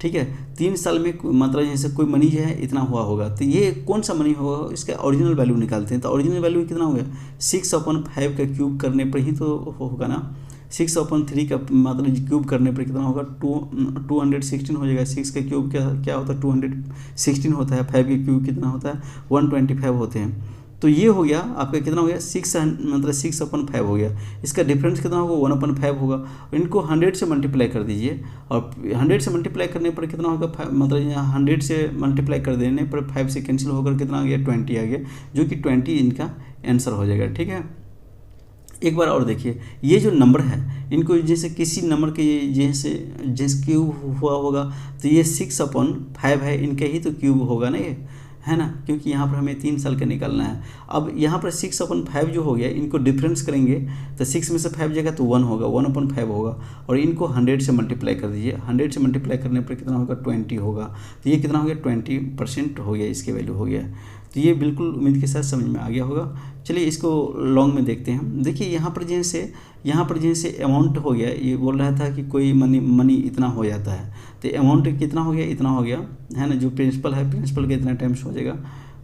ठीक है। 3 साल में मतलब जैसे कोई मनी जो है इतना हुआ होगा, तो ये कौन सा मनी होगा, इसका ओरिजिनल वैल्यू निकालते हैं। तो ओरिजिनल वैल्यू कितना हो गया, 6/5 का क्यूब करने पर ही तो होगा ना। 6/3 का मतलब क्यूब करने पर कितना होगा, 216 हो जाएगा। 6 का क्यूब क्या होता है, 216 होता है। 5 का क्यूब कितना होता है, 125 होते हैं। तो ये हो गया आपका कितना हो गया, 6/5 हो गया। इसका डिफरेंस कितना होगा, 1/5 होगा। इनको 100 से मल्टीप्लाई कर दीजिए, और 100 से मल्टीप्लाई करने पर कितना होगा, मतलब यहाँ 100 से मल्टीप्लाई कर देने पर 5 से कैंसिल होकर कितना आ गया, 20 आ गया, जो कि 20 इनका आंसर हो जाएगा, ठीक है। एक बार और देखिए, ये जो नंबर है, इनको जैसे किसी नंबर के जैसे क्यूब हुआ होगा, तो ये 6/5 है, इनका ही तो क्यूब होगा ना ये, है ना, क्योंकि यहाँ पर हमें 3 साल का निकालना है। अब यहाँ पर 6/5 जो हो गया, इनको डिफरेंस करेंगे तो 6 में से 5 जगह तो 1 होगा, 1/5 होगा। और इनको 100 से मल्टीप्लाई कर दीजिए। 100 से मल्टीप्लाई करने पर कितना होगा, 20 होगा। तो ये कितना हो गया, 20% हो गया, इसकी वैल्यू हो गया। तो ये बिल्कुल उम्मीद के साथ समझ में आ गया होगा। चलिए इसको लॉन्ग में देखते हैं। देखिए यहाँ पर जैसे अमाउंट हो गया, ये बोल रहा था कि कोई मनी इतना हो जाता है, तो अमाउंट कितना हो गया, इतना हो गया, है ना। जो प्रिंसिपल है, प्रिंसिपल का इतना टाइम्स हो जाएगा,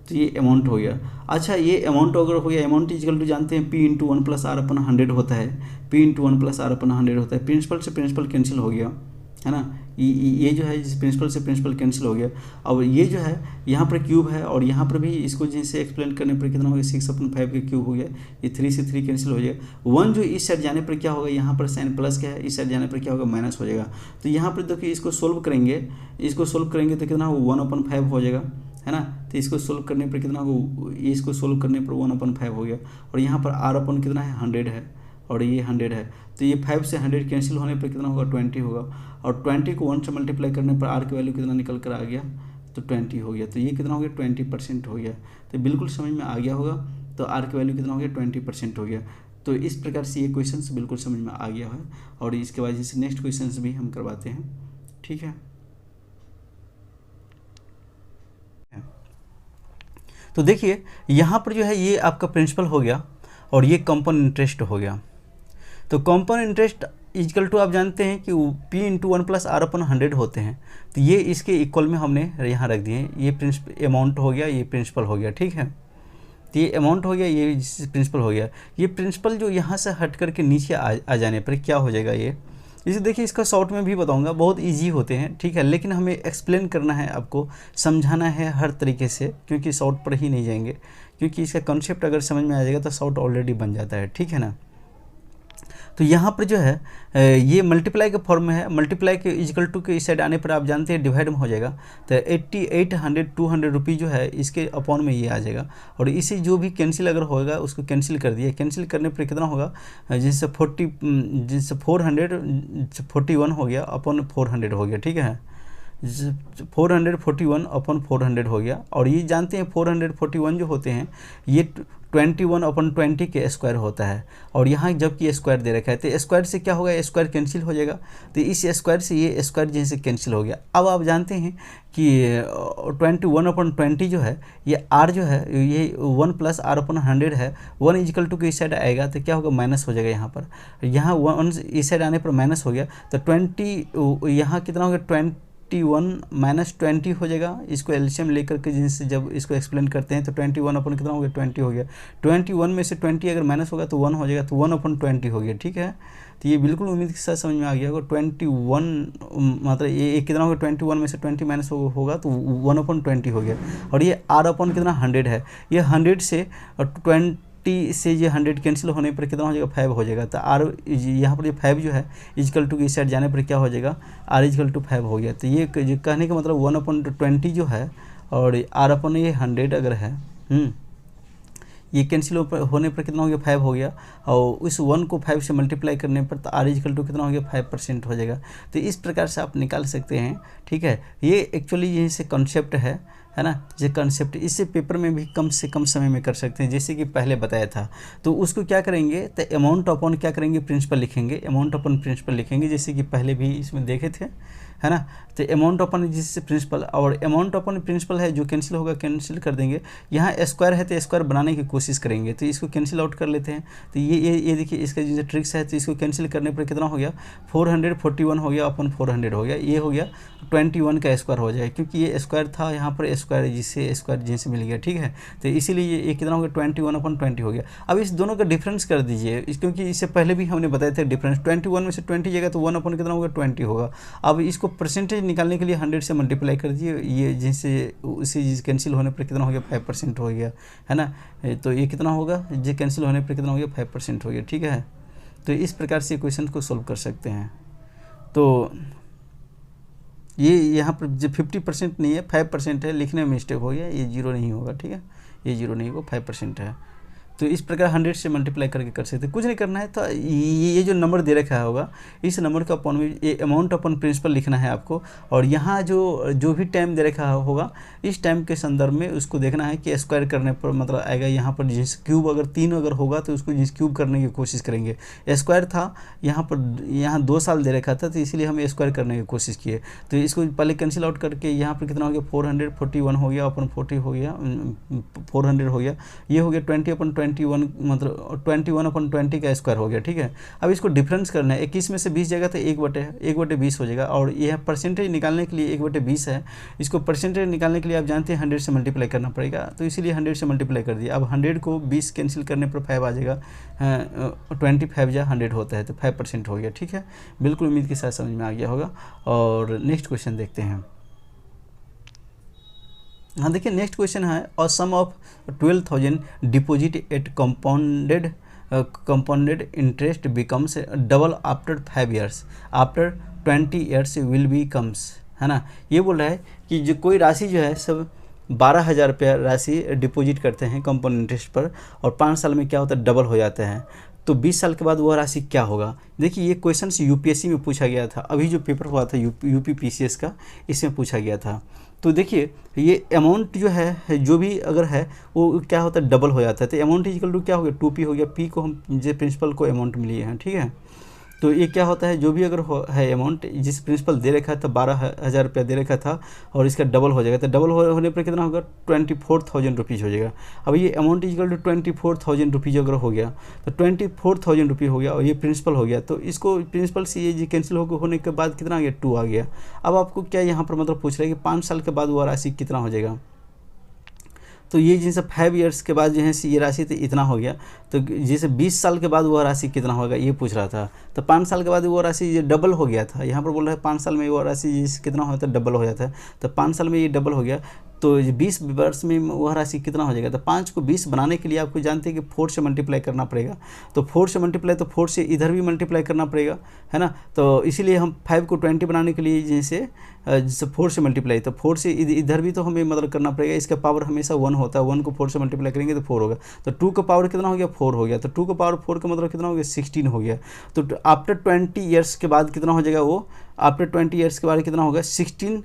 तो ये अमाउंट हो गया। अच्छा, ये अमाउंट अगर हो गया, अमाउंट इजिकल टू जानते हैं P इंटू 1+R/100 होता है, P इंटू 1+R/100 होता है। प्रिंसिपल से प्रिंसिपल कैंसिल हो गया, है ना, ये जो है प्रिंसिपल से प्रिंसिपल कैंसिल हो गया। अब ये जो है यहाँ पर क्यूब है और यहाँ पर भी इसको जैसे एक्सप्लेन करने पर कितना हो गया 6/5 का क्यूब हो गया, ये 3 से 3 कैंसिल हो जाएगा। 1 जो इस साइड जाने पर क्या होगा, यहाँ पर साइन प्लस का है, इस साइड जाने पर क्या होगा माइनस हो जाएगा। तो यहाँ पर देखिए इसको सोल्व करेंगे, तो कितना होगा 1/5 हो जाएगा, है ना। तो इसको सोल्व करने पर कितना होगा, इसको सोल्व करने पर 1/5 हो गया। और यहाँ पर R कितना है 100 है और ये 100 है। तो ये 5 से 100 कैंसिल होने पर कितना होगा 20 होगा। और 20 को 1 से मल्टीप्लाई करने पर R की वैल्यू कितना निकल कर आ गया, तो 20 हो गया। तो ये कितना हो गया 20% हो गया। तो बिल्कुल समझ में आ गया होगा। तो R की वैल्यू कितना हो गया 20% हो गया। तो इस प्रकार से ये क्वेश्चंस बिल्कुल समझ में आ गया है। और इसके बाद जैसे नेक्स्ट क्वेश्चंस भी हम करवाते हैं, ठीक है। तो देखिए यहाँ पर जो है ये आपका प्रिंसिपल हो गया और ये कंपाउंड इंटरेस्ट हो गया। तो कंपाउंड इंटरेस्ट इक्वल टू आप जानते हैं कि P इंटू 1+R/100 होते हैं। तो ये इसके इक्वल में हमने यहाँ रख दिए। ये अमाउंट हो गया, ये प्रिंसिपल हो गया, ठीक है। तो ये अमाउंट हो गया, ये प्रिंसिपल हो गया। ये प्रिंसिपल जो यहाँ से हट करके नीचे आ जाने पर क्या हो जाएगा, ये इसे देखिए इसका शॉर्ट में भी बताऊंगा, बहुत इजी होते हैं, ठीक है। लेकिन हमें एक्सप्लेन करना है, आपको समझाना है हर तरीके से, क्योंकि शॉर्ट पर ही नहीं जाएंगे, क्योंकि इसका कॉन्सेप्ट अगर समझ में आ जाएगा तो शॉर्ट ऑलरेडी बन जाता है, ठीक है ना। तो यहाँ पर जो है ये मल्टीप्लाई के फॉर्म में है। मल्टीप्लाई के इक्वल टू के इस साइड आने पर आप जानते हैं डिवाइड में हो जाएगा। तो 80, 800, 200 रुपये जो है इसके अपॉन में ये आ जाएगा। और इसे जो भी कैंसिल अगर होगा उसको कैंसिल कर दिया। कैंसिल करने पर कितना होगा, जैसे 441 हो गया अपॉन 400 हो गया, ठीक है। 441 अपॉन 400 हो गया। और ये जानते हैं 441 जो होते हैं ये 21/20 के स्क्वायर होता है। और यहाँ जबकि स्क्वायर दे रखा है तो स्क्वायर से क्या होगा, स्क्वायर कैंसिल हो जाएगा। तो इस स्क्वायर से ये स्क्वायर जैसे कैंसिल हो गया। अब आप जानते हैं कि 21/20 जो है ये R जो है ये 1+R/100 है। 1 इक्वल टू के इस साइड आएगा तो क्या होगा माइनस हो जाएगा। यहाँ पर 1 इस साइड आने पर माइनस हो गया। तो 20 यहाँ कितना हो गया 21 - 20 हो जाएगा। इसको एलसीएम लेकर के जिनसे जब इसको एक्सप्लेन करते हैं तो 21 अपन कितना हो गया 20 हो गया। 21 में से 20 अगर माइनस होगा तो 1 हो जाएगा, तो 1/20 हो गया, ठीक है। तो ये बिल्कुल उम्मीद के साथ समझ में आ गया होगा। 21 मतलब ये कितना होगा 21 में से 20 माइनस होगा तो 1/20 हो गया। और ये R कितना 100 है। ये 100 से 20 से ये 100 कैंसिल होने पर कितना हो जाएगा 5 हो जाएगा। तो R यहाँ पर ये 5 जो है इक्वल टू की इस साइड जाने पर क्या हो जाएगा R इक्वल टू 5 हो गया। तो ये कहने का मतलब 1/20 जो है और R ये 100 अगर है, ये कैंसिल होने पर कितना हो गया 5 हो गया। और उस 1 को 5 से मल्टीप्लाई करने पर तो R इक्वल टू कितना हो गया 5% हो जाएगा। तो इस प्रकार से आप निकाल सकते हैं, ठीक है। ये एक्चुअली यही से कॉन्सेप्ट है ना। ये कॉन्सेप्ट इससे पेपर में भी कम से कम समय में कर सकते हैं, जैसे कि पहले बताया था। तो उसको क्या करेंगे तो अमाउंट अपॉन क्या करेंगे प्रिंसिपल लिखेंगे, अमाउंट अपॉन प्रिंसिपल लिखेंगे, जैसे कि पहले भी इसमें देखे थे, है ना। तो अमाउंट अपॉन जिससे प्रिंसिपल और अमाउंट अपॉन प्रिंसिपल है, जो कैंसिल होगा कैंसिल कर देंगे। यहाँ स्क्वायर है तो स्क्वायर बनाने की कोशिश करेंगे, तो इसको कैंसिल आउट कर लेते हैं। तो ये देखिए इसका जो ट्रिक्स है, तो इसको कैंसिल करने पर कितना हो गया 441 हो गया अपॉन 400 हो गया। ये हो गया 21 का स्क्वायर हो जाएगा, क्योंकि ये स्क्वायर था यहाँ पर स्क्वायर जिससे स्क्वायर जिनसे मिल गया, ठीक है। तो इसीलिए ये कितना हो गया 21/20 हो गया। अब इस दोनों का डिफरेंस कर दीजिए, क्योंकि इससे पहले भी हमने बताया था डिफरेंस 21 में से 20 जाएगा तो 1 अपॉन कितना होगा 20 होगा। अब इसको परसेंटेज निकालने के लिए 100 से मल्टीप्लाई कर दीजिए, ये जिससे उसी कैंसिल होने पर कितना हो गया 5% हो गया, है ना। तो ये कितना होगा ये कैंसिल होने पर कितना हो गया 5% हो गया, ठीक है। तो इस प्रकार से क्वेश्चन को सोल्व कर सकते हैं। तो ये यहाँ पर जो 50% नहीं है 5% है, लिखने में मिस्टेक हो गया, ये 0 नहीं होगा, ठीक है। ये 0 नहीं होगा 5% है। तो इस प्रकार 100 से मल्टीप्लाई करके कर सकते हैं, कुछ नहीं करना है। तो ये जो नंबर दे रखा होगा इस नंबर का अपॉन में ये अमाउंट अपॉन प्रिंसिपल लिखना है आपको। और यहाँ जो भी टाइम दे रखा होगा इस टाइम के संदर्भ में उसको देखना है कि स्क्वायर करने पर मतलब आएगा। यहाँ पर जिस क्यूब अगर 3 अगर होगा तो उसको जिस क्यूब करने की कोशिश करेंगे। स्क्वायर था यहाँ 2 साल दे रखा था, तो इसीलिए हम स्क्वायर करने की कोशिश किए। तो इसको पहले कैंसिल आउट करके यहाँ पर कितना हो गया 441 हो गया अपन 40 हो गया 400 हो गया। ये हो गया 20/20 21 मतलब 21/20 का स्क्वायर हो गया, ठीक है। अब इसको डिफरेंस करना है, 21 में से 20 जगह तो 1/20 हो जाएगा, और यह परसेंटेज निकालने के लिए 1/20 है। इसको परसेंटेज निकालने के लिए आप जानते हैं 100 से मल्टीप्लाई करना पड़ेगा, तो इसीलिए 100 से मल्टीप्लाई कर दिया। अब 100 को 20 कैंसिल करने पर 5 आ जाएगा, 25 या 100 होता है, तो 5% हो गया, ठीक है। बिल्कुल उम्मीद के साथ समझ में आ गया होगा। और नेक्स्ट क्वेश्चन देखते हैं। हाँ देखिए, नेक्स्ट क्वेश्चन है, और sum of 12,000 deposit at compounded interest becomes double after 5 years, after 20 years will be comes, है ना। ये बोल रहा है कि जो कोई राशि जो है सब 12,000 रुपया राशि डिपॉजिट करते हैं कंपाउंड इंटरेस्ट पर, और 5 साल में क्या होता है, डबल हो जाता है। तो 20 साल के बाद वह राशि क्या होगा। देखिए ये क्वेश्चन यूपीएससी में पूछा गया था, अभी जो पेपर हुआ था यूपी पीसीएस का, इसमें पूछा गया था। तो देखिए ये अमाउंट जो है जो भी अगर है वो क्या होता है, डबल हो जाता है। तो अमाउंट इक्वल टू क्या हो गया, 2p हो गया, p को हम जो प्रिंसिपल को अमाउंट में लिए हैं, ठीक है। तो ये क्या होता है, जो भी अगर है अमाउंट, जिस प्रिंसिपल दे रखा था 12,000 रुपया दे रखा था, और इसका डबल हो जाएगा, तो डबल होने पर कितना होगा, 24,000 रुपीज़ हो जाएगा। अब ये अमाउंट इक्वल टू 24,000 रुपीज़ अगर हो गया, तो 24,000 रुपये हो गया, और ये प्रिंसिपल हो गया, तो इसको प्रिंसिपल से ये जी कैंसिल होने के बाद कितना आ गया, 2 आ गया। अब आपको क्या यहाँ पर मतलब पूछ रहा है कि 5 साल के बाद वो राशि कितना हो जाएगा। तो ये जैसे 5 ईयर्स के बाद जो है ये राशि तो इतना हो गया, तो जैसे 20 साल के बाद वह राशि कितना होगा ये पूछ रहा था। तो 5 साल के बाद वो राशि ये डबल हो गया था, यहाँ पर बोल रहा है 5 साल में वो राशि कितना होता है, डबल हो जाता है। तो 5 साल में ये डबल हो गया, तो 20 वर्ष में वह राशि कितना हो जाएगा। तो 5 को 20 बनाने के लिए आपको जानते हैं कि 4 से मल्टीप्लाई करना पड़ेगा, तो 4 से मल्टीप्लाई, तो 4 से इधर भी मल्टीप्लाई करना पड़ेगा, है ना। तो इसीलिए हम 5 को 20 बनाने के लिए जैसे 4 से मल्टीप्लाई, तो 4 से इधर भी तो हमें मतलब करना पड़ेगा, इसका पावर हमेशा 1 होता है, 1 को 4 से मल्टीप्लाई करेंगे तो 4 होगा। तो 2 का पावर कितना हो गया, 4 हो गया, तो 2 का पावर 4 का मतलब कितना हो गया, 16 हो गया। तो आफ्टर 20 ईयर्स के बाद कितना हो जाएगा, वो आफ्टर 20 ईयर्स के बाद कितना होगा, 16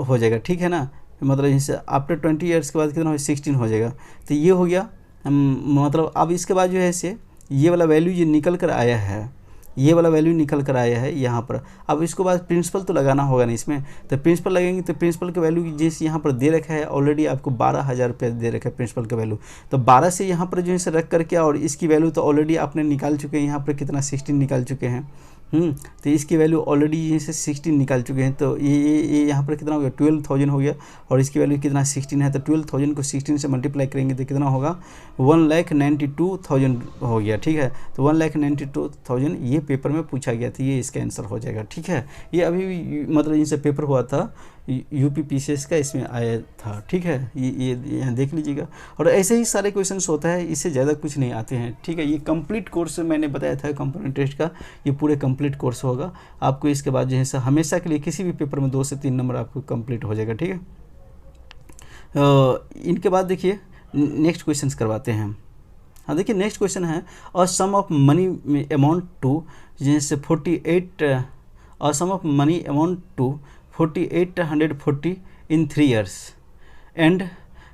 हो जाएगा, ठीक है ना। मतलब जैसे आफ्टर 20 ईयर्स के बाद कितना हो, 16 हो जाएगा। तो ये हो गया, मतलब अब इसके बाद जो है से ये वाला वैल्यू ये निकल कर आया है, ये वाला वैल्यू निकल कर आया है यहाँ पर। अब इसके बाद प्रिंसिपल तो लगाना होगा ना इसमें, तो प्रिंसिपल लगेंगे, तो प्रिंसिपल का वैल्यू जैसे यहाँ पर दे रखा है ऑलरेडी, आपको 12,000 रुपये दे रखा है प्रिंसिपल का वैल्यू। तो 12 से यहाँ पर जो है रख करके, और इसकी वैल्यू तो ऑलरेडी आपने निकाल चुके हैं, यहाँ पर कितना 16 निकाल चुके हैं। तो इसकी वैल्यू ऑलरेडी यहीं से 16 निकाल चुके हैं, तो ये यहाँ पर कितना हो गया, 12,000 हो गया, और इसकी वैल्यू कितना 16 है। तो 12,000 को 16 से मल्टीप्लाई करेंगे तो कितना होगा, 1,92,000 हो गया, ठीक है। तो 1,92,000 ये पेपर में पूछा गया था, ये इसका आंसर हो जाएगा, ठीक है। ये अभी मतलब इनसे पेपर हुआ था यूपी पीसीएस का, इसमें आया था, ठीक है। ये यहाँ देख लीजिएगा, और ऐसे ही सारे क्वेश्चंस होता है, इससे ज़्यादा कुछ नहीं आते हैं, ठीक है। ये कंप्लीट कोर्स मैंने बताया था कंपाउंड इंटरेस्ट का, ये पूरे कंप्लीट कोर्स होगा आपको। इसके बाद जो है हमेशा के लिए किसी भी पेपर में 2 से 3 नंबर आपको कंप्लीट हो जाएगा, ठीक है। इनके बाद देखिए नेक्स्ट क्वेश्चन करवाते हैं। हाँ देखिए नेक्स्ट क्वेश्चन है, और sum of money amount to जैसे 48, और sum of money amount to 4,840 in 3 years and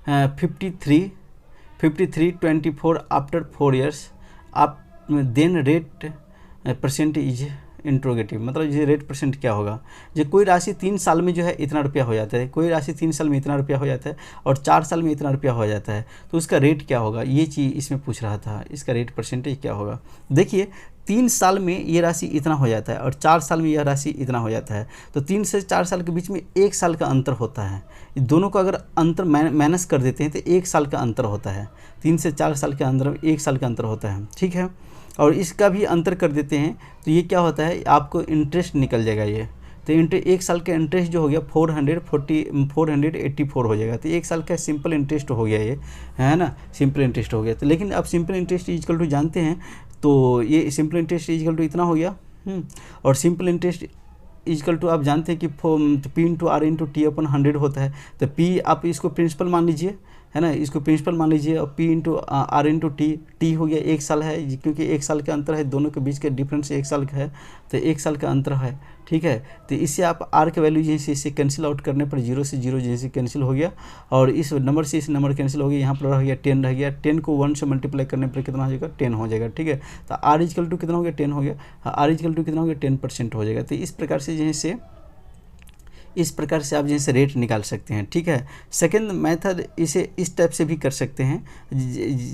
5324 after 4 years, आप then rate percent is interrogative, मतलब ये रेट परसेंट क्या होगा। जो कोई राशि 3 साल में जो है इतना रुपया हो जाता है, कोई राशि 3 साल में इतना रुपया हो जाता है, और 4 साल में इतना रुपया हो जाता है, तो उसका रेट क्या होगा, ये चीज़ इसमें पूछ रहा था, इसका रेट परसेंटेज क्या होगा। देखिए 3 साल में ये राशि इतना हो जाता है, और 4 साल में यह राशि इतना हो जाता है, तो 3 से 4 साल के बीच में 1 साल का अंतर होता है। दोनों का अगर अंतर माइनस कर देते हैं तो 1 साल का अंतर होता है, 3 से 4 साल के अंदर 1 साल का अंतर होता है, ठीक है। और इसका भी अंतर कर देते हैं तो ये क्या होता है, आपको इंटरेस्ट निकल जाएगा ये। तो 1 साल का इंटरेस्ट जो हो गया 484 हो जाएगा। तो 1 साल का सिंपल इंटरेस्ट हो गया ये, है ना, सिंपल इंटरेस्ट हो गया। तो लेकिन अब सिंपल इंटरेस्ट इक्वल टू जानते हैं, तो ये सिंपल इंटरेस्ट इक्वल टू इतना हो गया, और सिंपल इंटरेस्ट इक्वल टू आप जानते हैं कि P/R/T/100 होता है। तो P आप इसको प्रिंसिपल मान लीजिए, है ना, इसको प्रिंसिपल मान लीजिए, और P/R/T, टी हो गया 1 साल है, क्योंकि 1 साल का अंतर है, दोनों के बीच का डिफरेंस 1 साल का है, तो 1 साल का अंतर है, ठीक है। तो इससे आप R के वैल्यू जैसे इसे कैंसिल आउट करने पर 0 से 0 जैसे कैंसिल हो गया, और इस नंबर से इस नंबर कैंसिल हो गया, यहाँ पर रह गया 10 रह गया, 10 को 1 से मल्टीप्लाई करने पर कितना हो जाएगा, 10 हो जाएगा, ठीक है। तो R इक्वल टू कितना हो गया, 10 हो गया, R इक्वल टू कितना हो गया, 10% हो जाएगा। तो इस प्रकार से जैसे इस प्रकार से आप जैसे रेट निकाल सकते हैं, ठीक है। सेकंड मेथड इसे इस टाइप से भी कर सकते हैं,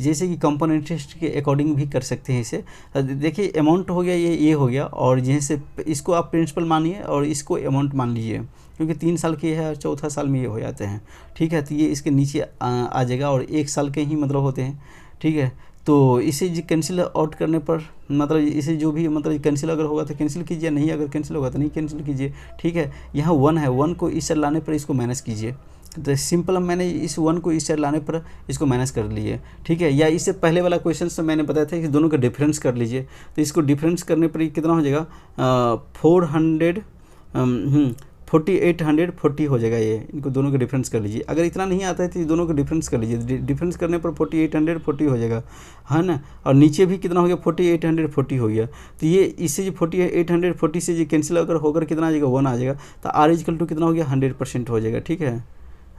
जैसे कि कंपाउंड इंटरेस्ट के अकॉर्डिंग भी कर सकते हैं इसे। देखिए अमाउंट हो गया, ये हो गया, और जैसे इसको आप प्रिंसिपल मानिए और इसको अमाउंट मान लीजिए, क्योंकि 3 साल के है और चौथा साल में ये हो जाते हैं, ठीक है। तो ये इसके नीचे आ जाएगा और 1 साल के ही मतलब होते हैं, ठीक है। तो इसे जो कैंसिल आउट करने पर मतलब इसे जो भी मतलब कैंसिल अगर होगा तो कैंसिल कीजिए, नहीं अगर कैंसिल होगा तो नहीं कैंसिल कीजिए, ठीक है। यहाँ 1 है, 1 को इस साइड लाने पर इसको माइनस कीजिए। तो सिंपल मैंने इस 1 को इस साइड लाने पर इसको माइनस कर लिए, ठीक है। या इससे पहले वाला क्वेश्चन से मैंने बताया था कि दोनों का डिफरेंस कर लीजिए। तो इसको डिफरेंस करने पर कितना हो जाएगा, 4840 हो जाएगा। ये इनको दोनों का डिफरेंस कर लीजिए। अगर इतना नहीं आता है तो दोनों का डिफरेंस कर लीजिए, डिफरेंस करने पर 4840 हो जाएगा, है ना। और नीचे भी कितना हो गया, 4840 हो गया। तो ये इससे जो 4840 से जो कैंसिल अगर होकर कितना आ जाएगा, 1 आ जाएगा। तो R = कितना हो गया, 100% हो जाएगा, ठीक है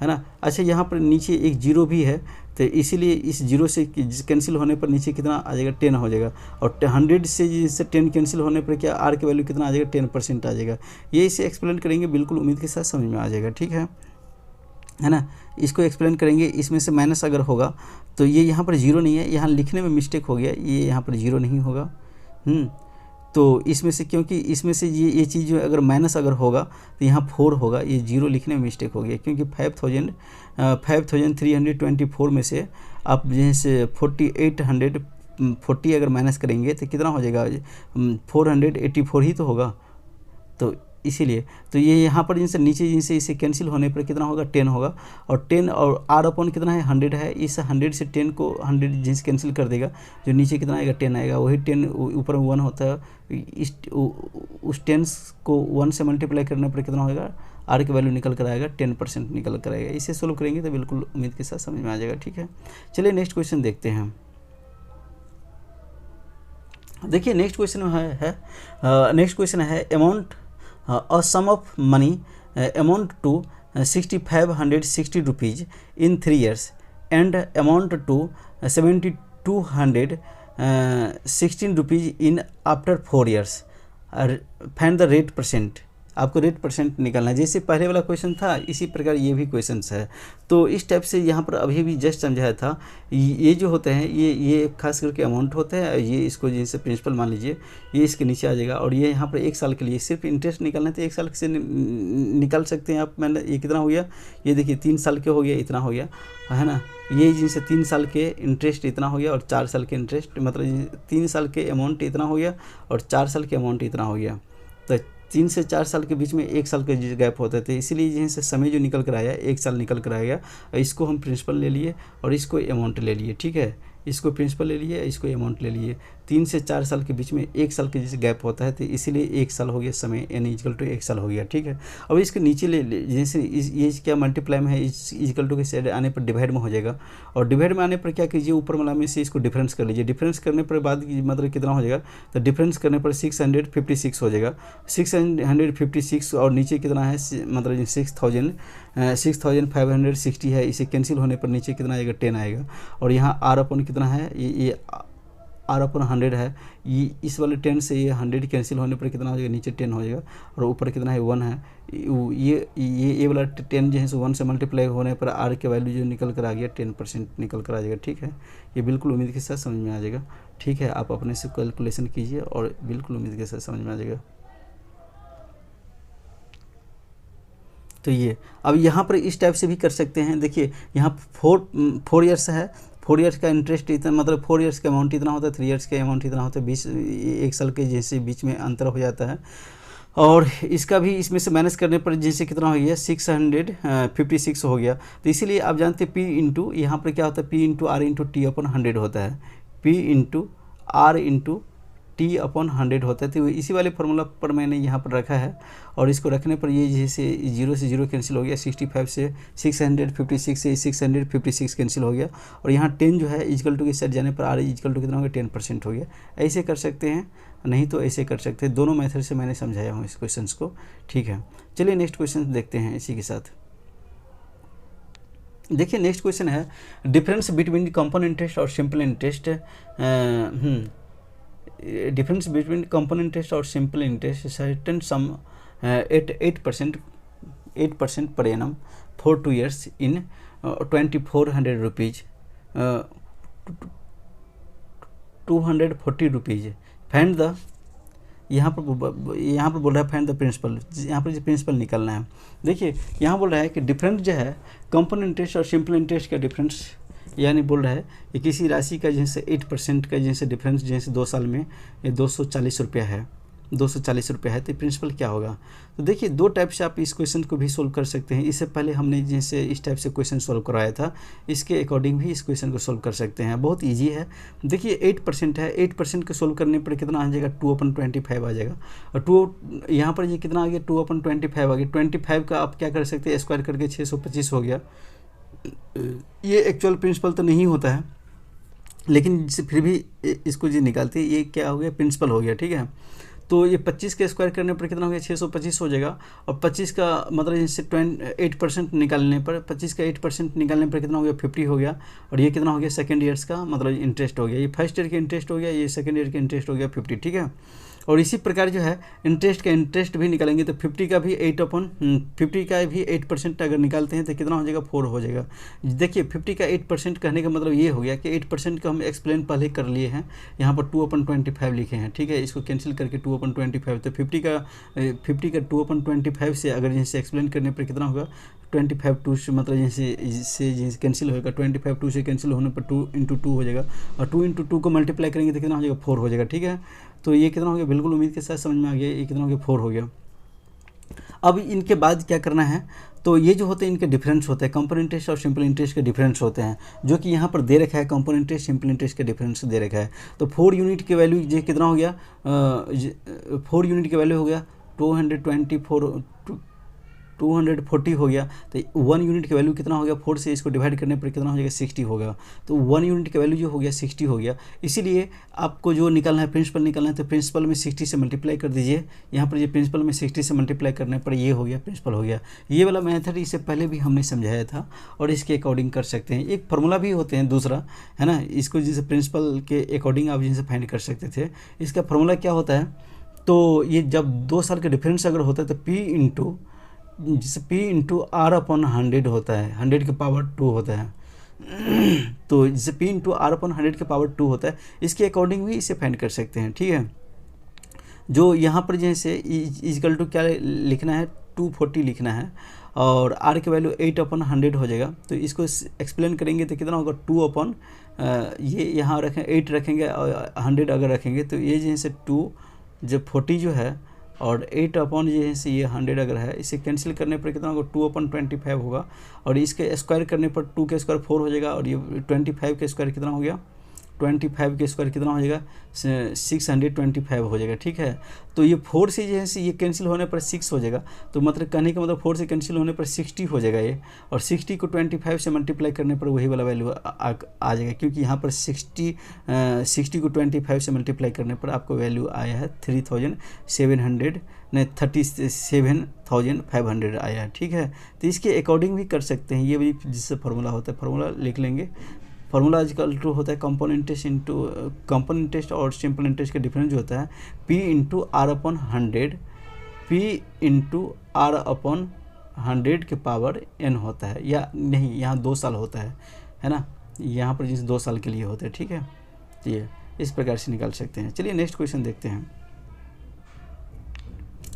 ना। अच्छा, यहाँ पर नीचे एक 0 भी है, तो इसीलिए इस 0 से कैंसिल होने पर नीचे कितना आ जाएगा, 10 हो जाएगा। और 100 से 10 कैंसिल होने पर क्या R की वैल्यू कितना आ जाएगा, 10% आ जाएगा। ये इसे एक्सप्लेन करेंगे, बिल्कुल उम्मीद के साथ समझ में आ जाएगा, ठीक है ना। इसको एक्सप्लेन करेंगे, इसमें से माइनस अगर होगा तो ये यहाँ पर 0 नहीं है, यहाँ लिखने में मिस्टेक हो गया, ये यहाँ पर 0 नहीं होगा। तो इसमें से, क्योंकि इसमें से ये चीज़ जो अगर माइनस अगर होगा तो यहाँ 4 होगा, ये 0 लिखने में मिस्टेक हो गया, क्योंकि 5324 में से आप जैसे 4840 अगर माइनस करेंगे तो कितना हो जाएगा, 484 ही तो होगा। तो इसीलिए तो ये यहाँ पर जिनसे नीचे जिनसे इसे कैंसिल होने पर कितना होगा, 10 होगा। और 10 और R कितना है, 100 है। इस 100 से 10 को 100 जिनसे कैंसिल कर देगा, जो नीचे कितना आएगा, 10 आएगा। वही 10 ऊपर 1 होता है, उस 10 को 1 से मल्टीप्लाई करने पर कितना होगा, R की वैल्यू निकल कर आएगा, 10% निकल कर आएगा। इसे सोल्व करेंगे तो बिल्कुल उम्मीद के साथ समझ में आ जाएगा, ठीक है। चलिए नेक्स्ट क्वेश्चन देखते हैं। देखिए नेक्स्ट क्वेश्चन है amount a sum of money amount to 6560 rupees in 3 years and amount to 7216 rupees in after 4 years. Find the rate percent. आपको रेट परसेंट निकालना है, जैसे पहले वाला क्वेश्चन था इसी प्रकार ये भी क्वेश्चंस है। तो इस टाइप से यहाँ पर अभी भी जस्ट समझाया था, ये जो होते हैं ये खास करके अमाउंट होते हैं। ये इसको जैसे प्रिंसिपल मान लीजिए, ये इसके नीचे आ जाएगा। और ये यहाँ पर 1 साल के लिए सिर्फ इंटरेस्ट निकालना है तो 1 साल से निकाल सकते हैं आप। मैंने ये कितना हो गया, ये देखिए 3 साल के हो गया, इतना हो गया, है ना। ये जिनसे 3 साल के इंटरेस्ट इतना हो गया और 4 साल के इंटरेस्ट, मतलब 3 साल के अमाउंट इतना हो गया और 4 साल के अमाउंट इतना हो गया। तो 3 से 4 साल के बीच में 1 साल का गैप होता है, तो इसीलिए जैसे समय जो निकल कर आया 1 साल निकल कर आएगा। इसको हम प्रिंसिपल ले लिए और इसको अमाउंट ले लिए, ठीक है। इसको प्रिंसिपल ले लिए, इसको अमाउंट ले लिए। 3 से 4 साल के बीच में 1 साल के जैसे गैप होता है, तो इसीलिए 1 साल हो गया समय, n = 1 साल हो गया, ठीक है। अब इसके नीचे ले जैसे ये क्या मल्टीप्लाई में है, इस = के साइड आने पर डिवाइड में हो जाएगा। और डिवाइड में आने पर क्या कीजिए, ऊपर वाला में से इसको डिफरेंस कर लीजिए। डिफरेंस करने पर बाद मतलब कितना हो जाएगा, तो डिफरेंस करने पर 656 हो जाएगा, 656। और नीचे कितना है, मतलब 6560 है। इसे कैंसिल होने पर नीचे कितना आएगा, 10 आएगा। और यहाँ R कितना है, ये R/100 है। ये इस वाले 10 से ये 100 कैंसिल होने पर कितना हो जाएगा, नीचे 10 हो जाएगा। और ऊपर कितना है, 1 है। ये वाला 10 जो है 1 से मल्टीप्लाई होने पर R की वैल्यू जो निकल कर आ गया, 10% निकल कर आ जाएगा, ठीक है। ये बिल्कुल उम्मीद के साथ समझ में आ जाएगा, ठीक है। आप अपने से कैलकुलेशन कीजिए और बिल्कुल उम्मीद के साथ समझ में आ जाएगा। तो ये अब यहाँ पर इस टाइप से भी कर सकते हैं। देखिए यहाँ 4 ईयर्स है, 4 ईयर्स का इंटरेस्ट इतना, मतलब 4 ईयर्स का अमाउंट इतना होता है, 3 ईयर्स का अमाउंट इतना होता है, 1 साल के जैसे बीच में अंतर हो जाता है। और इसका भी इसमें से माइनस करने पर जैसे कितना हो गया, 656 हो गया। तो इसीलिए आप जानते हैं P इंटू यहाँ पर क्या होता है, P × R × T/100 होता है, P × R × T/100 होता है। तो इसी वाले फार्मूला पर मैंने यहाँ पर रखा है। और इसको रखने पर ये जैसे 0 से 0 कैंसिल हो गया, 65 से 656 से 656 कैंसिल हो गया। और यहाँ 10 जो है = के सेट जाने पर R = कितना हो गया, 10% हो गया। ऐसे कर सकते हैं, नहीं तो ऐसे कर सकते हैं। दोनों मेथड से मैंने समझाया हूँ इस क्वेश्चन को, ठीक है। चलिए नेक्स्ट क्वेश्चन देखते हैं इसी के साथ। देखिए नेक्स्ट क्वेश्चन है डिफरेंस बिटवीन कंपाउंड इंटरेस्ट और simple interest. Difference between compound interest और simple interest certain sum 8% 8% per annum for 2 years in 2400 rupees, 240 rupees. Find the, यहाँ पर बोल रहा है फाइंड द प्रिंसिपल, यहाँ पर जो प्रिंसिपल निकालना है। देखिए यहाँ बोल रहा है कि डिफरेंस जो है कंपाउंड इंटरेस्ट और सिंपल इंटरेस्ट का डिफरेंस, यानी बोल रहा है कि किसी राशि का जैसे 8% का जैसे डिफरेंस जैसे 2 साल में ये 240 रुपया है, 240 रुपया है, तो प्रिंसिपल क्या होगा। तो देखिए 2 टाइप से आप इस क्वेश्चन को भी सोल्व कर सकते हैं। इससे पहले हमने जैसे इस टाइप से क्वेश्चन सोल्व करवाया था, इसके अकॉर्डिंग भी इस क्वेश्चन को सोल्व कर सकते हैं। बहुत इजी है। देखिए 8% है, 8% को सोल्व करने पर कितना आ जाएगा, 2/25 आ जाएगा। और 2 यहाँ पर ये कितना आ गया, 2/25 आ गया। 25 का आप क्या कर सकते हैं, स्क्वायर करके 625 हो गया। ये एक्चुअल प्रिंसिपल तो नहीं होता है, लेकिन फिर भी इसको जो निकालते हैं ये क्या हो गया, प्रिंसिपल हो गया। ठीक है, तो ये 25 के स्क्वायर करने पर कितना हो गया, 625 हो जाएगा। और 25 का मतलब जैसे 8% निकालने पर, 25 का 8% निकालने पर कितना हो गया, 50 हो गया। और ये कितना हो गया, सेकेंड ईयर्स का मतलब इंटरेस्ट हो गया। ये फर्स्ट ईयर का इंटरेस्ट हो गया, ये सेकेंड ईयर का इंटरेस्ट हो गया 50। ठीक है, और इसी प्रकार जो है इंटरेस्ट का इंटरेस्ट भी निकालेंगे तो 50 का भी 8% अगर निकालते हैं तो कितना हो जाएगा, 4 हो जाएगा। देखिए 50 का 8% कहने का मतलब ये हो गया कि 8% का हम एक्सप्लेन पहले कर लिए हैं, यहाँ पर 2/25 लिखे हैं। ठीक है, इसको कैंसिल करके 2/25, तो 50 का 2/25 से अगर जैसे एक्सप्लेन करने पर कितना होगा, 25 2 से मतलब जैसे कैंसिल होगा, 25 2 से कैंसिल होने पर 2 × 2 हो जाएगा। और 2 × 2 को मल्टीप्लाई करेंगे तो कितना हो जाएगा, 4 हो जाएगा। ठीक है, तो ये कितना हो गया, बिल्कुल उम्मीद के साथ समझ में आ गया, ये कितना हो गया, 4 हो गया। अब इनके बाद क्या करना है, तो ये जो होते हैं इनके डिफरेंस होते हैं, कंपाउंड इंटरेस्ट और सिंपल इंटरेस्ट के डिफरेंस होते हैं, जो कि यहाँ पर दे रखा है। कंपाउंड इंटरेस्ट सिंपल इंटरेस्ट के डिफरेंस दे रखा है। तो 4 यूनिट की वैल्यू ये कितना हो गया, 4 यूनिट की वैल्यू हो गया 240 हो गया। तो 1 यूनिट की वैल्यू कितना हो गया, 4 से इसको डिवाइड करने पर कितना हो जाएगा, 60 होगा। तो 1 यूनिट की वैल्यू जो हो गया 60 हो गया। इसीलिए आपको जो निकालना है, प्रिंसिपल निकालना है, तो प्रिंसिपल में 60 से मल्टीप्लाई कर दीजिए। यहाँ पर ये प्रिंसिपल में 60 से मल्टीप्लाई करने पर ये हो गया, प्रिंसिपल हो गया। ये वाला मेथड इससे पहले भी हमने समझाया था और इसके अकॉर्डिंग कर सकते हैं। एक फार्मूला भी होते हैं दूसरा, है ना, इसको जैसे प्रिंसिपल के अकॉर्डिंग आप जिनसे फाइंड कर सकते थे। इसका फार्मूला क्या होता है, तो ये जब 2 साल का डिफरेंस अगर होता है तो P इंटू R/100 होता है, 100 के पावर 2 होता है। तो जैसे P इंटू R/100 के पावर 2 होता है, इसके अकॉर्डिंग भी इसे फाइंड कर सकते हैं। ठीक है, जो यहाँ पर जैसे इक्वल टू क्या लिखना है, 240 लिखना है, और R की वैल्यू 8/100 हो जाएगा। तो इसको एक्सप्लेन करेंगे तो कितना होगा, 2 ये यहाँ रखें 8 रखेंगे और 100 अगर रखेंगे तो ये जैसे 2 जब 40 जो है और 8 जैसे ये 100 अगर है, इसे कैंसिल करने पर कितना होगा, 2/25 होगा। और इसके स्क्वायर करने पर 2 के स्क्वायर 4 हो जाएगा। और ये 25 के स्क्वायर कितना हो गया, 25 के स्क्वायर कितना हो जाएगा, 625 हो जाएगा। ठीक है, तो ये 4 से जैसे ये कैंसिल होने पर 6 हो जाएगा। तो मतलब कहने का मतलब 4 से कैंसिल होने पर 60 हो जाएगा ये। और 60 को 25 से मल्टीप्लाई करने पर वही वाला वैल्यू आ जाएगा, क्योंकि यहाँ पर 60 को 25 से मल्टीप्लाई करने पर आपको वैल्यू आया है 37,500 आया है। ठीक है, तो इसके अकॉर्डिंग भी कर सकते हैं। ये भी जिससे फार्मूला होता है, फार्मूला लिख लेंगे। फार्मूला इक्वल टू होता है कंपाउंड इंटरेस्ट और सिंपल इंटरेस्ट का डिफरेंस जो होता है P into R/100, P into R/100 के पावर n होता है, या नहीं, यहाँ 2 साल होता है ना, यहाँ पर जिस 2 साल के लिए होता है। ठीक है, ये इस प्रकार से निकाल सकते हैं। चलिए नेक्स्ट क्वेश्चन देखते हैं।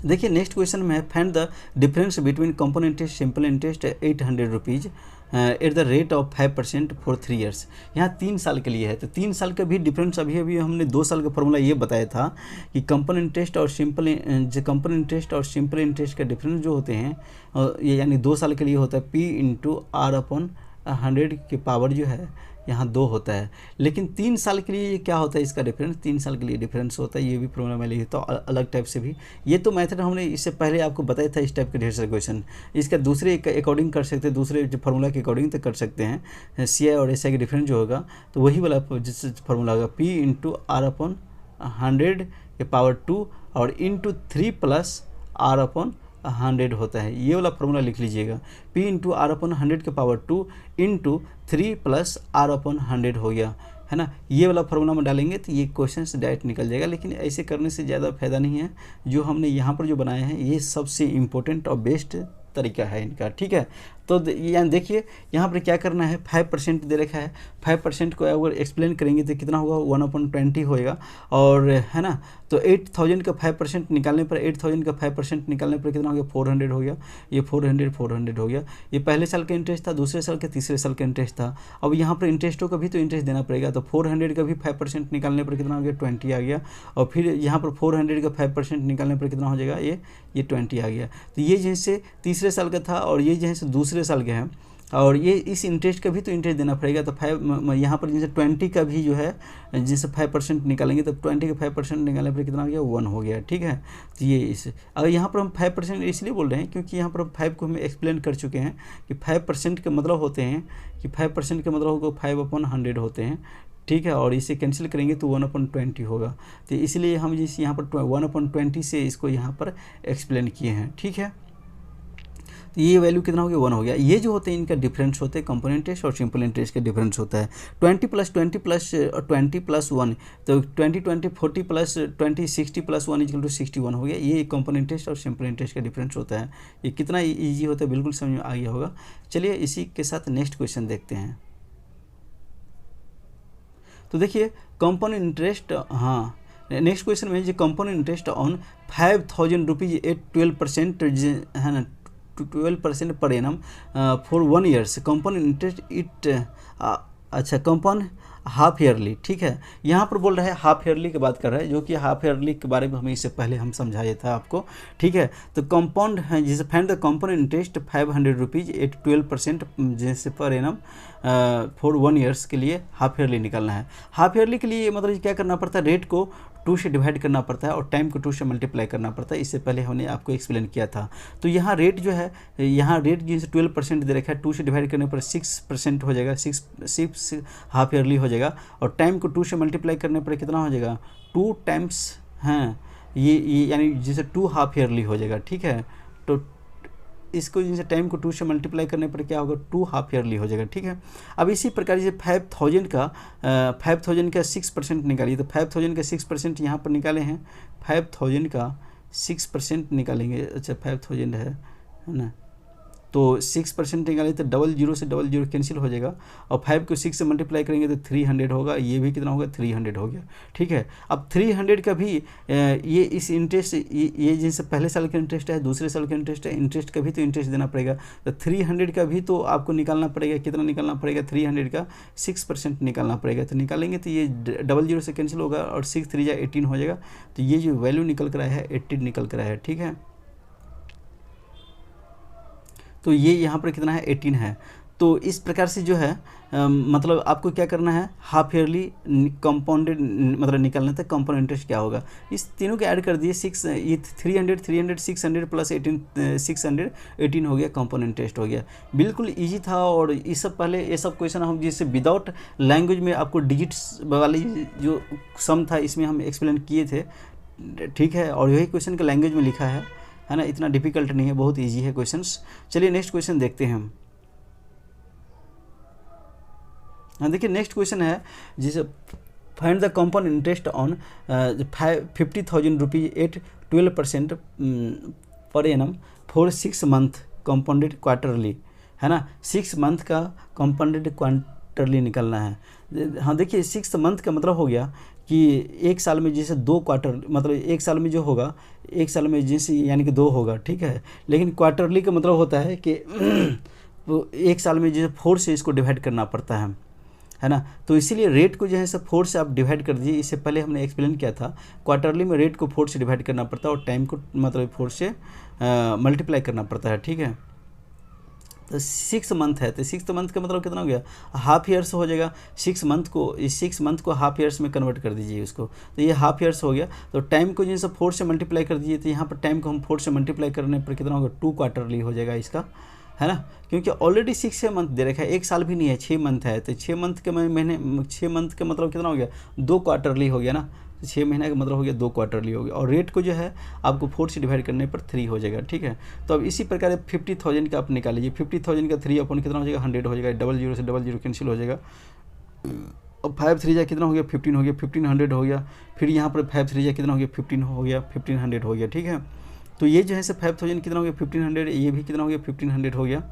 देखिए नेक्स्ट क्वेश्चन में find the difference between compound interest simple interest 800 rupees eight the rate of 5% for 3 years. यहाँ 3 साल के लिए है, तो 3 साल का भी डिफरेंस अभी हमने 2 साल का फॉर्मूला ये बताया था कि कंपाउंड इंटरेस्ट और सिंपल इंटरेस्ट का डिफरेंस जो होते हैं ये यानी 2 साल के लिए होता है P इंटू R/100 के पावर जो है यहाँ 2 होता है। लेकिन 3 साल के लिए ये क्या होता है, इसका डिफरेंस 3 साल के लिए डिफरेंस होता है। ये भी प्रॉब्लम में लिखता हूँ अलग टाइप से भी। ये तो मेथड हमने इससे पहले आपको बताया था, इस टाइप के ढेर सारे क्वेश्चन। इसका दूसरे अकॉर्डिंग कर सकते हैं, दूसरे जो फार्मूला के अकॉर्डिंग तो कर सकते हैं। CI और SI का डिफरेंस जो होगा तो वही वाला जिस फार्मूला होगा P इंटू R/100 के पावर 2 और इंटू 3 प्लस R/100 होता है। ये वाला फार्मूला लिख लीजिएगा, P इंटू R/100 के पावर 2 इंटू 3 प्लस R/100 हो गया, है ना। ये वाला फार्मूला में डालेंगे तो ये क्वेश्चन डायरेक्ट निकल जाएगा। लेकिन ऐसे करने से ज़्यादा फायदा नहीं है। जो हमने यहाँ पर जो बनाए हैं ये सबसे इम्पोर्टेंट और बेस्ट तरीका है इनका, ठीक है। तो यहाँ देखिए यहाँ पर क्या करना है, 5% दे रखा है, 5% को अगर एक्सप्लेन करेंगे तो कितना होगा, 1/20 होएगा, और है ना। तो 8000 का 5% निकालने पर 8000 का 5% निकालने पर कितना हो गया, 400 हो गया। ये 400 हो गया। ये पहले साल का इंटरेस्ट था, दूसरे साल का, तीसरे साल का इंटरेस्ट था। अब यहाँ पर इंटरेस्टों का भी तो इंटरेस्ट देना पड़ेगा, तो 400 का भी 5% निकालने पर कितना हो गया, 20 आ गया। और फिर यहाँ पर 400 का 5% निकालने पर कितना हो जाएगा, ये 20 आ गया। तो ये जैसे तीसरे साल का था और ये जैसे दूसरे साल के हैं, और ये इस इंटरेस्ट का भी तो इंटरेस्ट देना पड़ेगा। तो 5 यहाँ पर जैसे 20 का भी जो है जैसे 5% निकालेंगे, तो 20 का 5% निकालने पर कितना हो गया, 1 हो गया, ठीक है। तो ये इस अगर यहाँ पर हम 5% इसलिए बोल रहे हैं क्योंकि यहाँ पर हम 5 को हम एक्सप्लेन कर चुके हैं कि 5% के मतलब होते हैं कि 5% के मतलब होगा 5/100 होते हैं, ठीक है। और इसे कैंसिल करेंगे तो 1/20 होगा। तो इसलिए हम जिस यहाँ पर 1/20 से इसको यहाँ पर एक्सप्लेन किए हैं, ठीक है। तो ये वैल्यू कितना हो गया, 1 हो गया। ये जो होते हैं इनका डिफरेंस होते हैं, कंपोनेंट इंटरेस्ट और सिंपल इंटरेस्ट का डिफरेंस होता है। 20 + 20 + 20 + 1, तो 20 20 40 + 20 60 + 1 = 61 हो गया। ये कंपोनेंट इंटरेस्ट और सिंपल इंटरेस्ट का डिफरेंस होता है। ये कितना ईजी होता है, बिल्कुल समझ में आ गया होगा। चलिए इसी के साथ नेक्स्ट क्वेश्चन देखते हैं। तो देखिए कंपोनेंट इंटरेस्ट, हाँ नेक्स्ट क्वेश्चन में जो component interest on 5000 rupees at 12% है ना, 12% पर annum for 1 years. Component interest it अच्छा कंपाउंड हाफ ईयरली, ठीक है। यहाँ पर बोल रहा है हाफ ईयरली की बात कर रहा है, जो कि हाफ ईयरली के बारे में हमें इससे पहले हम समझाया था आपको, ठीक है। तो कंपाउंड है जिसे find the compound interest 500 rupees at 12% जैसे पर एनम फॉर 1 ईयर्स के लिए हाफ ईयरली निकालना है। हाफ ईयरली के लिए मतलब क्या करना पड़ता है, रेट को 2 से डिवाइड करना पड़ता है और टाइम को 2 से मल्टीप्लाई करना पड़ता है। इससे पहले हमने आपको एक्सप्लेन किया था। तो यहाँ रेट जो है, यहाँ रेट जैसे 12% दे रखा है, 2 से डिवाइड करने पर 6% हो जाएगा, 6 हाफ ईयरली हो जाएगा। और टाइम को 2 से मल्टीप्लाई करने पर कितना हो जाएगा, 2 टाइम्स, हाँ ये यानी जैसे 2 हाफ ईयरली हो जाएगा, ठीक है। तो इसको जैसे टाइम को 2 से मल्टीप्लाई करने पर क्या होगा, 2 हाफ ईयरली हो जाएगा, ठीक है। अब इसी प्रकार से 5000 का 6% निकालिए। तो 5000 का 6% यहाँ पर निकाले हैं, 5000 का 6% निकालेंगे। अच्छा 5000 है ना, तो 6% निकालें तो 00 से 00 कैंसिल हो जाएगा, और 5 को 6 से मल्टीप्लाई करेंगे तो 300 होगा। ये भी कितना होगा, 300 हो गया, ठीक है। अब 300 का भी ये इस इंटरेस्ट, ये जैसे पहले साल का इंटरेस्ट है, दूसरे साल का इंटरेस्ट है, इंटरेस्ट का भी तो इंटरेस्ट देना पड़ेगा। तो 300 का भी तो आपको निकालना पड़ेगा। कितना निकालना पड़ेगा, 300 का 6% निकालना पड़ेगा। तो निकालेंगे तो ये 00 से कैंसिल होगा और 6 3 18 हो जाएगा। तो ये जो वैल्यू निकल कर आया है 18 निकल कर आया है, ठीक है। तो ये यहाँ पर कितना है, 18 है। तो इस प्रकार से जो है मतलब आपको क्या करना है, हाफ ईयरली कंपाउंडेड मतलब निकालना था कंपाउंड इंटरेस्ट क्या होगा। इस तीनों के ऐड कर दिए, 6 ये 300 600 प्लस 18 618 हो गया, कंपाउंड इंटरेस्ट हो गया। बिल्कुल इजी था। और ये सब पहले ये सब क्वेश्चन हम जैसे विदाउट लैंग्वेज में आपको डिजिट्स वाली जो सम था इसमें हम एक्सप्लेन किए थे, ठीक है। और यही क्वेश्चन का लैंग्वेज में लिखा है ना, इतना डिफिकल्ट नहीं है, बहुत इजी है क्वेश्चंस। चलिए नेक्स्ट क्वेश्चन देखते हैं हम। हाँ देखिए नेक्स्ट क्वेश्चन है जिसे find the compound interest on 50,000 rupees at 12% पर annum for 6 month compounded quarterly, है ना। 6 मंथ का कंपाउंडेड क्वार्टरली निकलना है। हाँ देखिए 6 मंथ का मतलब हो गया कि एक साल में जैसे 2 क्वार्टर, मतलब एक साल में जो होगा, एक साल में जैसे यानी कि 2 होगा, ठीक है। लेकिन क्वार्टरली का मतलब होता है कि एक साल में जैसे 4 से इसको डिवाइड करना पड़ता है ना। तो इसीलिए रेट को जो है सब 4 से आप डिवाइड कर दीजिए। इससे पहले हमने एक्सप्लेन किया था, क्वार्टरली में रेट को 4 से डिवाइड करना पड़ता है और टाइम को मतलब 4 से मल्टीप्लाई करना पड़ता है, ठीक है। तो 6 मंथ है, तो 6 मंथ का मतलब कितना हो गया, हाफ ईयर्स हो जाएगा। 6 मंथ को हाफ ईयर्स में कन्वर्ट कर दीजिए उसको, तो ये हाफ ईयर्स हो गया। तो टाइम को जैसे 4 से मल्टीप्लाई कर दीजिए, तो यहाँ पर टाइम को हम 4 से मल्टीप्लाई करने पर कितना होगा, 2 क्वार्टरली हो जाएगा इसका, है ना। क्योंकि ऑलरेडी 6 मंथ दे रखा है, एक साल भी नहीं है, 6 मंथ है। तो 6 मंथ के महीने, 6 मंथ का मतलब कितना हो गया, 2 क्वार्टरली हो गया ना। 6 महीने का मतलब हो गया 2 क्वार्टरली हो गया। और रेट को जो है आपको 4 से डिवाइड करने पर 3 हो जाएगा, ठीक है। तो अब इसी प्रकार 50,000 का आप निकाल लीजिए। 50,000 का 3 अपन कितना हो जाएगा, 100 हो जाएगा। 00 से 00 कैंसिल हो जाएगा। अब 5 3 कितना हो गया, 15 हो गया, 1500 हो गया। फिर यहाँ पर 5 3 कितना हो गया, 15 हो गया, 1500 हो गया, ठीक है। तो ये जो है 5000 कितना हो गया 1500, ये भी कितना हो गया 1500 हो गया।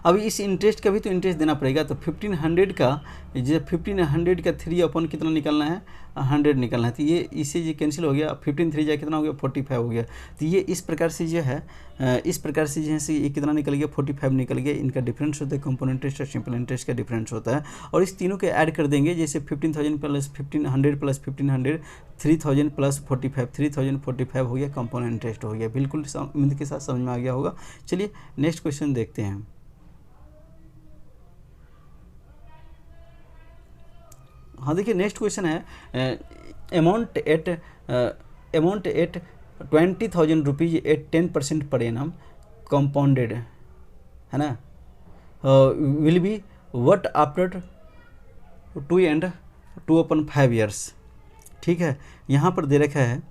अब इस इंटरेस्ट का भी तो इंटरेस्ट देना पड़ेगा, तो 1500 का जो 1500 का 3 अपन कितना निकालना है 100 निकालना है, तो ये इससे जो कैंसिल हो गया 15 3 जा कितना हो गया 45 हो गया। तो ये इस प्रकार से जो है इस प्रकार से जो है ये कितना निकल गया 45 निकल गया। इनका डिफरेंस होता है कंपाउंड इंटरेस्ट और सिंपल इंटरेस्ट का डिफरेंस होता है, और इस तीनों के ऐड कर देंगे, जैसे 15,000 प्लस 1500 प्लस 1500 3000 प्लस 45 3045 हो गया, कंपाउंड इंटरेस्ट हो गया। बिल्कुल उम्मीद के साथ समझ में आ गया होगा। चलिए नेक्स्ट क्वेश्चन देखते हैं। हाँ देखिए नेक्स्ट क्वेश्चन है अमाउंट एट 20,000 रुपीज़ एट 10% पर एनम कंपाउंडेड, है ना, will be what after 2.5 years. ठीक है, यहाँ पर दे रखा है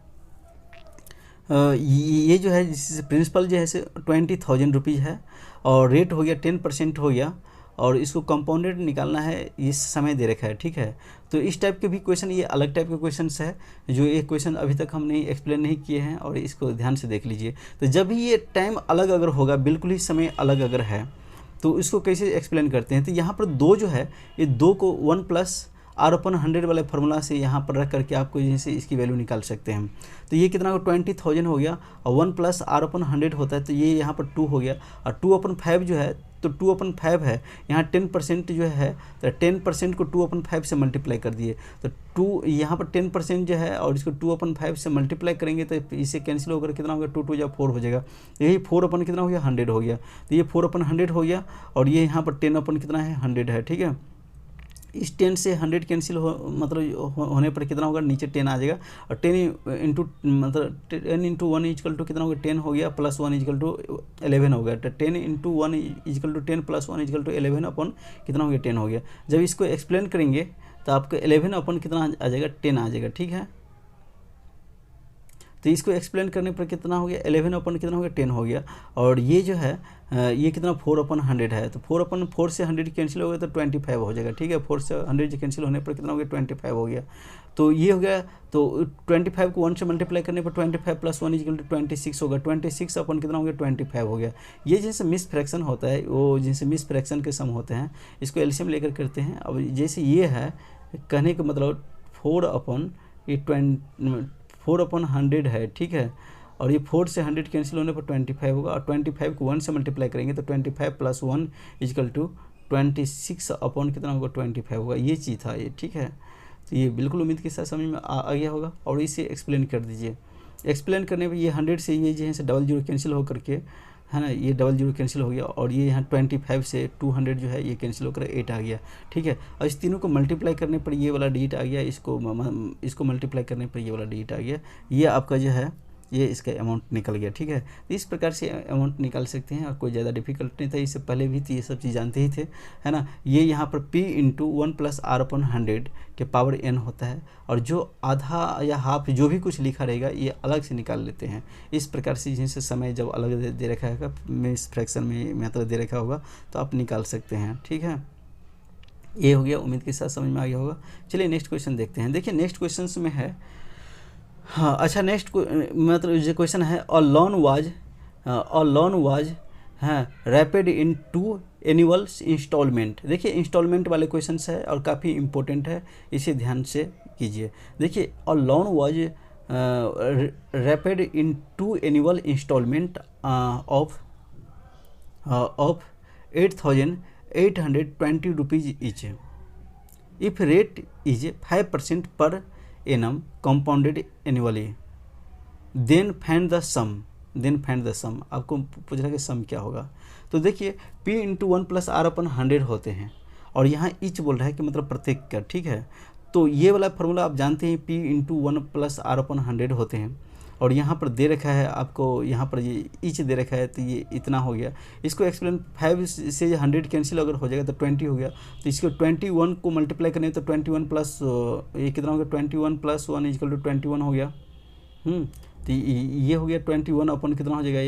ये जो है प्रिंसिपल जो है 20,000 रुपीज़ है, और रेट हो गया 10% हो गया, और इसको कंपाउंडेड निकालना है, इस समय दे रखा है। ठीक है, तो इस टाइप के भी क्वेश्चन, ये अलग टाइप के क्वेश्चंस है जो ये क्वेश्चन अभी तक हम नहीं एक्सप्लेन नहीं किए हैं, और इसको ध्यान से देख लीजिए। तो जब भी ये टाइम अलग अगर होगा, बिल्कुल ही समय अलग अगर है, तो इसको कैसे एक्सप्लेन करते हैं। तो यहाँ पर 2 जो है, ये 2 को 1 प्लस R/100 वाले फार्मूला से यहाँ पर रख करके आपको जैसे इसकी वैल्यू निकाल सकते हैं। तो ये कितना 20,000 हो गया, और 1 प्लस R/100 होता है, तो ये यहाँ पर 2 हो गया, और 2/5 जो है, तो 2/5 है, यहाँ 10% जो है, तो 10% को 2/5 से मल्टीप्लाई कर दिए, तो 2 यहाँ पर 10% जो है, और इसको 2/5 से मल्टीप्लाई करेंगे तो इसे कैंसिल होकर कितना होगा 2 2 4 हो जाएगा, यही 4 कितना हो गया 100 हो गया। तो ये 4/100 हो गया, और ये यहाँ पर 10 कितना है 100 है। ठीक है, इस 10 से 100 कैंसिल मतलब होने पर कितना होगा, नीचे 10 आ जाएगा, और 10 इंटू मतलब 10 इंटू 1 इजकल टू कितना होगा 10 हो गया, प्लस 1 इजकल टू 11 हो गया। तो 10 into 1 equal to 10 plus 1 equal to 11 upon कितना हो गया 10 हो गया। जब इसको एक्सप्लेन करेंगे तो आपको 11 अपन कितना आ जाएगा 10 आ जाएगा। ठीक है, तो इसको एक्सप्लेन करने पर कितना हो गया 11 कितना हो गया 10 हो गया, और ये जो है ये कितना 4/100 है, तो 4/4 से 100 कैंसिल हो गया तो 25 हो जाएगा। ठीक है, 4 से 100 कैंसिल होने पर कितना हो गया 25 हो गया। तो ये हो गया, तो 25 को 1 से मल्टीप्लाई करने पर 25 प्लस 1 इक्वल टू 26 होगा, 26 अपन कितना हो गया 25 हो गया। ये जैसे मिस फ्रैक्शन होता है, वो जैसे मिस फ्रैक्शन के सम होते हैं, इसको एलसीएम लेकर करते हैं। अब जैसे ये है कहने का मतलब 4/100 है। ठीक है, और ये 4 से 100 कैंसिल होने पर 25 होगा, और 25 को 1 से मल्टीप्लाई करेंगे तो 25 प्लस 1 इजकल टू 26 अपॉन कितना होगा 25 होगा। ये चीज़ था ये। ठीक है, तो ये बिल्कुल उम्मीद के साथ समझ में आ गया होगा, और इसे एक्सप्लेन कर दीजिए। एक्सप्लेन करने पर ये 100 से ये जो है 00 कैंसिल हो करके, है ना, ये 00 कैंसिल हो गया, और ये यहाँ 25 से 200 जो है ये कैंसिल होकर 8 आ गया। ठीक है, और इस तीनों को मल्टीप्लाई करने पर ये वाला डिजिट आ गया, इसको मल्टीप्लाई करने पर ये वाला डिजिट आ गया, ये आपका जो है ये इसका अमाउंट निकल गया। ठीक है, तो इस प्रकार से अमाउंट निकाल सकते हैं, और कोई ज़्यादा डिफिकल्ट नहीं था, इससे पहले भी तो ये सब चीज़ जानते ही थे, है ना। ये यहाँ पर P इंटू 1 प्लस R/100 के पावर n होता है, और जो आधा या हाफ जो भी कुछ लिखा रहेगा ये अलग से निकाल लेते हैं। इस प्रकार से जैसे समय जब अलग दे रखा है मिस फ्रैक्शन में मेथड दे रखा होगा तो आप निकाल सकते हैं। ठीक है, ये हो गया, उम्मीद के साथ समझ में आ गया होगा। चलिए नेक्स्ट क्वेश्चन देखते हैं। देखिए नेक्स्ट क्वेश्चन में है, हाँ अच्छा, नेक्स्ट मतलब जो क्वेश्चन है a loan was repaid in 2 annual instalment. देखिए इंस्टॉलमेंट वाले क्वेश्चन है और काफ़ी इंपॉर्टेंट है, इसे ध्यान से कीजिए। देखिए a loan was repaid in 2 annual instalment of 8,820 rupees each. If rate is 5% per annum compounded annually, then find the sum. आपको पूछ रहा है कि सम क्या होगा। तो देखिए P इंटू 1 प्लस R/100 होते हैं, और यहाँ ईच बोल रहा है कि मतलब प्रत्येक का। ठीक है, तो ये वाला फार्मूला आप जानते हैं, P इंटू 1 प्लस R/100 होते हैं, और यहाँ पर दे रखा है आपको, यहाँ पर ये ईच दे रखा है, तो ये इतना हो गया। इसको एक्सप्लेन 5 से 100 कैंसिल अगर हो जाएगा तो 20 हो गया, तो इसको 21 को मल्टीप्लाई करने तो 21 प्लस ये कितना हो गया 21 प्लस 1 इजकल टू 21 हो गया। तो ये हो गया 21 अपन कितना हो जाएगा,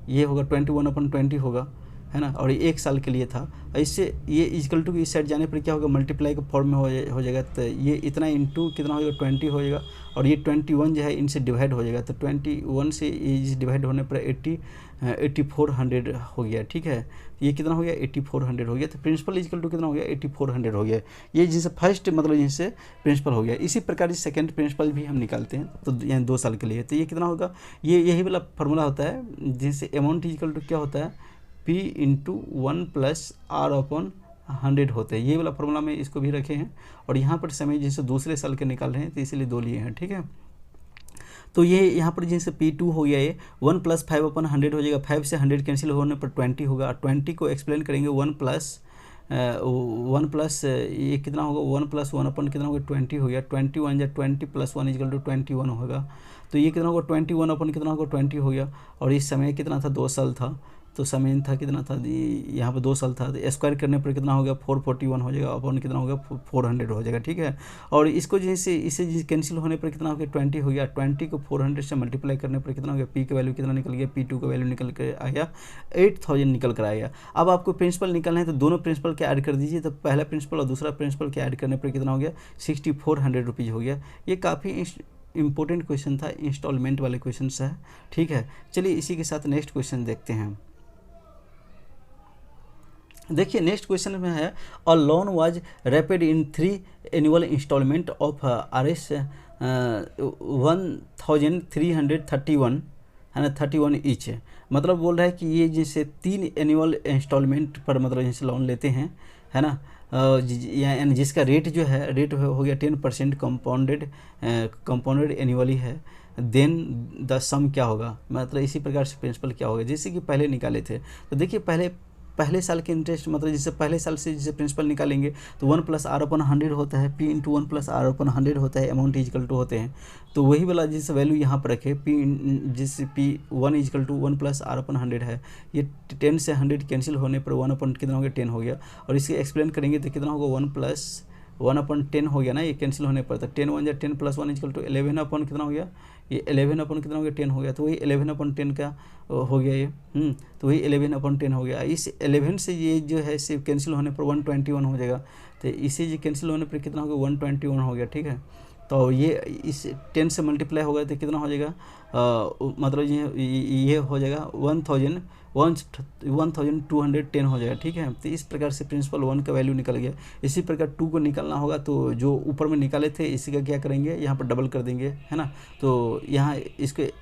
ये होगा 21/20 होगा, है ना, और ये 1 साल के लिए था। इससे ये इक्वल टू इस साइड जाने पर क्या होगा, मल्टीप्लाई के फॉर्म में हो जाएगा। तो ये इतना इंटू कितना हो जाएगा, 20 हो जाएगा, और ये 21 जो है इनसे डिवाइड हो जाएगा। तो 21 से ये डिवाइड होने पर 8400 हो गया। ठीक है, ये कितना हो गया, 8400 हो गया। तो प्रिंसिपल इक्वल टू कितना हो गया, 8400 हो गया। ये जिनसे फर्स्ट मतलब जिनसे प्रिंसिपल हो गया। इसी प्रकार से सेकंड प्रिंसिपल भी हम निकालते हैं, तो यहाँ 2 साल के लिए। तो ये कितना होगा, ये यही वाला फार्मूला होता है जिनसे अमाउंट इक्वल टू क्या होता है, P into 1 plus R upon 100 होते हैं। ये वाला फार्मूला में इसको भी रखे हैं, और यहाँ पर समय जैसे दूसरे साल के निकाल रहे हैं तो इसीलिए 2 लिए हैं। ठीक है, तो ये यहाँ पर जैसे P2 हो गया, ये 1 प्लस 5 अपॉन 100 हो जाएगा। 5 से 100 कैंसिल होने पर 20 होगा। 20 को एक्सप्लेन करेंगे 1 प्लस ये कितना होगा, 1 प्लस 1 अपन कितना होगा, 20 हो गया। 21 या 20 प्लस 1 इक्वल टू 21 होगा। तो ये कितना होगा, 21 अपन कितना होगा, 20 हो गया। और इस समय कितना था, 2 साल था। तो समय था कितना था, यहाँ पर 2 साल था। तो स्क्वायर करने पर कितना हो गया, 441 हो जाएगा। अपन कितना हो गया, 400 हो जाएगा। ठीक है, और इसको जैसे इसे कैंसिल होने पर कितना हो गया, 20 हो गया। 20 को 400 से मल्टीप्लाई करने पर कितना हो गया, P का वैल्यू कितना निकल गया, P2 का वैल्यू निकल कर आ गया 8000 निकल कर आएगा। अब आपको प्रिंसिपल निकलना है तो दोनों प्रिंसिपल के ऐड कर दीजिए। तो पहला प्रिंसिपल और दूसरा प्रिंसिपल के ऐड करने पर कितना हो गया, 6400 रुपीज़ हो गया। ये काफ़ी इंपॉर्टेंट क्वेश्चन था, इंस्टॉलमेंट वाले क्वेश्चन है। ठीक है, चलिए इसी के साथ नेक्स्ट क्वेश्चन देखते हैं। देखिए नेक्स्ट क्वेश्चन में है, a loan was repaid in 3 annual instalment of Rs 1331 है ना, 31 ईच। मतलब बोल रहा है कि ये जैसे 3 एनुअल इंस्टॉलमेंट पर मतलब जैसे लोन लेते हैं, है ना, यानी जिसका रेट जो है, रेट हो गया 10% कंपाउंडेड एनुअली है। देन द सम क्या होगा, मतलब इसी प्रकार से प्रिंसिपल क्या होगा जैसे कि पहले निकाले थे। तो देखिए पहले साल के इंटरेस्ट मतलब जैसे पहले साल से जैसे प्रिंसिपल निकालेंगे तो 1 प्लस R अपन 100 होता है, P into 1 plus R upon 100 होता है, अमाउंट इजकल टू होते हैं। तो वही वाला जिस वैल्यू यहाँ पर रखे, जिससे P1 equal to 1 plus R upon 100 है। ये 10 से 100 कैंसिल होने पर 1 अपन कितना हो गया, 10 हो गया। और इसे एक्सप्लेन करेंगे तो कितना होगा, 1 प्लस 1 अपन 10 हो गया ना, ये कैंसिल होने पर। तो 10 1 या 10 प्लस 1 इजकल टू 11 अपन कितना हो गया, ये 11 अपन कितना हो गया, 10 हो गया। तो वही 11 अपन 10 का हो गया ये। तो वही 11 अपन 10 हो गया। इस 11 से ये जो है सिर्फ कैंसिल होने पर 121 हो जाएगा। तो इसे जो कैंसिल होने पर कितना हो गया, 121 हो गया। ठीक है, तो ये इस 10 से मल्टीप्लाई होगा तो कितना हो जाएगा, मतलब ये हो जाएगा 1210 हो जाएगा। ठीक है, तो इस प्रकार से प्रिंसिपल 1 का वैल्यू निकल गया। इसी प्रकार 2 को निकालना होगा तो जो ऊपर में निकाले थे इसी का क्या करेंगे, यहाँ पर डबल कर देंगे, है ना। तो यहाँ इसके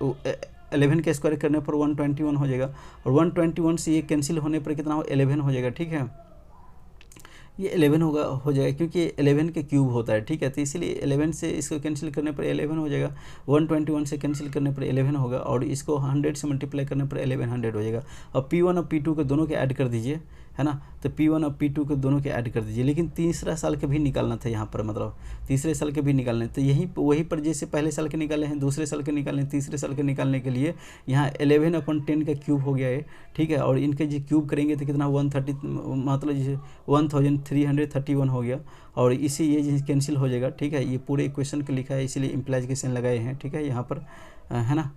11 का स्क्वायर करने पर 121 हो जाएगा। और 121 से ये कैंसिल होने पर कितना हो, 11 हो जाएगा। ठीक है, ये 11 हो जाएगा क्योंकि 11 के क्यूब होता है। ठीक है, तो इसीलिए 11 से इसको कैंसिल करने पर 11 हो जाएगा। 121 से कैंसिल करने पर 11 होगा, और इसको 100 से मल्टीप्लाई करने पर 1100 हो जाएगा। और P1 और P2 के दोनों के ऐड कर दीजिए, है ना। तो P1 और P2 के दोनों के ऐड कर दीजिए। लेकिन तीसरा साल के भी निकालना था यहाँ पर, मतलब तीसरे साल के भी निकालने। तो वही पर जैसे पहले साल के निकाले हैं, दूसरे साल के निकालने, तीसरे साल के निकालने के लिए यहाँ 11 अपन 10 का क्यूब हो गया है। ठीक है, और इनके जो क्यूब करेंगे तो कितना 130, मतलब जैसे 1331 हो गया। और इसी ये कैंसिल हो जाएगा। ठीक है, ये पूरे इक्वेशन के लिखा है, इसीलिए इम्प्लाइकेशन लगाए हैं। ठीक है, यहाँ पर है ना।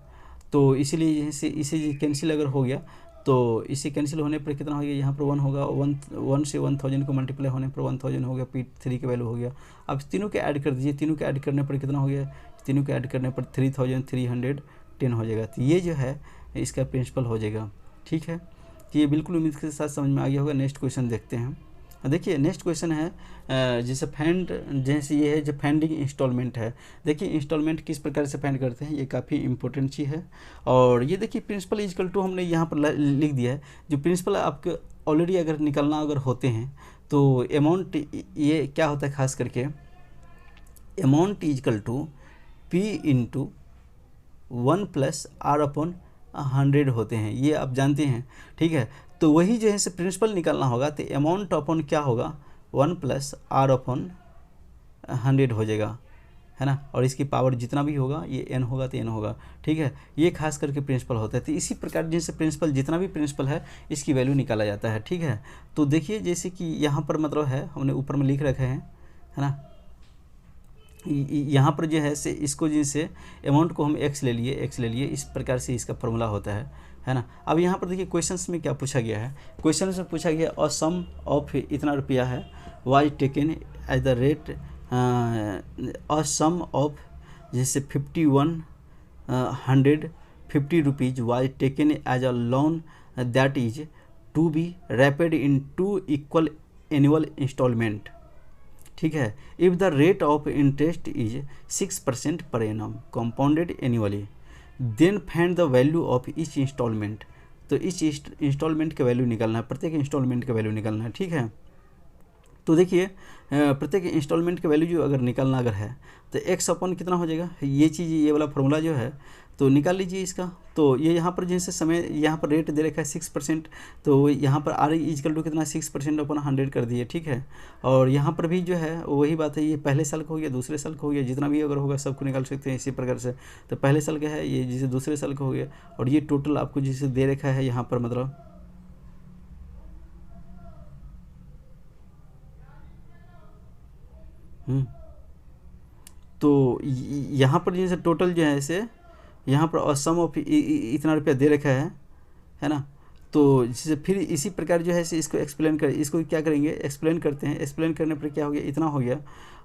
तो इसीलिए इसे कैंसिल अगर हो गया तो इसे कैंसिल होने पर कितना हो गया, यहाँ पर 1 होगा। 1 से 1000 को मल्टीप्लाई होने पर 1000 हो गया। P3 की वैल्यू हो गया। अब तीनों के ऐड कर दीजिए। तीनों के ऐड करने पर कितना हो गया, तीनों के ऐड करने पर 3310 हो जाएगा। तो ये जो है इसका प्रिंसिपल हो जाएगा। ठीक है, तो ये बिल्कुल उम्मीद के साथ समझ में आ गया होगा। नेक्स्ट क्वेश्चन देखते हैं। देखिए नेक्स्ट क्वेश्चन है, जैसे जैसे ये है जो फंडिंग इंस्टॉलमेंट है। देखिए इंस्टॉलमेंट किस प्रकार से फंड करते हैं, ये काफ़ी इंपॉर्टेंट चीज़ है। और ये देखिए प्रिंसिपल इक्वल टू हमने यहाँ पर लिख दिया है। जो प्रिंसिपल आपके ऑलरेडी अगर निकलना अगर होते हैं तो अमाउंट ये क्या होता है, खास करके amount equal to P into 1 plus R upon 100 होते हैं, ये आप जानते हैं। ठीक है, तो वही जो है से प्रिंसिपल निकालना होगा तो अमाउंट अपॉन क्या होगा, 1 प्लस R अपॉन 100 हो जाएगा, है ना। और इसकी पावर जितना भी होगा ये n होगा तो n होगा। ठीक है, ये खास करके प्रिंसिपल होता है। तो इसी प्रकार जैसे प्रिंसिपल जितना भी प्रिंसिपल है इसकी वैल्यू निकाला जाता है। ठीक है, तो देखिए जैसे कि यहाँ पर मतलब है हमने ऊपर में लिख रखे हैं, है ना। यहाँ पर जो है से इसको जैसे अमाउंट को हम एक्स ले लिए, इस प्रकार से इसका फॉर्मूला होता है ना। अब यहाँ पर देखिए क्वेश्चंस में क्या पूछा गया है, क्वेश्चन में पूछा गया अ सम ऑफ इतना रुपया है was taken at the rate a sum of जैसे 5150 rupees was taken as a loan that is to be repaid in 2 equal annual instalment, ठीक है। If the rate of interest is 6% per annum compounded annually, then find the value of each instalment. तो each instalment का value निकालना है, प्रत्येक instalment का value निकालना है, ठीक है। तो देखिए प्रत्येक इंस्टॉलमेंट का वैल्यू जो अगर निकालना अगर है तो एक्स अपन कितना हो जाएगा, ये चीज़ ये वाला फॉर्मूला जो है तो निकाल लीजिए इसका। तो ये यहाँ पर जैसे समय यहाँ पर रेट दे रखा है 6%, तो यहाँ पर आर इजकल टू कितना 6% अपन 100 कर दिए, ठीक है। और यहाँ पर भी जो है वही बात है, ये पहले साल का हो गया, दूसरे साल का हो गया, जितना भी अगर होगा सबको निकाल सकते हैं इसी प्रकार से। तो पहले साल का है ये, जैसे दूसरे साल का हो गया, और ये टोटल आपको जैसे दे रखा है यहाँ पर मतलब तो यहाँ पर जैसे टोटल जो है इसे यहाँ पर सम ऑफ इतना रुपया दे रखा है ना। तो जैसे फिर इसी प्रकार जो है इसे इसको एक्सप्लेन कर, इसको क्या करेंगे एक्सप्लेन करते हैं। एक्सप्लेन करने पर क्या हो गया, इतना हो गया,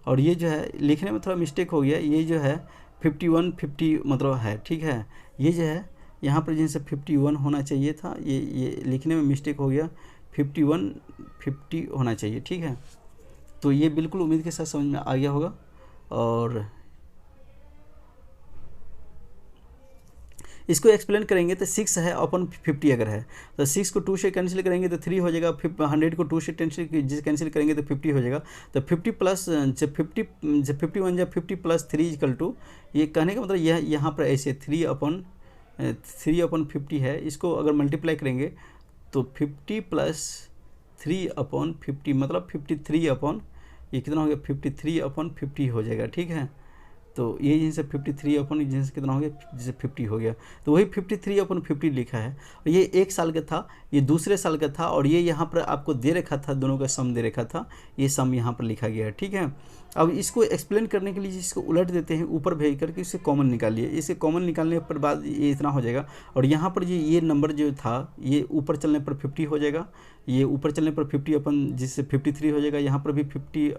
और ये जो है लिखने में थोड़ा मिस्टेक हो गया, ये जो है 5150 मतलब है, ठीक है। ये जो है यहाँ पर जैसे 51 होना चाहिए था, ये लिखने में मिस्टेक हो गया, 5150 होना चाहिए, ठीक है। तो ये बिल्कुल उम्मीद के साथ समझ में आ गया होगा। और इसको एक्सप्लेन करेंगे तो 6 है अपन 50 अगर है तो 6 को 2 से कैंसिल करेंगे तो 3 हो जाएगा, 100 को 2 से कैंसिल करेंगे तो 50 हो जाएगा। तो 50 प्लस जब 51 जब 50 प्लस 3 इक्वल टू, ये कहने का मतलब यह यहाँ पर ऐसे 3/50 है, इसको अगर मल्टीप्लाई करेंगे तो 50 प्लस 3/50 मतलब 53 ये कितना हो गया 53/50 हो जाएगा, ठीक है। तो ये जैसे 53 जैसे कितना हो गया, जैसे 50 हो गया, तो वही 53/50 लिखा है। और ये एक साल का था, ये दूसरे साल का था, और ये यहाँ पर आपको दे रखा था, दोनों का सम दे रखा था, ये सम यहाँ पर लिखा गया है, ठीक है। अब इसको एक्सप्लेन करने के लिए इसको उलट देते हैं, ऊपर भेज करके इसे कॉमन निकालिए। इसे कॉमन निकालने पर बाद ये इतना हो जाएगा, और यहाँ पर ये नंबर जो था ये ऊपर चलने पर 50 हो जाएगा, ये ऊपर चलने पर 50 अपन जिससे 53 हो जाएगा, यहाँ पर भी 50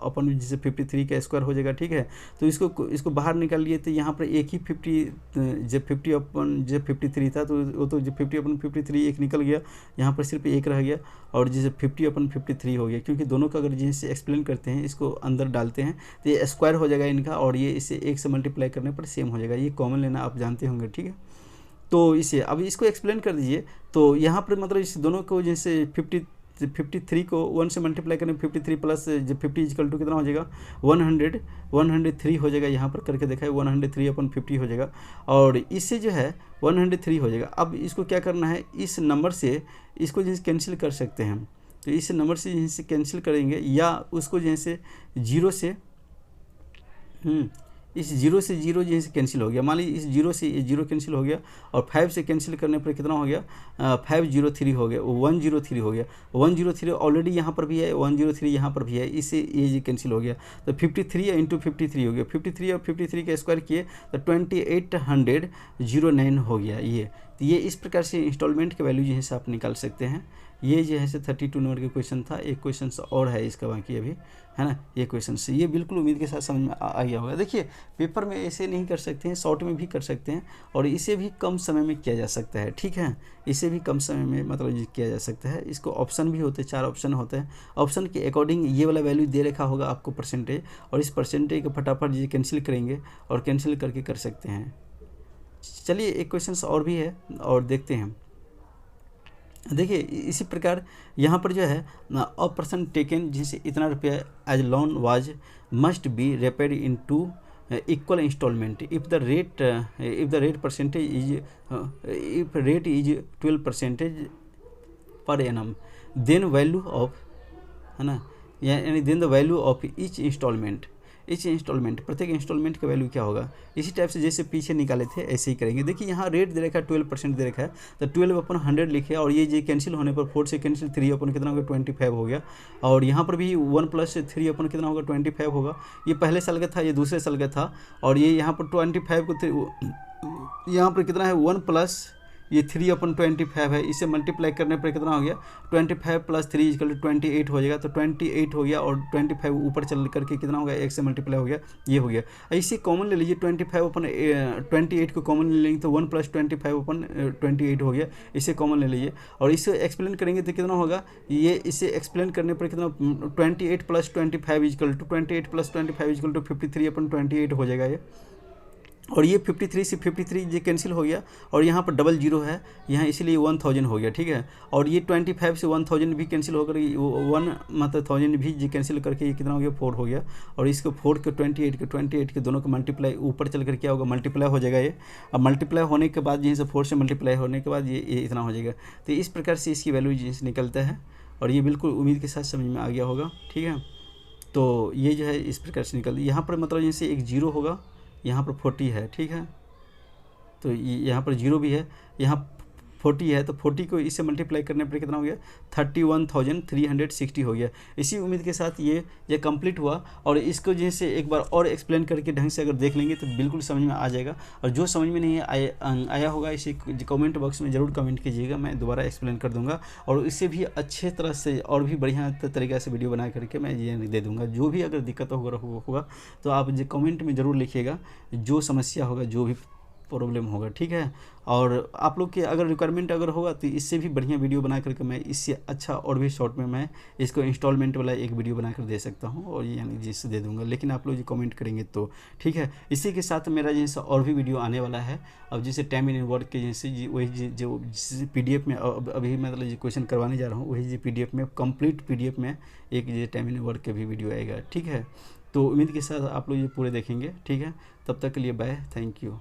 अपन जिससे 53 का स्क्वायर हो जाएगा, ठीक है। तो इसको बाहर निकाल लिए तो यहाँ पर एक ही 50 जब 50 अपन जब 53 था तो वो तो जब 50/53 एक निकल गया, यहाँ पर सिर्फ एक रह गया, और जैसे 50/53 हो गया, क्योंकि दोनों का अगर जैसे एक्सप्लेन करते हैं इसको अंदर डालते हैं तो ये स्क्वायर हो जाएगा इनका, और ये इसे 1 से मल्टीप्लाई करने पर सेम हो जाएगा। ये कॉमन लेना आप जानते होंगे, ठीक है। तो इसे अब इसको एक्सप्लेन कर दीजिए। तो यहाँ पर मतलब इस दोनों को जैसे 53 को 1 से मल्टीप्लाई करें, 53 प्लस जब 50 इक्वल टू कितना हो जाएगा 103 हो जाएगा, यहाँ पर करके देखा है 103/50 हो जाएगा, और इससे जो है 103 हो जाएगा। अब इसको क्या करना है, इस नंबर से इसको जैसे कैंसिल कर सकते हैं, तो इस नंबर से जैसे कैंसिल करेंगे, या उसको जैसे 0 से इस 0 से 0 जैसे कैंसिल हो गया, मान लीजिए इस 0 से ये 0 कैंसिल हो गया, और 5 से कैंसिल करने पर कितना हो गया 503 हो गया, 103 हो गया, 103 ऑलरेडी यहाँ पर भी है, 103 यहाँ पर भी है, इससे ये कैंसिल हो गया। तो 53 × 53 हो गया, 53 और 53 का स्क्वायर किए तो 2809 हो गया। ये इस प्रकार से इंस्टॉलमेंट के वैल्यू जो है आप निकाल सकते हैं। ये जो है 32 नंबर का क्वेश्चन था, एक क्वेश्चन और है इसका बाकी अभी, है ना। ये क्वेश्चन से ये बिल्कुल उम्मीद के साथ समझ में आ गया होगा। देखिए पेपर में ऐसे नहीं कर सकते हैं, शॉर्ट में भी कर सकते हैं, और इसे भी कम समय में किया जा सकता है, ठीक है। इसे भी कम समय में मतलब किया जा सकता है। इसको ऑप्शन भी होते हैं, 4 ऑप्शन होते हैं। ऑप्शन के अकॉर्डिंग ये वाला वैल्यू दे रखा होगा आपको परसेंटेज, और इस परसेंटेज को फटाफट ये कैंसिल करेंगे और कैंसिल करके कर सकते हैं। चलिए एक क्वेश्चन और भी है और देखते हैं। देखिए इसी प्रकार यहाँ पर जो है अ पर्सन टेकन जिनसे इतना रुपया as loan was must be repaid in 2 equal instalment if the rate percentage is if rate is 12% पर एनम, देन वैल्यू ऑफ, है ना, यानी then the value of each instalment इस इंस्टॉलमेंट, प्रत्येक instalment का वैल्यू क्या होगा। इसी टाइप से जैसे पीछे निकाले थे ऐसे ही करेंगे। देखिए यहाँ रेट दे रखा है 12% दे रखा है, तो 12/100 लिखे और ये जो कैंसिल होने पर 4 से कैंसिल 3 कितना होगा 25 हो गया। और यहाँ पर भी 1 + 3 कितना होगा 25 होगा। ये पहले साल का था, ये दूसरे साल का था। और ये यहाँ पर 25 को यहाँ पर कितना है 1 + ये 3/25 है, इसे मल्टीप्लाई करने पर कितना हो गया 25 + 3 = 28 हो जाएगा। तो 28 हो गया और 25 ऊपर चल करके कितना हो गया 1 से मल्टीप्लाई हो गया, ये हो गया। इसे कॉमन ले लीजिए, 25/28 को कॉमन ले लेंगे तो 1 + 25/28 हो गया, इसे कॉमन ले लीजिए। और इसे एक्सप्लेन करेंगे तो कितना होगा, ये इसे एक्सप्लेन करने पर कितना 28 + 25 = 28 + 25 = 53/28 हो जाएगा ये। और ये 53 से 53 ये कैंसिल हो गया और यहाँ पर डबल जीरो है यहाँ, इसलिए 1000 हो गया, ठीक है। और ये 25 से 1000 भी कैंसिल होकर 1 मतलब 1000 भी ये कैंसिल करके ये कितना हो गया 4 हो गया। और इसको 4 के 28 के दोनों को मल्टीप्लाई ऊपर चल कर क्या होगा मल्टीप्लाई हो जाएगा ये। अब मल्टीप्लाई होने के बाद यहीं से 4 से मल्टीप्लाई होने के बाद ये इतना हो जाएगा। तो इस प्रकार से इसकी वैल्यू जैसे निकलता है और ये बिल्कुल उम्मीद के साथ समझ में आ गया होगा, ठीक है। तो ये जो है इस प्रकार से निकल, यहाँ पर मतलब जैसे एक जीरो होगा, यहाँ पर 40 है, ठीक है। तो यहाँ पर जीरो भी है, यहाँ 40 है, तो 40 को इससे मल्टीप्लाई करने पर कितना हो गया 31,360 हो गया। इसी उम्मीद के साथ ये कंप्लीट हुआ। और इसको जैसे एक बार और एक्सप्लेन करके ढंग से अगर देख लेंगे तो बिल्कुल समझ में आ जाएगा। और जो समझ में नहीं आया होगा इसे कमेंट बॉक्स में ज़रूर कमेंट कीजिएगा, मैं दोबारा एक्सप्लेन कर दूंगा। और इससे भी अच्छे तरह से और भी बढ़िया तरीक़े से वीडियो बना करके मैं ये दे दूँगा। जो भी अगर दिक्कत होगा तो आप जो कमेंट में ज़रूर लिखिएगा, जो समस्या होगा, जो भी प्रॉब्लम होगा, ठीक है। और आप लोग के अगर रिक्वायरमेंट अगर होगा तो इससे भी बढ़िया वीडियो बना करके मैं इससे अच्छा और भी शॉर्ट में मैं इसको इंस्टॉलमेंट वाला एक वीडियो बना कर दे सकता हूँ और यानी जिससे दे दूंगा। लेकिन आप लोग जो कमेंट करेंगे तो ठीक है। इसी के साथ मेरा जैसे और भी वीडियो आने वाला है। अब जैसे टाइम इन वर्क के जैसे वही जो PDF में अभी मतलब जो क्वेश्चन करवाने जा रहा हूँ वही जो PDF में कंप्लीट PDF में एक जो टाइम इन वर्क के भी वीडियो आएगा, ठीक है। तो उम्मीद के साथ आप लोग ये पूरे देखेंगे, ठीक है। तब तक के लिए बाय, थैंक यू।